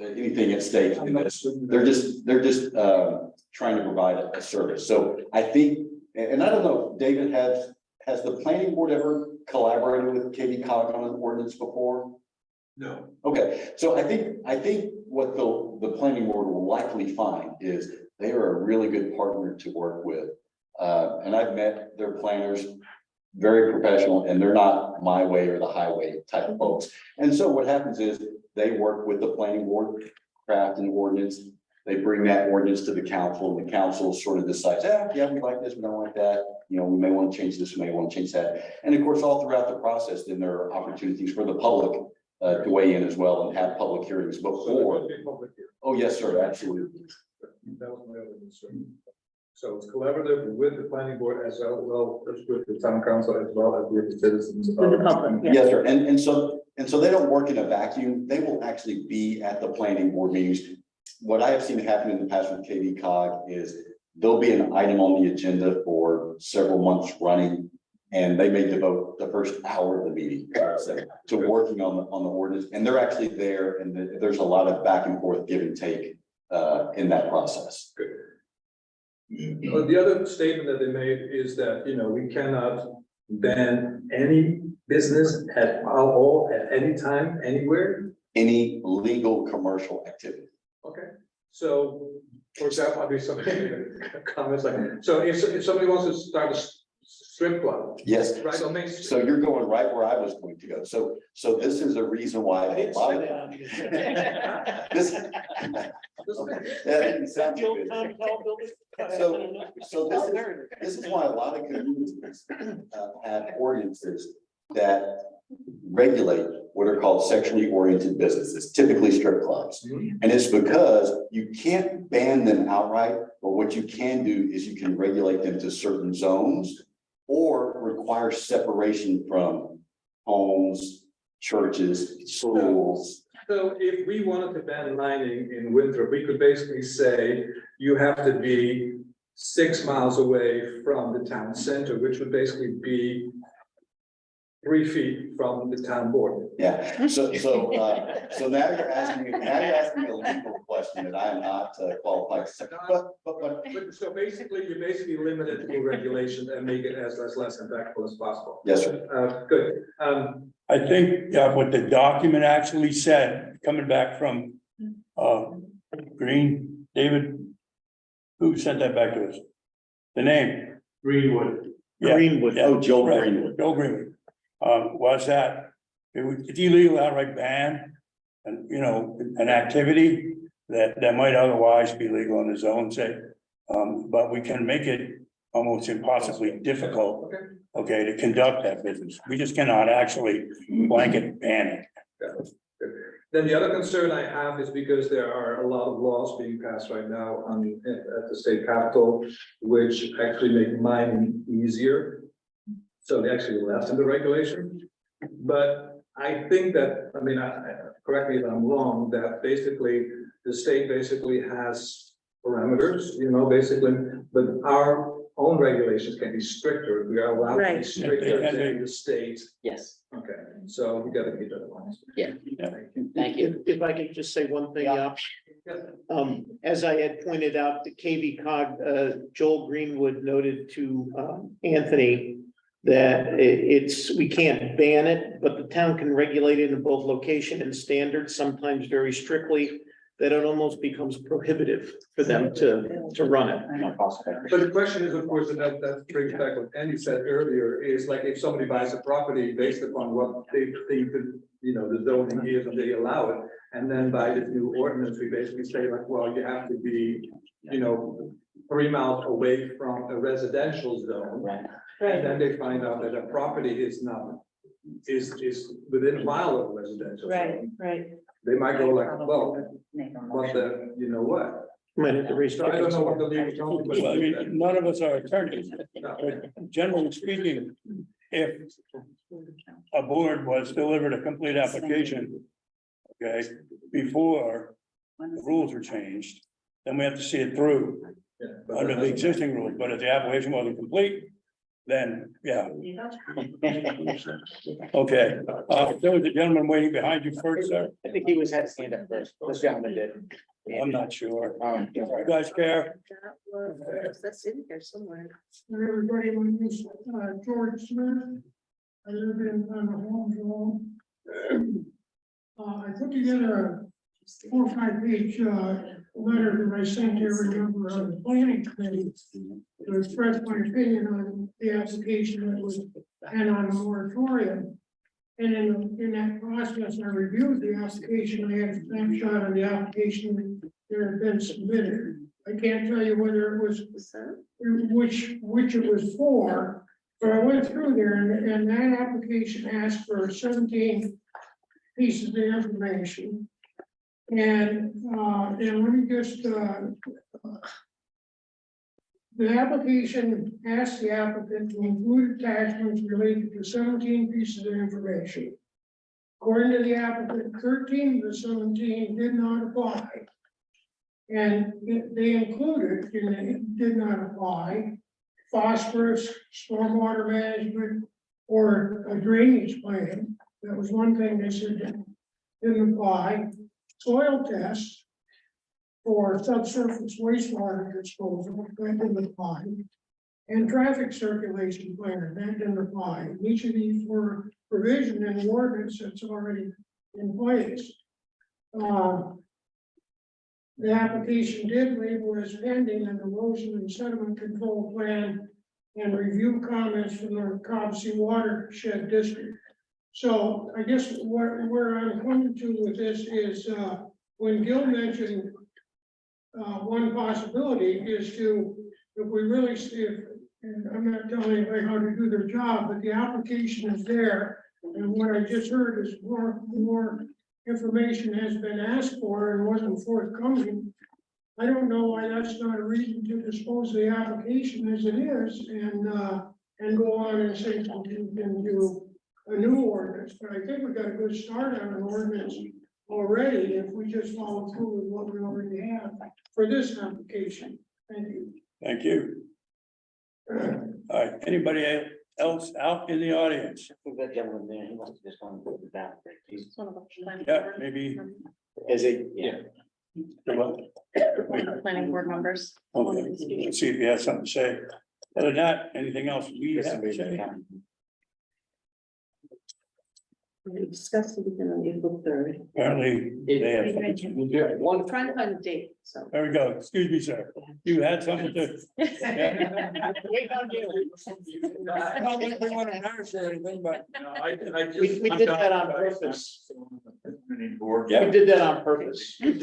anything at stake in this. They're just trying to provide a service. So I think, and I don't know, David, has the planning board ever collaborated with KV Cog on an ordinance before? No. Okay, so I think what the planning board will likely find is they are a really good partner to work with. And I've met their planners, very professional, and they're not my way or the highway type of folks. And so what happens is they work with the planning board, craft an ordinance. They bring that ordinance to the council, and the council sort of decides, yeah, we like this, we don't like that. You know, we may want to change this, we may want to change that. And of course, all throughout the process, then there are opportunities for the public to weigh in as well and have public hearings before. Oh, yes, sir, absolutely. That was my other concern. So it's collaborative with the planning board as well as with the town council as well as with the citizens. With the public, yeah. Yes, sir. And so they don't work in a vacuum. They will actually be at the planning board meetings. What I have seen happen in the past with KV Cog is there'll be an item on the agenda for several months running. And they may devote the first hour of the meeting to working on the ordinance, and they're actually there, and there's a lot of back and forth, give and take in that process. Good. The other statement that they made is that, you know, we cannot ban any business at all, at any time, anywhere. Any legal commercial activity. Okay, so, for example, I'll be some comments like, so if somebody wants to start a strip club. Yes. Right on Main Street. So you're going right where I was going to go. So this is a reason why a lot of this. That didn't sound too good. So this is why a lot of communities have ordinances that regulate what are called sexually oriented businesses, typically strip clubs. And it's because you can't ban them outright, but what you can do is you can regulate them to certain zones or require separation from homes, churches, schools. So if we wanted to ban lining in winter, we could basically say you have to be 6 miles away from the town center, which would basically be 3 feet from the town border. Yeah, so now you're asking a legal question that I am not qualified to say. But So basically, you basically limit it to regulation and make it as less impactful as possible. yes, sir. Good. I think what the document actually said, coming back from Green, David, who sent that back to us? The name? Greenwood. Yeah, Greenwood. yeah, Oh, Joel right, Greenwood. Joel Greenwood. Was that it's illegal outright ban and, you know, an activity that might otherwise be legal in the zone, say. But we can make it almost impossibly difficult, okay, to conduct that business. We just cannot actually blanket ban it. Then the other concern I have is because there are a lot of laws being passed right now at the state capitol, which actually make mining easier. So they actually left in the regulation. But I think that, I mean, correct me if I'm wrong, that basically the state basically has parameters, you know, basically, but our own regulations can be stricter. We are allowed to be Right. stricter than the state. Yes, Okay, so we gotta keep that in mind. thank you. If I could just say one thing, as I had pointed out, the KV Cog, Joel Greenwood noted to, Anthony that we can't ban it, but the town can regulate it in both location and standards, sometimes very strictly, that it almost becomes prohibitive for them to run it. But the question is, of course, and that brings back what Andy said earlier, is like if somebody buys a property based upon what they think that, you know, the zoning is and they allow it. And then by the new ordinance, we basically say like, well, you have to be, you know, 3 miles away from a residential zone. And then they find out that a property is not, is within a mile of a residential zone. Right. They might go like, well, what the, you know what? Might have to So I restrict don't it. know what the legal counsel. Well, I mean, none of us are attorneys, but generally speaking, if a board was delivered a complete application. Okay, before the rules were changed, then we have to see it through under the existing rules, but if the application wasn't complete, then, yeah. Okay, there was a gentleman waiting behind you first, sir. I think he was had his hand up first. This gentleman did. I'm not sure. You guys care? That's in here somewhere. Everybody, my name is George Smith. I live in Holmes Road. I put together a 4 or 5 page letter that I sent to every member of the planning committee to express my opinion on the application that was and on the moratorium. And in that process, I reviewed the application. I had a snapshot of the application that had been submitted. I can't tell you whether it was which it was for, but I went through there and that application asked for 17 pieces of information. And let me just, the application asked the applicant to include attachments related to 17 pieces of information. According to the applicant, 13 of the 17 did not apply. And they included, and it did not apply, phosphorus, stormwater management, or a drainage plan. That was one thing they said didn't apply. Soil tests for subsurface wastewater disposal, that didn't apply. And traffic circulation plan, that didn't apply. And each of these were provision in the ordinance that's already in place. The application did label as pending an erosion and sediment control plan and review comments from the Cobbossee Watershed District. So I guess where I'm coming to with this is when Gil mentioned one possibility is to, if we really see if, and I'm not telling anybody how to do their job, but the application is there. And what I just heard is more information has been asked for and wasn't forthcoming. I don't know why that's not a reason to dispose of the application as it is and go on and say something into a new ordinance. But I think we got a good start on an ordinance already if we just follow through with what we already have for this application. Thank you. Thank you. All right, anybody else out in the audience? That gentleman there, he must have just gone to the back. Yeah, maybe. Is it? Yeah. Planning board members. Okay, let's see if you have something to say. Other than that, anything else we have to say? We discussed it again on April 3rd. Apparently, they have. I'm trying to find a date, so. There we go. Excuse me, sir. You had something to. Wait on you. I don't think we want to embarrass or anything, but. We did that on purpose. Yeah. We did that on purpose. You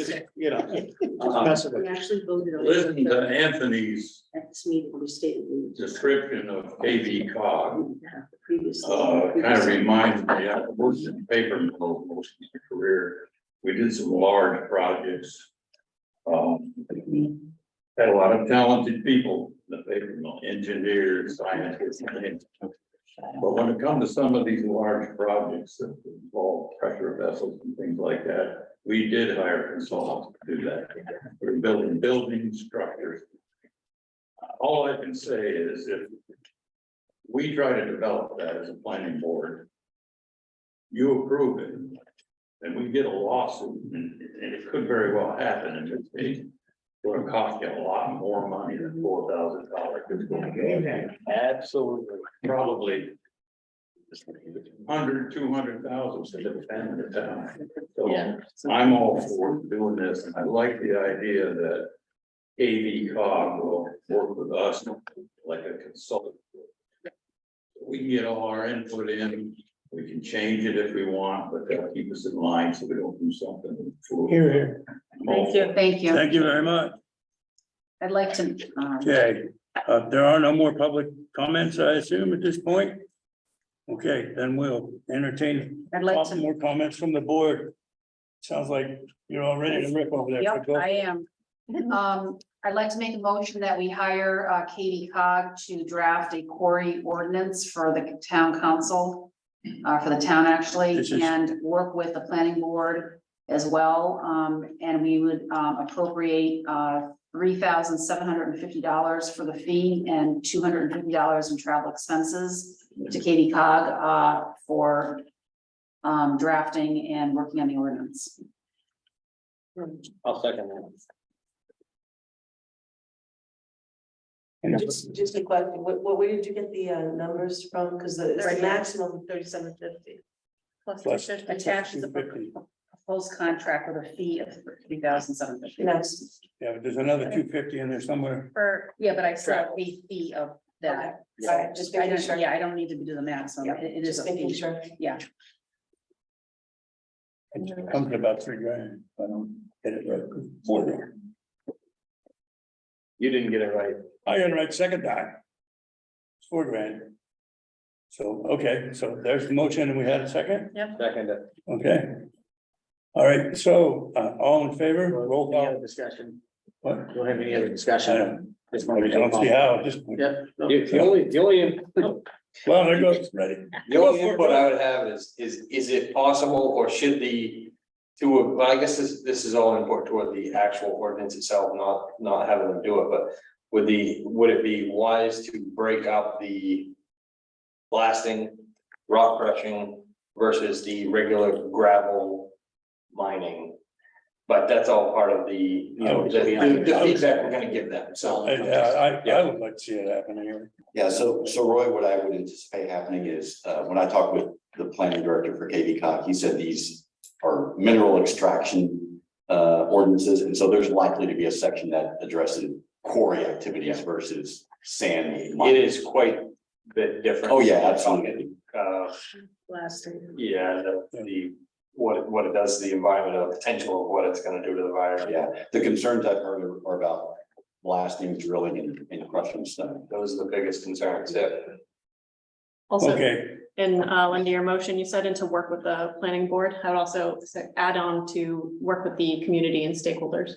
know. We actually voted on. Listen to Anthony's At this meeting, we stated we would description of KV cog. have the previous. Kind of reminds me, I worked in paper mill most of my career. We did some large projects. Had a lot of talented people in the paper mill, engineers, scientists. But when it comes to some of these large projects that involve pressure vessels and things like that, we did hire consultants to do that. We're building building structures. All I can say is if we try to develop that as a planning board, you approve it, and we get a lawsuit, and it could very well happen in this case. It's gonna cost you a lot more money than $4,000. Absolutely, probably 100,000-200,000 to defend the town. So I'm all for doing this, and I like the idea that AV cog will work with us like a consultant. We can get all our input in, we can change it if we want, but they'll keep us in line so we don't do something. Here, here. Thank you. Thank you. Thank you very much. I'd like to, Okay, there are no more public comments, I assume, at this point. Okay, then we'll entertain I'd like some to, more comments from the board. Sounds like you're all ready to rip over there. yep, I am. I'd like to make a motion that we hire Katie Cog to draft a quarry ordinance for the town council for the town actually, This is- and work with the planning board as well. And we would appropriate $3,750 for the fee and $250 in travel expenses to Katie Cog for drafting and working on the ordinance. I'll second that. Just a question, where did you get the numbers from? Because it's Right a here. maximum of 3750. Plus Attached is a 250. proposed contract with a fee of $3,750. Next. Yeah, but there's another 250 in there somewhere. Yeah, but I still have a fee of that. All right, just I making don't, sure. yeah, I don't need to do the maximum. It is a Just making fee. sure. Yeah. It comes to about $3,000. I don't get it right. $4,000. You didn't get it right. I got it right second time. It's $4,000. So, okay, so there's the motion and we had a second, Second it. okay. All right, so, all in favor, roll Any other call. discussion? What? Don't have any other I discussion? don't Just I want to don't see how, just, Yeah. no. The only well, there goes, ready. The only input I would have is it possible or should well, I guess this is all important toward the actual ordinance itself, not having them do it, but would it be wise to break up the blasting, rock crushing versus the regular gravel mining? But that's all part of the feedback we're gonna give them, so. I would like to see it happen here. Yeah, so Roy, what I would anticipate happening is, when I talked with the planning director for KV Cog, he said these are mineral extraction ordinances, and so there's likely to be a section that addresses quarry activities versus sand. It is quite a bit different. Oh, yeah, absolutely. Blasting. Yeah, what it does to the environment, the potential of what it's gonna do to the environment. Yeah, the concerns I've heard are about blasting, drilling and crushing stone. Those are the biggest concerns, yeah. Also, Okay, in Linda, your motion, you said, and to work with the planning board, I would also add on to work with the community and stakeholders.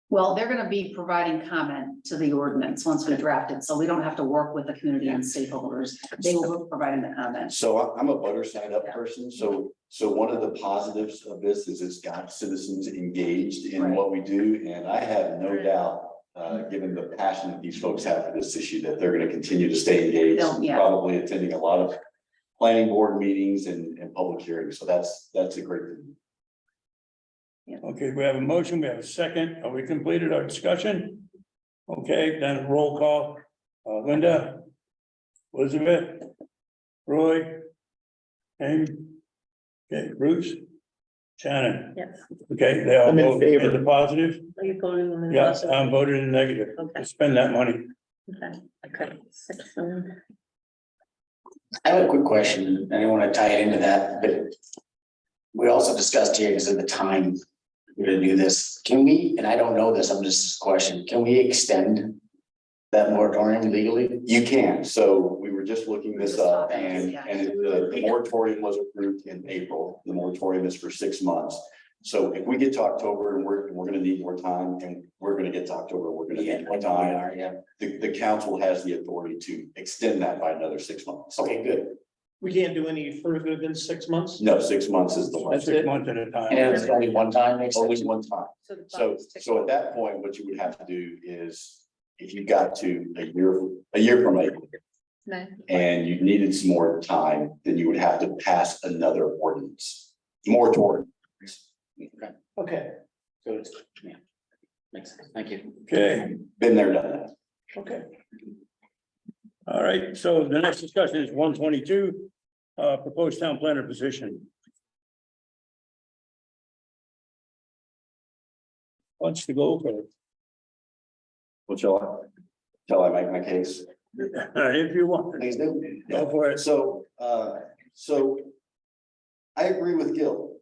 Well, they're gonna be providing comment to the ordinance once we draft it, so we don't have to work with the community and stakeholders. They will be providing the comment. So I'm a voter signed up person, so one of the positives of this is it's got citizens engaged in what we do, and I have no doubt. Given the passion that these folks have for this issue, that they're gonna continue to stay engaged, Yeah. probably attending a lot of planning board meetings and public hearings, so that's a great thing. okay, we have a motion, we have a second, are we completed our discussion? Okay, then roll call, Linda. Elizabeth. Roy. Amy. Okay, Bruce. Shannon, Yes. okay, they all I'm in vote favor. in the positive, Are you voting on the? yeah, I'm voting in the negative, Okay. to spend that money. Okay. I have a quick question. I don't want to tie it into that, but we also discussed here because of the time we're gonna do this. Can we, and I don't know this, I'm just a question, can we extend that moratorium legally? You can, so we were just looking this up and the moratorium was approved in April. The moratorium is for 6 months. So if we get to October and we're gonna need more time, and we're gonna get to October, we're gonna need more time. The council has the authority to extend that by another 6 months. Okay, good. We can't do any further than 6 months? No, 6 months is the one. That's 6 it. months at a time. And it's only one time, makes Only sense. one time. So at that point, what you would have to do is, if you got to a year from April, and you needed some more time, then you would have to pass another ordinance, moratorium. Okay, So it's, yeah, makes sense. Thank you. Okay, Been there, done that. okay. All right, so the next discussion is 122, proposed town planner position. Wants to go for it, What shall I make my case? if you want, Please do. go for it. So I agree with Gil.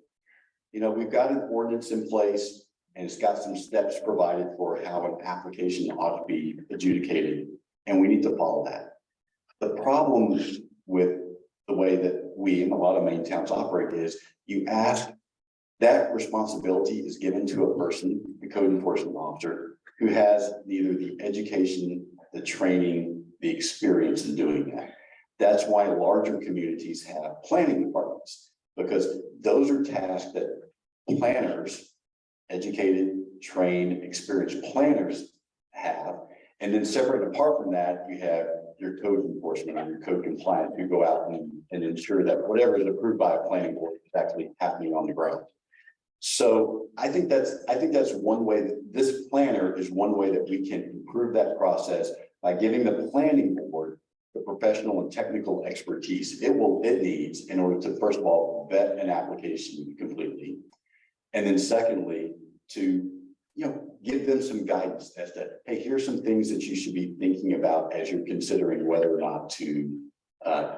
You know, we've got an ordinance in place and it's got some steps provided for how an application ought to be adjudicated, and we need to follow that. The problem with the way that we and a lot of main towns operate is you ask, that responsibility is given to a person, the code enforcement officer, who has neither the education, the training, the experience in doing that. That's why larger communities have planning departments, because those are tasks that planners, educated, trained, experienced planners have. And then separate apart from that, you have your code enforcement and your code compliance who go out and ensure that whatever is approved by a planning board is actually happening on the ground. So I think that's one way that this planner is one way that we can improve that process by giving the planning board the professional and technical expertise it needs in order to, first of all, vet an application completely. And then secondly, to, give them some guidance as to, hey, here's some things that you should be thinking about as you're considering whether or not to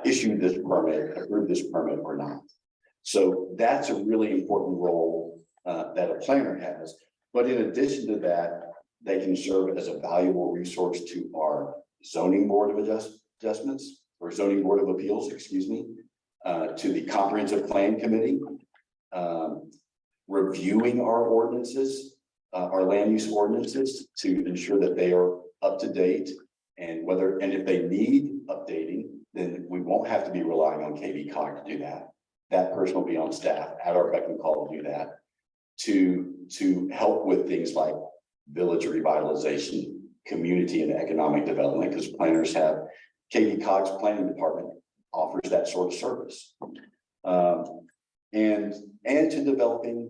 issue this permit, approve this permit or not. So that's a really important role that a planner has. But in addition to that, they can serve as a valuable resource to our zoning board of adjustments or zoning board of appeals, excuse me, to the comprehensive plan committee, reviewing our ordinances, our land use ordinances to ensure that they are up to date, and if they need updating, then we won't have to be relying on KV-COG to do that. That person will be on staff at our beck and call to do that, to help with things like village revitalization, community and economic development, because planners have KV-COG's planning department offers that sort of service. And to developing,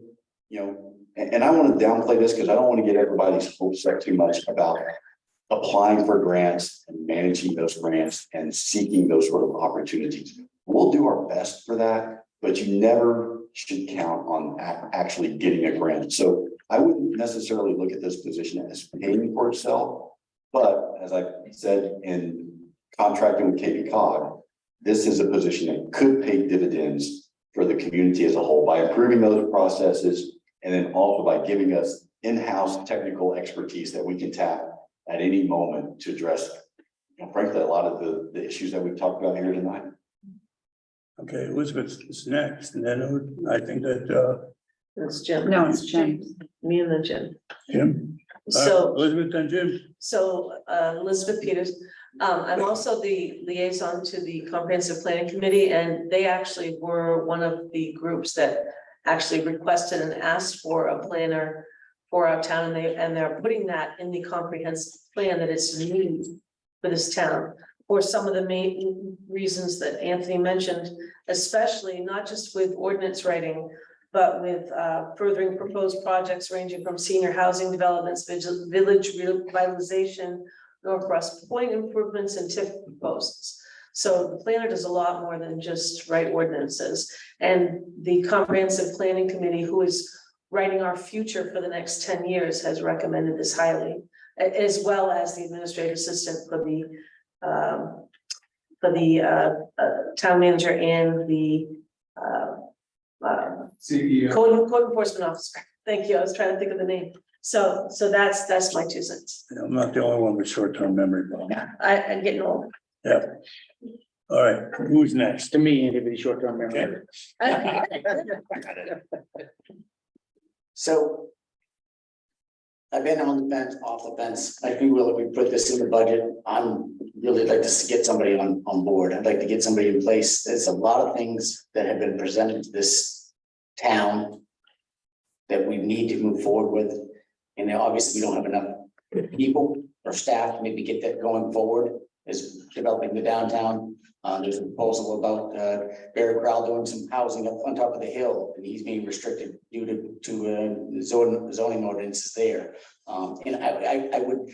and I want to downplay this because I don't want to get everybody's hopes up too much about applying for grants and managing those grants and seeking those sort of opportunities. We'll do our best for that, but you never should count on actually getting a grant. So I wouldn't necessarily look at this position as paying for itself, but as I said in contracting with KV-COG, this is a position that could pay dividends for the community as a whole by improving those processes, and then also by giving us in-house technical expertise that we can tap at any moment to address, frankly, a lot of the issues that we've talked about here tonight. Okay, Elizabeth is next, and then I think that, It's Jim. No, it's Jim. Me and then Jim. Jim. So. Elizabeth and Jim. So Elizabeth Peters, I'm also the liaison to the Comprehensive Planning Committee, and they actually were one of the groups that actually requested and asked for a planner for our town, and they're putting that in the comprehensive plan that it's needed for this town. For some of the main reasons that Anthony mentioned, especially not just with ordinance writing, but with furthering proposed projects ranging from senior housing developments, village revitalization, Northwest Point improvements, and TIF proposals. So the planner does a lot more than just write ordinances. And the Comprehensive Planning Committee, who is writing our future for the next 10 years, has recommended this highly, as well as the administrative assistant for the town manager and the CEO. code enforcement officer. Thank you. I was trying to think of the name. So that's my 2 cents. I'm not the only one with short-term memory problem. I'm getting old. Yeah. All right, who's next? To me, anybody short-term memory. So I've been on the fence, off the fence. I think we put this in the budget. I'm really like to get somebody on board. I'd like to get somebody in place. There's a lot of things that have been presented to this town that we need to move forward with. And obviously we don't have enough people or staff to maybe get that going forward, is developing the downtown. There's a proposal about Barry Crowell doing some housing up on top of the hill, and he's being restricted due to the zoning ordinances there. And I would,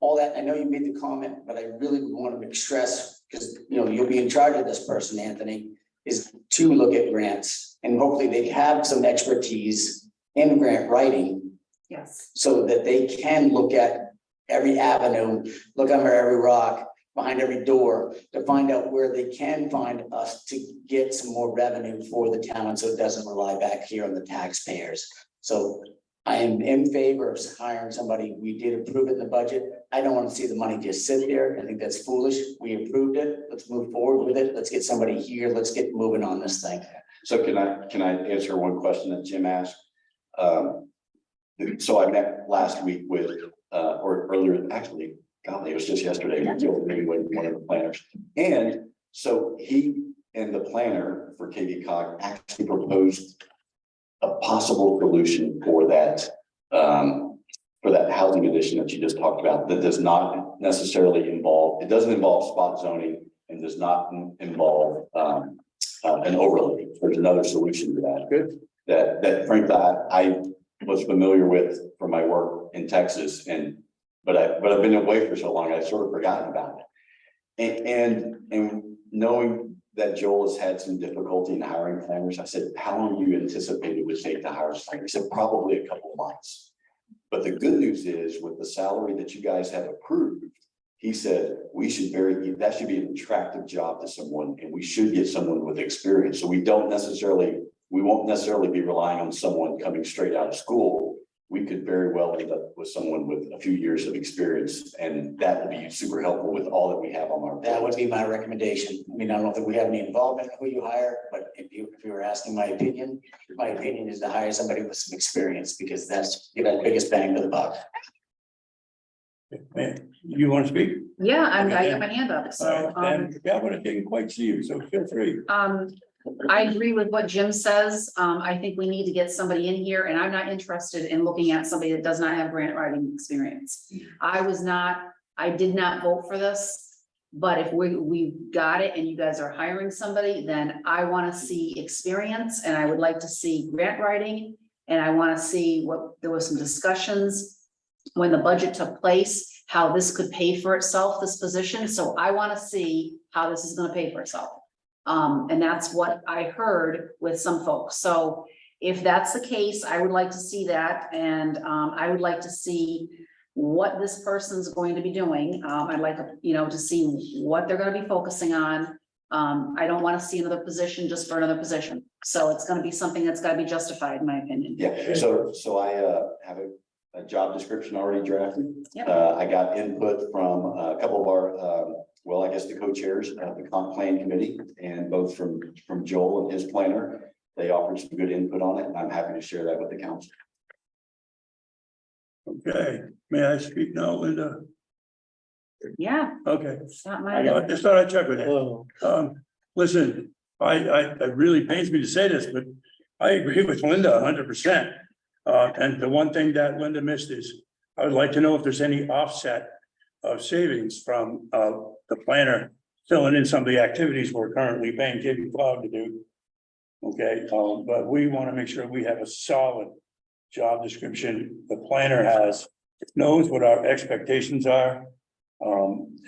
all that, I know you made the comment, but I really would want to stress, because you'll be in charge of this person, Anthony, is to look at grants, and hopefully they have some expertise in grant writing, Yes. so that they can look at every avenue, look under every rock, behind every door, to find out where they can find us to get some more revenue for the town, so it doesn't rely back here on the taxpayers. So I am in favor of hiring somebody. We did approve it in the budget. I don't want to see the money just sit there. I think that's foolish. We approved it. Let's move forward with it. Let's get somebody here. Let's get moving on this thing. So can I answer one question that Jim asked? So I met last week with, or earlier, actually, golly, it was just yesterday, with one of the planners. And So he and the planner for KV Cog actually proposed a possible solution for that housing addition that you just talked about, that does not necessarily involve, it doesn't involve spot zoning and does not involve an overlay. There's another solution to that. Good. That frankly, I was familiar with from my work in Texas, but I've been away for so long, I've sort of forgotten about it. And knowing that Joel has had some difficulty in hiring planners, I said, how long do you anticipate it would take to hire a planner? He said, probably a couple of months. But the good news is, with the salary that you guys have approved, he said, that should be an attractive job to someone, and we should get someone with experience. So we won't necessarily be relying on someone coming straight out of school. We could very well end up with someone with a few years of experience, and that would be super helpful with all that we have on our. That would be my recommendation. I mean, I don't think we have any involvement in who you hire, but if you were asking my opinion is to hire somebody with some experience, because that's, you got the biggest bang for the buck. Man, you want to speak? Yeah, I got my hand up, so, And yeah, but I didn't quite see you, so feel free. I agree with what Jim says. I think we need to get somebody in here, and I'm not interested in looking at somebody that does not have grant writing experience. I did not vote for this, but if we got it and you guys are hiring somebody, then I want to see experience, and I would like to see grant writing. And I want to see there was some discussions when the budget took place, how this could pay for itself, this position. So I want to see how this is going to pay for itself. And that's what I heard with some folks. So if that's the case, I would like to see that. And I would like to see what this person's going to be doing. I'd like to see what they're going to be focusing on. I don't want to see another position just for another position. So it's going to be something that's got to be justified, in my opinion. Yeah, so I have a job description already drafted. Yep. I got input from a couple of our, I guess the co-chairs of the comp plan committee, and both from Joel and his planner. They offered some good input on it, and I'm happy to share that with the council. Okay, may I speak now, Linda? Yeah. Okay. It's not I my. just thought I'd check with you. Listen, it really pains me to say this, but I agree with Linda 100%. And the one thing that Linda missed is, I would like to know if there's any offset of savings from the planner filling in some of the activities we're currently paying KV Cog to do. Okay, but we want to make sure we have a solid job description. The planner knows what our expectations are.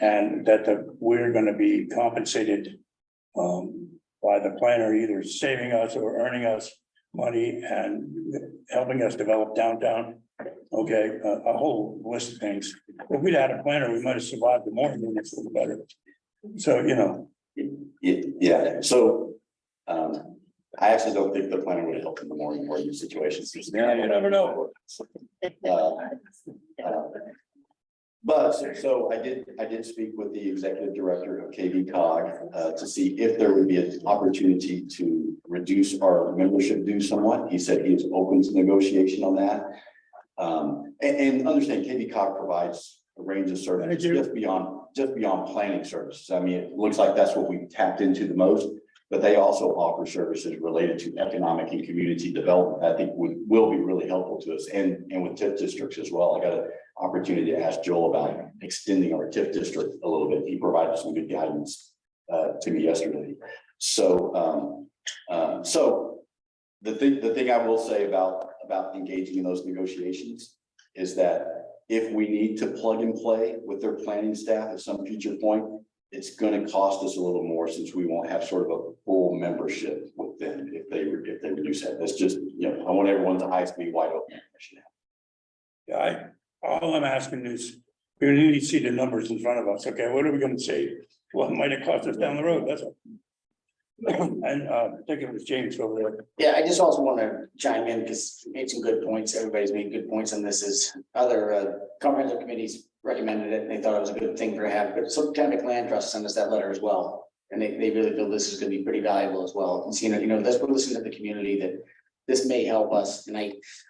And that we're going to be compensated by the planner, either saving us or earning us money and helping us develop downtown. Okay, a whole list of things. If we'd had a planner, we might have survived the morning minutes a little better. So, Yeah, so I actually don't think the planner would help in the morning situations. Yeah, you never know. But so I did speak with the executive director of KV Cog to see if there would be an opportunity to reduce our membership dues somewhat. He said he is open to negotiation on that. And understand KV Cog provides a range of services just beyond planning services. I mean, it looks like that's what we've tapped into the most, but they also offer services related to economic and community development. I think will be really helpful to us, and with TIF districts as well. I got an opportunity to ask Joel about extending our TIF district a little bit. He provided some good guidance to me yesterday. So the thing I will say about engaging in those negotiations is that if we need to plug and play with their planning staff at some future point, it's going to cost us a little more, since we won't have sort of a full membership with them if they reduce that. That's just, I want everyone's eyes to be wide open. Yeah, all I'm asking is, we need to see the numbers in front of us. Okay, what are we gonna save? What might it cost us down the road? That's all. And I think it was James over there. Yeah, I just also want to chime in because you made some good points. Everybody's made good points on this. Is other comprehensive committees recommended it and they thought it was a good thing to have, but so Taconic Land Trust sent us that letter as well. And they really feel this is going to be pretty valuable as well. And seeing, let's listen to the community that this may help us. And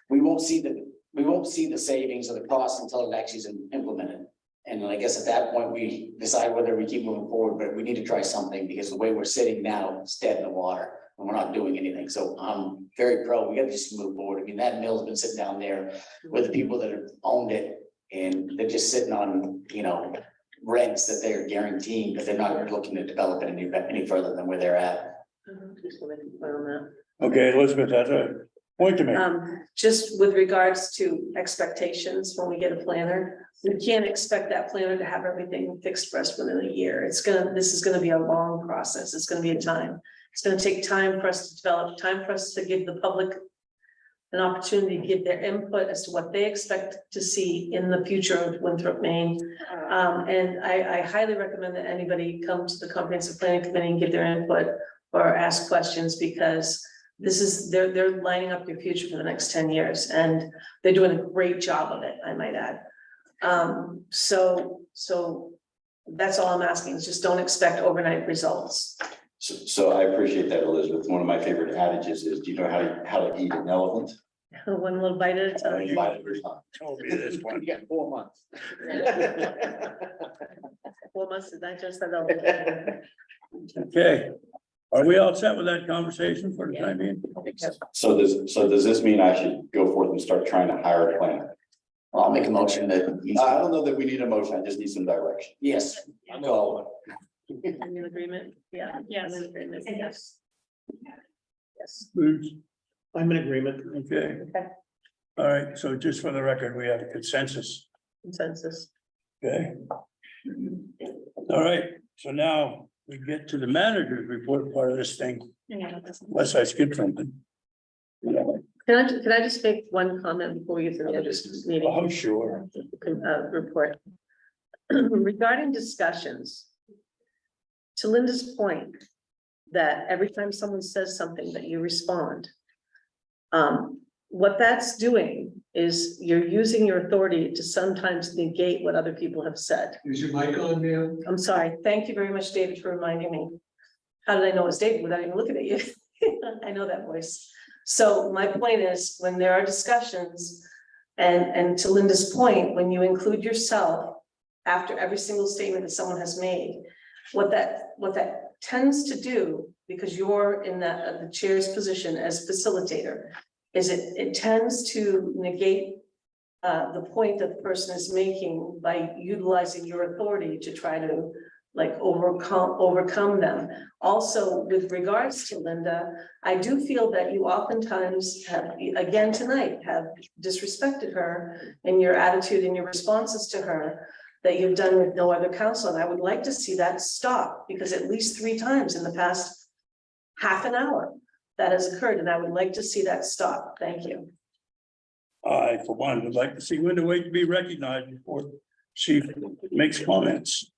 we won't see the savings or the cost until it actually is implemented. And then I guess at that point, we decide whether we keep moving forward, but we need to try something because the way we're sitting now, it's dead in the water and we're not doing anything. So I'm very pro, we gotta just move forward. I mean, that mill's been sitting down there with the people that have owned it and they're just sitting on, rents that they're guaranteeing, but they're not looking to develop it any further than where they're at. Just wanted to put on that. Okay, Elizabeth, that's a point to make. Just with regards to expectations, when we get a planner, we can't expect that planner to have everything fixed for us within a year. This is gonna be a long process. It's gonna be a time. It's gonna take time for us to develop, time for us to give the public an opportunity to give their input as to what they expect to see in the future of Winthrop, Maine. And I highly recommend that anybody come to the comprehensive planning committee and give their input or ask questions, because they're lining up your future for the next 10 years, and they're doing a great job of it, I might add. So that's all I'm asking, is just don't expect overnight results. So I appreciate that, Elizabeth. One of my favorite adages is, do you know how to eat an elephant? One little bite at a time. You bite it every time. Told me this one. You got 4 months. 4 months to digest that. All. Okay, are we all set with that conversation for the time being? So does this mean I should go forth and start trying to hire a planner? I'll make a motion that, I don't know that we need a motion. I just need some direction. yes, I'm all. I'm in agreement, yeah. Yes. I'm in agreement, yes. Yes. Bruce? I'm in agreement. Okay. Okay. All right, so just for the record, we have a consensus, Consensus. okay? All right, so now we get to the manager's report part of this thing, unless I skipped something. Can I just make one comment before we get to the other meeting? Oh, sure. Report. Regarding discussions. To Linda's point, that every time someone says something that you respond. What that's doing is you're using your authority to sometimes negate what other people have said. Is your mic on, ma'am? I'm sorry. Thank you very much, David, for reminding me. How did I know it was David without even looking at you? I know that voice. So my point is, when there are discussions, and to Linda's point, when you include yourself after every single statement that someone has made, what that tends to do, because you're in the chair's position as facilitator, is it tends to negate the point that the person is making by utilizing your authority to try to overcome them. Also, with regards to Linda, I do feel that you oftentimes have, again tonight, have disrespected her in your attitude and your responses to her that you've done with no other counsel. And I would like to see that stop, because at least 3 times in the past half an hour that has occurred, and I would like to see that stop. Thank you. I, for one, would like to see Linda wait to be recognized before she makes comments.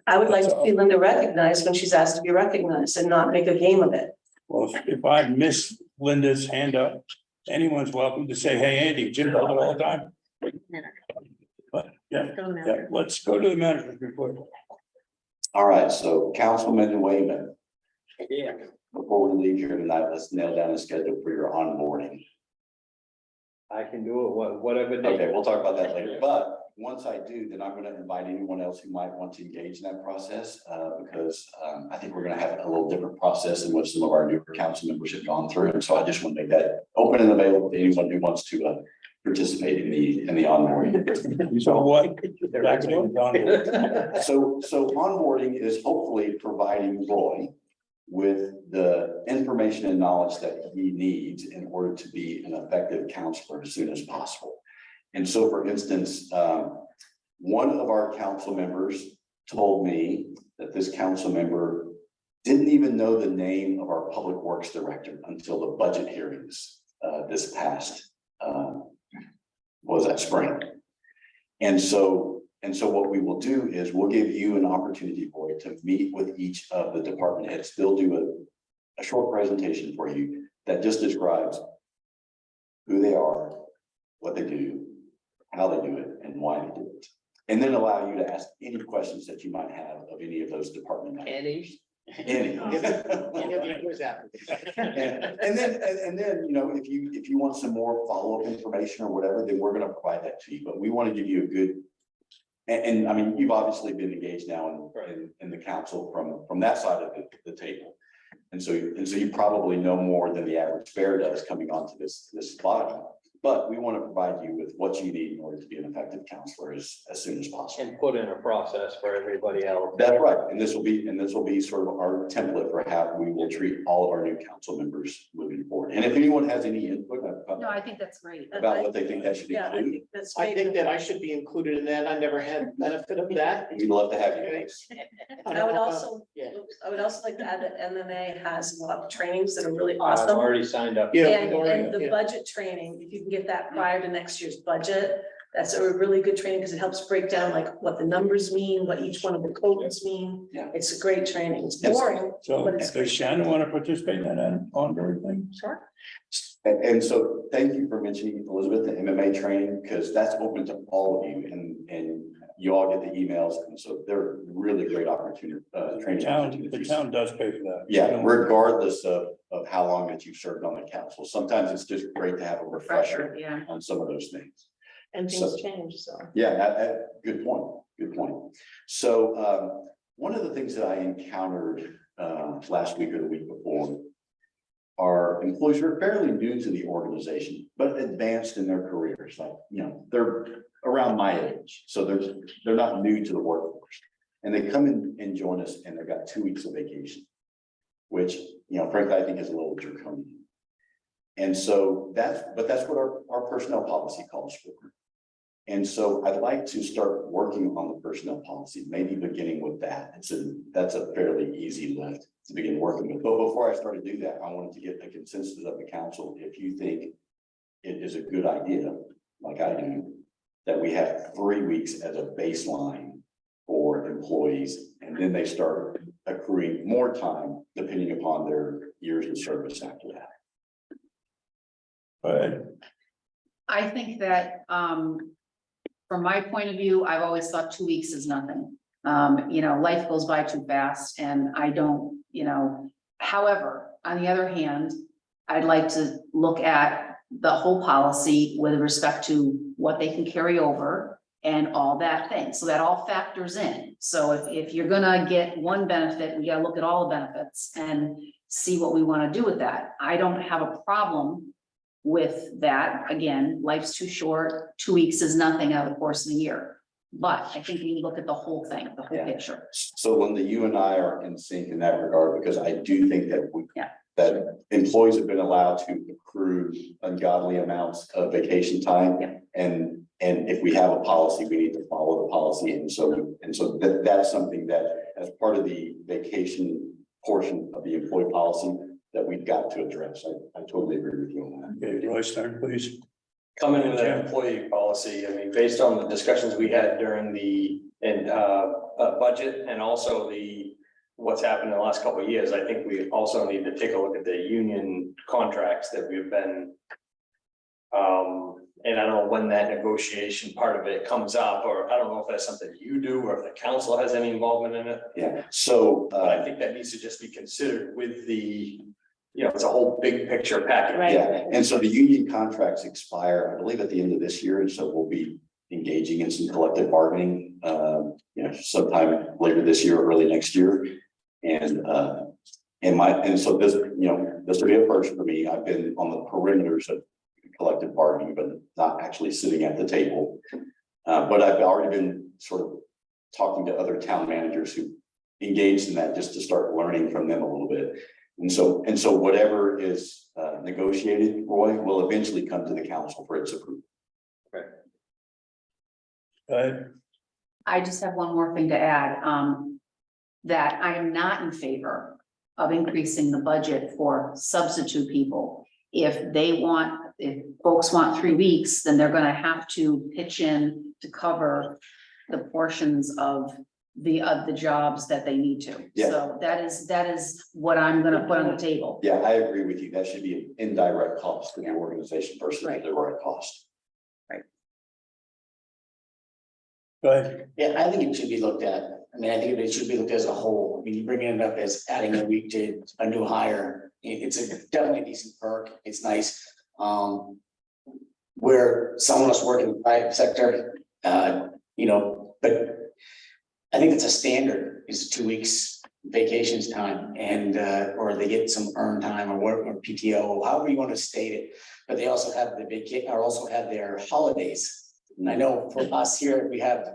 I would like to see Linda recognized when she's asked to be recognized and not make a game of it. Well, if I miss Linda's hand up, anyone's welcome to say, hey, Andy, Jim does it all the time. But yeah, let's go to the manager's report. All right, so Councilman Wayman. Yeah. Before we leave here tonight, let's nail down the schedule for your onboarding. I can do it whatever day. Okay, we'll talk about that later, but once I do, then I'm gonna invite anyone else who might want to engage in that process, because I think we're gonna have a little different process than what some of our newer council members have gone through, and so I just want to make that open and available to anyone who wants to participate in the onboarding. So what? So onboarding is hopefully providing Roy with the information and knowledge that he needs in order to be an effective counselor as soon as possible. And so, for instance, one of our council members told me that this council member didn't even know the name of our public works director until the budget hearings this past was that spring. And so what we will do is we'll give you an opportunity, Roy, to meet with each of the department heads. They'll do a short presentation for you that just describes who they are, what they do, how they do it, and why they do it. And then allow you to ask any questions that you might have of any of those department heads. Any. And then, you know, if you want some more follow-up information or whatever, then we're gonna provide that to you. But we want to give you a good And I mean, you've obviously been engaged now in the council from that side of the table. And so you probably know more than the average bear does coming onto this body. But we want to provide you with what you need in order to be an effective counselor as soon as possible. And put in a process for everybody else. That's right. And this will be sort of our template for how we will treat all of our new council members moving forward. And if anyone has any input No, I think that's great. about what they think that should Yeah, I include, think that's. I think that I should be included in that. I never had the benefit of that. we'd love to have you guys. I would also, Yeah. I would also like to add that MMA has a lot of trainings that are really I've awesome. already signed up. Yeah. And the Yeah. budget training, if you can get that prior to next year's budget, that's a really good training because it helps break down like what the numbers mean, what each one of the codes mean. Yeah. It's a great training. It's Yes. boring, So but it's. does Shannon want to participate in that ongoing thing? Sure. And so thank you for mentioning, Elizabeth, the MMA training, because that's open to all of you and you all get the emails. And so they're really great opportunity, training The opportunities. town does pay for that. Yeah, regardless of how long that you've served on the council. Sometimes it's just great to have a refresher Yeah. on some of those things. And So- things change, so. Yeah, good point. So, one of the things that I encountered, last week or the week before are employees who are fairly new to the organization, but advanced in their careers, like, they're around my age, so they're not new to the workforce. And they come in and join us and they've got 2 weeks of vacation, which, frankly, I think is a little draconian. And so that's what our personnel policy calls for. And so I'd like to start working on the personnel policy, maybe beginning with that. That's a fairly easy lift to begin working with. But before I start to do that, I wanted to get a consensus of the council. If you think it is a good idea, like I do, that we have 3 weeks as a baseline for employees, and then they start accruing more time depending upon their years of service after that. But I think that, from my point of view, I've always thought 2 weeks is nothing. Life goes by too fast and I don't, however, on the other hand, I'd like to look at the whole policy with respect to what they can carry over and all that thing. So that all factors in. So if you're gonna get one benefit, we gotta look at all the benefits and see what we want to do with that. I don't have a problem with that. Again, life's too short. 2 weeks is nothing out of the course of the year. But I think we look at the whole thing, the whole Yeah. picture. So Linda, you and I are in sync in that regard, because I do think that Yeah. that employees have been allowed to accrue ungodly amounts of vacation time. Yeah. And if we have a policy, we need to follow the policy. And so that's something that, as part of the vacation portion of the employee policy, that we've got to address. I totally agree with you on that. okay, Royce, turn, please. Coming into that employee policy, I mean, based on the discussions we had during the budget and also what's happened in the last couple of years, I think we also need to take a look at the union contracts that we've been. And I don't know when that negotiation part of it comes up, or I don't know if that's something you do or if the council has any involvement in it. Yeah, so, But I think that needs to just be considered with it's a whole big picture package. Right. yeah, and so the union contracts expire, I believe, at the end of this year, and so we'll be engaging in some collective bargaining, sometime later this year, early next year. And so this will be a first for me. I've been on the perimeters of collective bargaining, but not actually sitting at the table. But I've already been sort of talking to other town managers who engaged in that, just to start learning from them a little bit. And so whatever is negotiated, Roy, will eventually come to the council for its approval. I just have one more thing to add, that I am not in favor of increasing the budget for substitute people. If folks want 3 weeks, then they're gonna have to pitch in to cover the portions of the jobs that they need to. Yeah. So that is what I'm gonna put on the table. Yeah, I agree with you. That should be an indirect cost to the organization versus a direct cost. Go ahead. Yeah, I think it should be looked at. I mean, I think it should be looked at as a whole. I mean, you bringing it up as adding a week to a new hire. It's definitely a decent perk. It's nice. Where someone else working in the private sector, you know, but I think it's a standard, is 2 weeks vacations time and, or they get some earned time or work or PTO, however you want to state it. But they also have or also have their holidays. And I know for us here, we have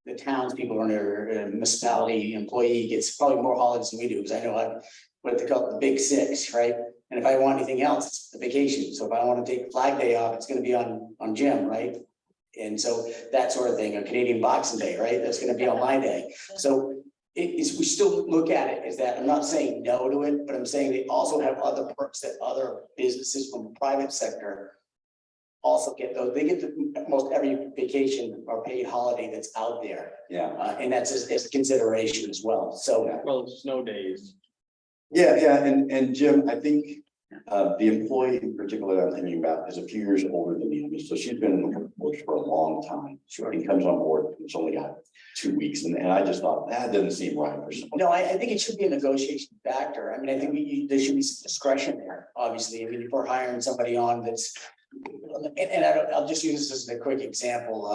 the townspeople and their municipality employee gets probably more holidays than we do, because I know I've what they call the big six, right? And if I want anything else, it's the vacation. So if I want to take Flag Day off, it's gonna be on Jim, right? And so that sort of thing, a Canadian Boxing Day, right? That's gonna be on my day. So it is, we still look at it as that. I'm not saying no to it, but I'm saying they also have other perks that other businesses from the private sector also get those. They get almost every vacation or paid holiday that's out there. Yeah. And that's as a consideration as well. So. Well, snow days. Yeah, and Jim, I think, the employee in particular that I'm thinking about is a few years older than me. I mean, so she's been in the workforce for a long time. Sure. And comes on board, and it's only got 2 weeks, and I just thought, that doesn't seem right for someone. No, I think it should be a negotiation factor. I mean, I think there should be some discretion there, obviously. I mean, if we're hiring somebody on that's. And I'll just use this as a quick example,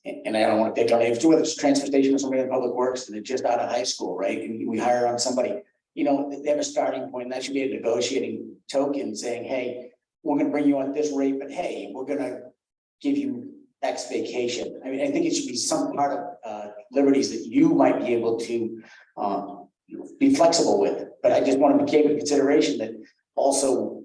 and I don't want to pick on it, whether it's transportation or somebody in public works, and they're just out of high school, right? And we hire on somebody, you know, they have a starting point, and that should be a negotiating token saying, hey, we're gonna bring you on this rate, but hey, we're gonna give you X vacation. I mean, I think it should be some part of liberties that you might be able to be flexible with, but I just want to take into consideration that also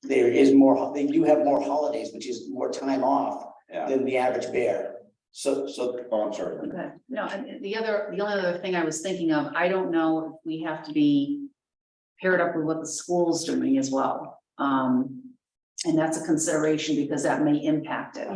there is more, they do have more holidays, which is more time off than the average bear. So, oh, I'm sorry. Okay, no, and the only other thing I was thinking of, I don't know if we have to be paired up with what the school's doing as well. And that's a consideration because that may impact it.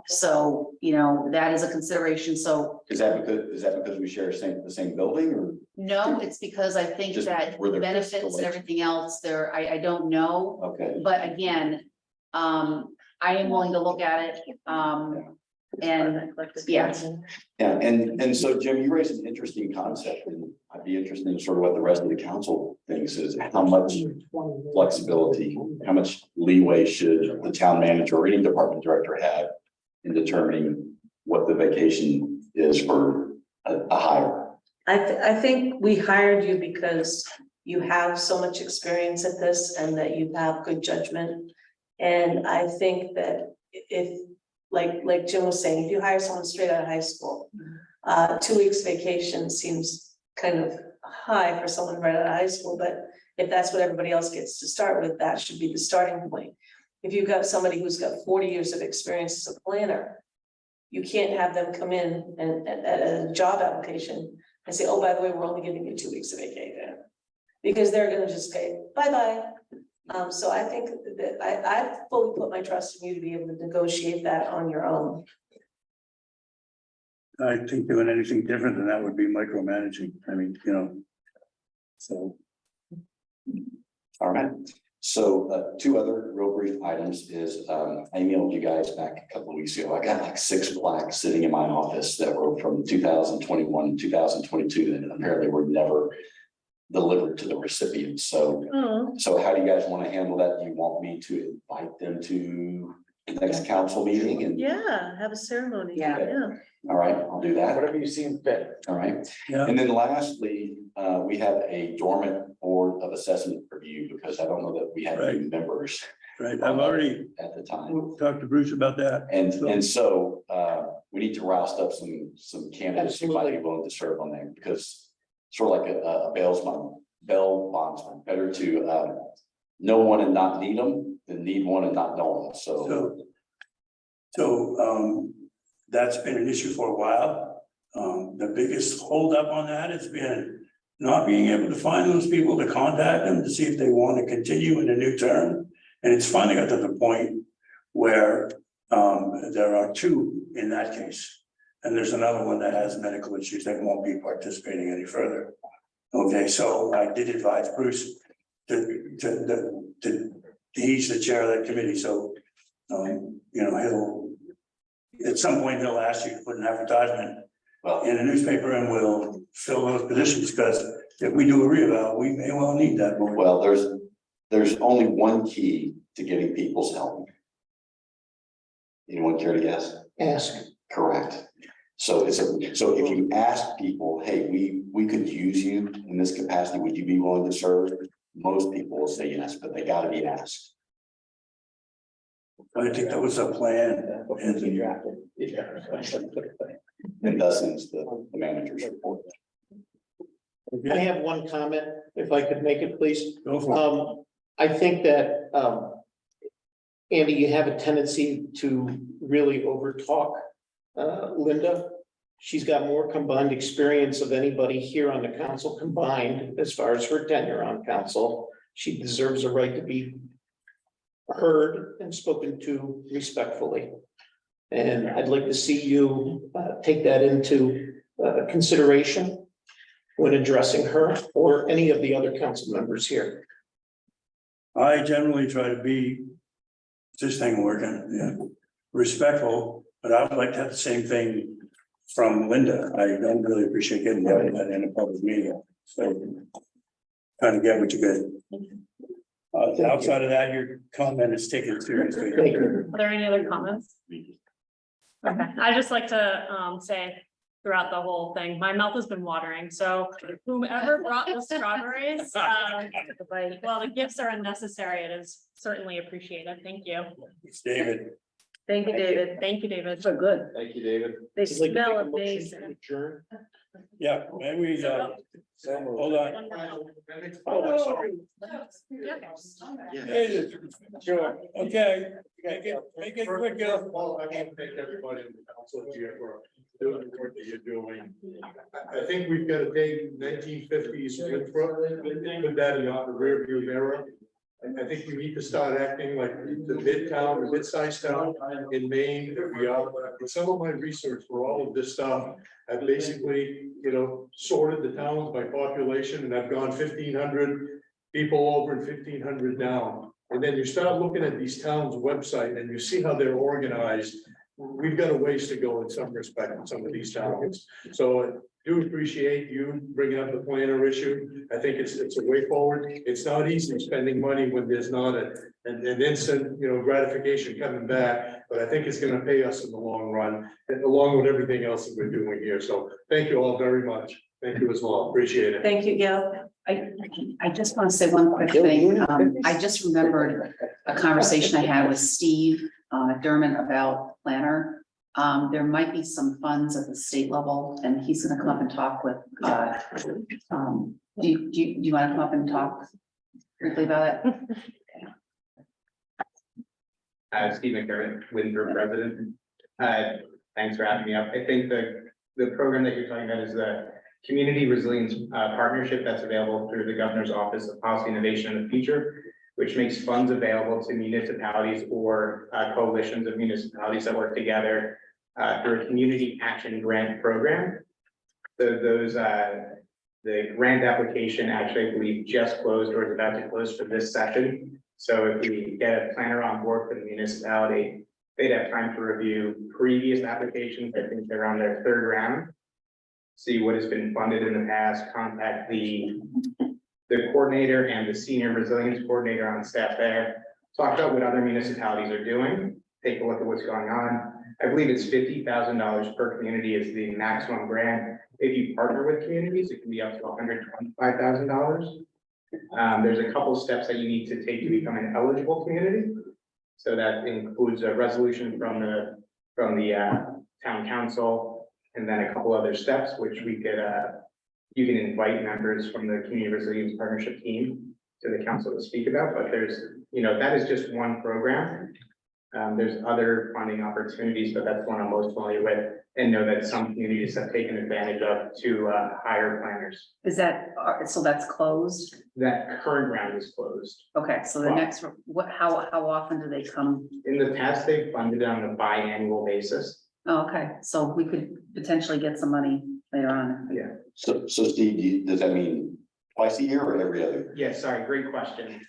So, you know, that is a consideration. So Is that because we share the same building, or? no, it's because I think Just that where they're benefits and everything else there, I don't know. Okay. But again, I am willing to look at it. And yeah. Yeah, and so Jim, you raised an interesting concept, and I'd be interested in sort of what the rest of the council thinks is how much flexibility, how much leeway should the town manager or any department director have in determining what the vacation is for a hire? I think we hired you because you have so much experience at this and that you have good judgment. And I think that if, like Jim was saying, if you hire someone straight out of high school, 2 weeks vacation seems kind of high for someone right out of high school, but if that's what everybody else gets to start with, that should be the starting point. If you've got somebody who's got 40 years of experience as a planner, you can't have them come in and at a job application and say, oh, by the way, we're only giving you 2 weeks of vacation. Because they're gonna just say, bye-bye. So I think that I fully put my trust in you to be able to negotiate that on your own. I think doing anything different than that would be micromanaging. I mean, you know. So. All right, so 2 other real brief items is, I emailed you guys back a couple of weeks ago. I got like 6 plaques sitting in my office that were from 2021, 2022, and apparently were never delivered to the recipients. So, so how do you guys want to handle that? Do you want me to invite them to the next council meeting? And Yeah, have a ceremony. Yeah. all right, I'll do that. Whatever you see fit. All right. Yeah. And then lastly, we have a dormant board of assessment review because I don't know that we have any members Right, I've already at the time. talked to Bruce about that. And so we need to roust up some candidates who might be willing to serve on there, because sort of like a bail bondsman, better to know one and not need them than need one and not know them. So that's been an issue for a while. The biggest holdup on that has been not being able to find those people to contact them to see if they want to continue in a new term. And it's finally got to the point where there are 2 in that case. And there's another one that has medical issues that won't be participating any further. Okay, so I did advise Bruce he's the chair of that committee, so you know, at some point he'll ask you to put an advertisement in a newspaper, and we'll fill those positions, because if we do a reeval, we may well need that board. Well, there's only one key to getting people's help. Anyone care to guess? Ask. Correct. So so if you ask people, hey, we could use you in this capacity, would you be willing to serve? Most people will say yes, but they gotta be asked. I think that was a plan. In essence, the manager's report. I have one comment, if I could make it, please. Go for it. I think that, Andy, you have a tendency to really overtalk, Linda. She's got more combined experience of anybody here on the council combined, as far as her tenure on council. She deserves a right to be heard and spoken to respectfully. And I'd like to see you, take that into, consideration when addressing her or any of the other council members here. I generally try to be, this thing working, yeah, respectful, but I would like to have the same thing from Linda. I don't really appreciate getting that in a public meeting, so kind of get what you get. Outside of that, your comment is taken seriously. Thank you. Are there any other comments? Okay, I'd just like to say throughout the whole thing, my mouth has been watering, so whomever brought the strawberries, well, the gifts are unnecessary. It is certainly appreciated. Thank you. It's David. Thank you, David. Thank you, David. So good. Thank you, David. They I'd like to make smell a motion to amazing. adjourn. Yeah, maybe we, hold on. Oh, sorry. Hey, sure, okay, make it quick. Well, I want to thank everybody in the council here for doing the work that you're doing. I think we've got to take 1950s Winthrop, put that in the rear view mirror. I think we need to start acting like the midtown, the mid-sized town in Maine that we are. With some of my research for all of this stuff, I basically, sorted the towns by population, and I've gone 1,500 people over and 1,500 down. And then you start looking at these towns' website and you see how they're organized. We've got a ways to go in some respect in some of these towns. So I do appreciate you bringing up the planner issue. I think it's a way forward. It's not easy spending money when there's not an instant, gratification coming back. But I think it's going to pay us in the long run, and along with everything else that we're doing here. So thank you all very much. Thank you as well. Appreciate it. Thank you, Gail. I just want to say one quick thing. I just remembered a conversation I had with Steve McDermott about planner. There might be some funds at the state level, and he's gonna come up and talk with, do you wanna come up and talk briefly about it? Steve McDermott, Winthrop resident. Thanks for having me up. I think the program that you're talking about is the Community Resilience Partnership that's available through the Governor's Office of Policy Innovation in the Future, which makes funds available to municipalities or coalitions of municipalities that work together through a community action grant program. So those, the grant application actually, I believe, just closed or is about to close for this session. So if we get a planner on board for the municipality, they'd have time to review previous applications. I think they're on their third round. See what has been funded in the past, contact the coordinator and the senior resilience coordinator on staff there. Talk about what other municipalities are doing, take a look at what's going on. I believe it's $50,000 per community is the maximum grant. If you partner with communities, it can be up to $125,000. There's a couple of steps that you need to take to become an eligible community. So that includes a resolution from the town council, and then a couple other steps, which we could, you can invite members from the Community Resilience Partnership team to the council to speak about, but there's, that is just one program. There's other funding opportunities, but that's one I'm most familiar with, and know that some communities have taken advantage of to hire planners. Is that, so that's closed? That current round is closed. Okay, so the next, how often do they come? In the past, they've funded on a biannual basis. Oh, okay, so we could potentially get some money later on. Yeah. So Steve, does that mean twice a year or every other? Yeah, sorry, great question.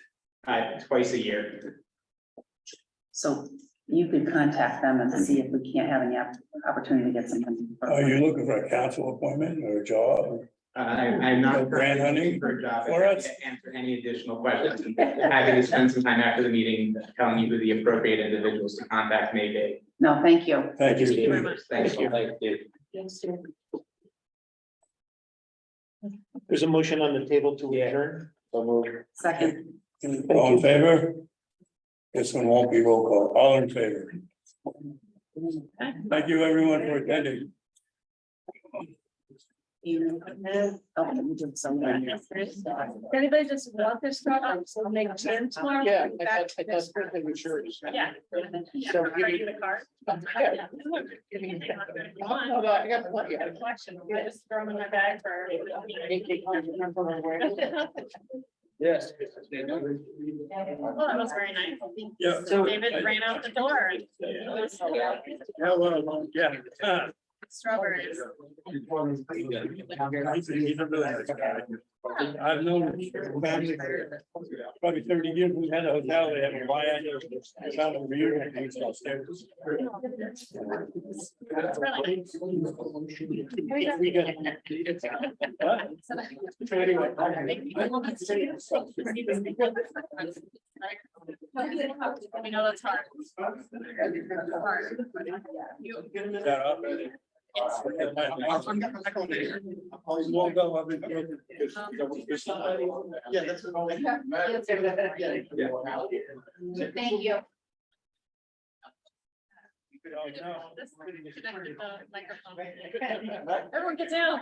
Twice a year. So you could contact them and see if we can't have any opportunity to get some money. Are you looking for a council appointment or a job? I'm not Grant hunting for a job. for us? To answer any additional questions. Happy to spend some time after the meeting telling you who the appropriate individuals to contact may be. No, thank you. Thank you. Thank you very much. Thank you. There's a motion on the table to adjourn. Second. All in favor? This one won't be roll call. All in favor? Thank you, everyone, for attending. Anybody just want this stuff, I'll make 10 tomorrow. Yeah, that's pretty sure. Yeah. So Are you the card? Yeah. No, I got plenty. Collection, I just throw them in my bag for. Yes. Well, that was very nice. Yeah. So David ran out the door. Yeah, well, yeah. Strawberries. He's a really nice guy. I've known him for probably 30 years. We had a hotel, they have a biannual, I found a reunion, he's upstairs. I know that's hard. Won't go up in- Yeah, that's. Thank you. This connected the microphone. Everyone get down.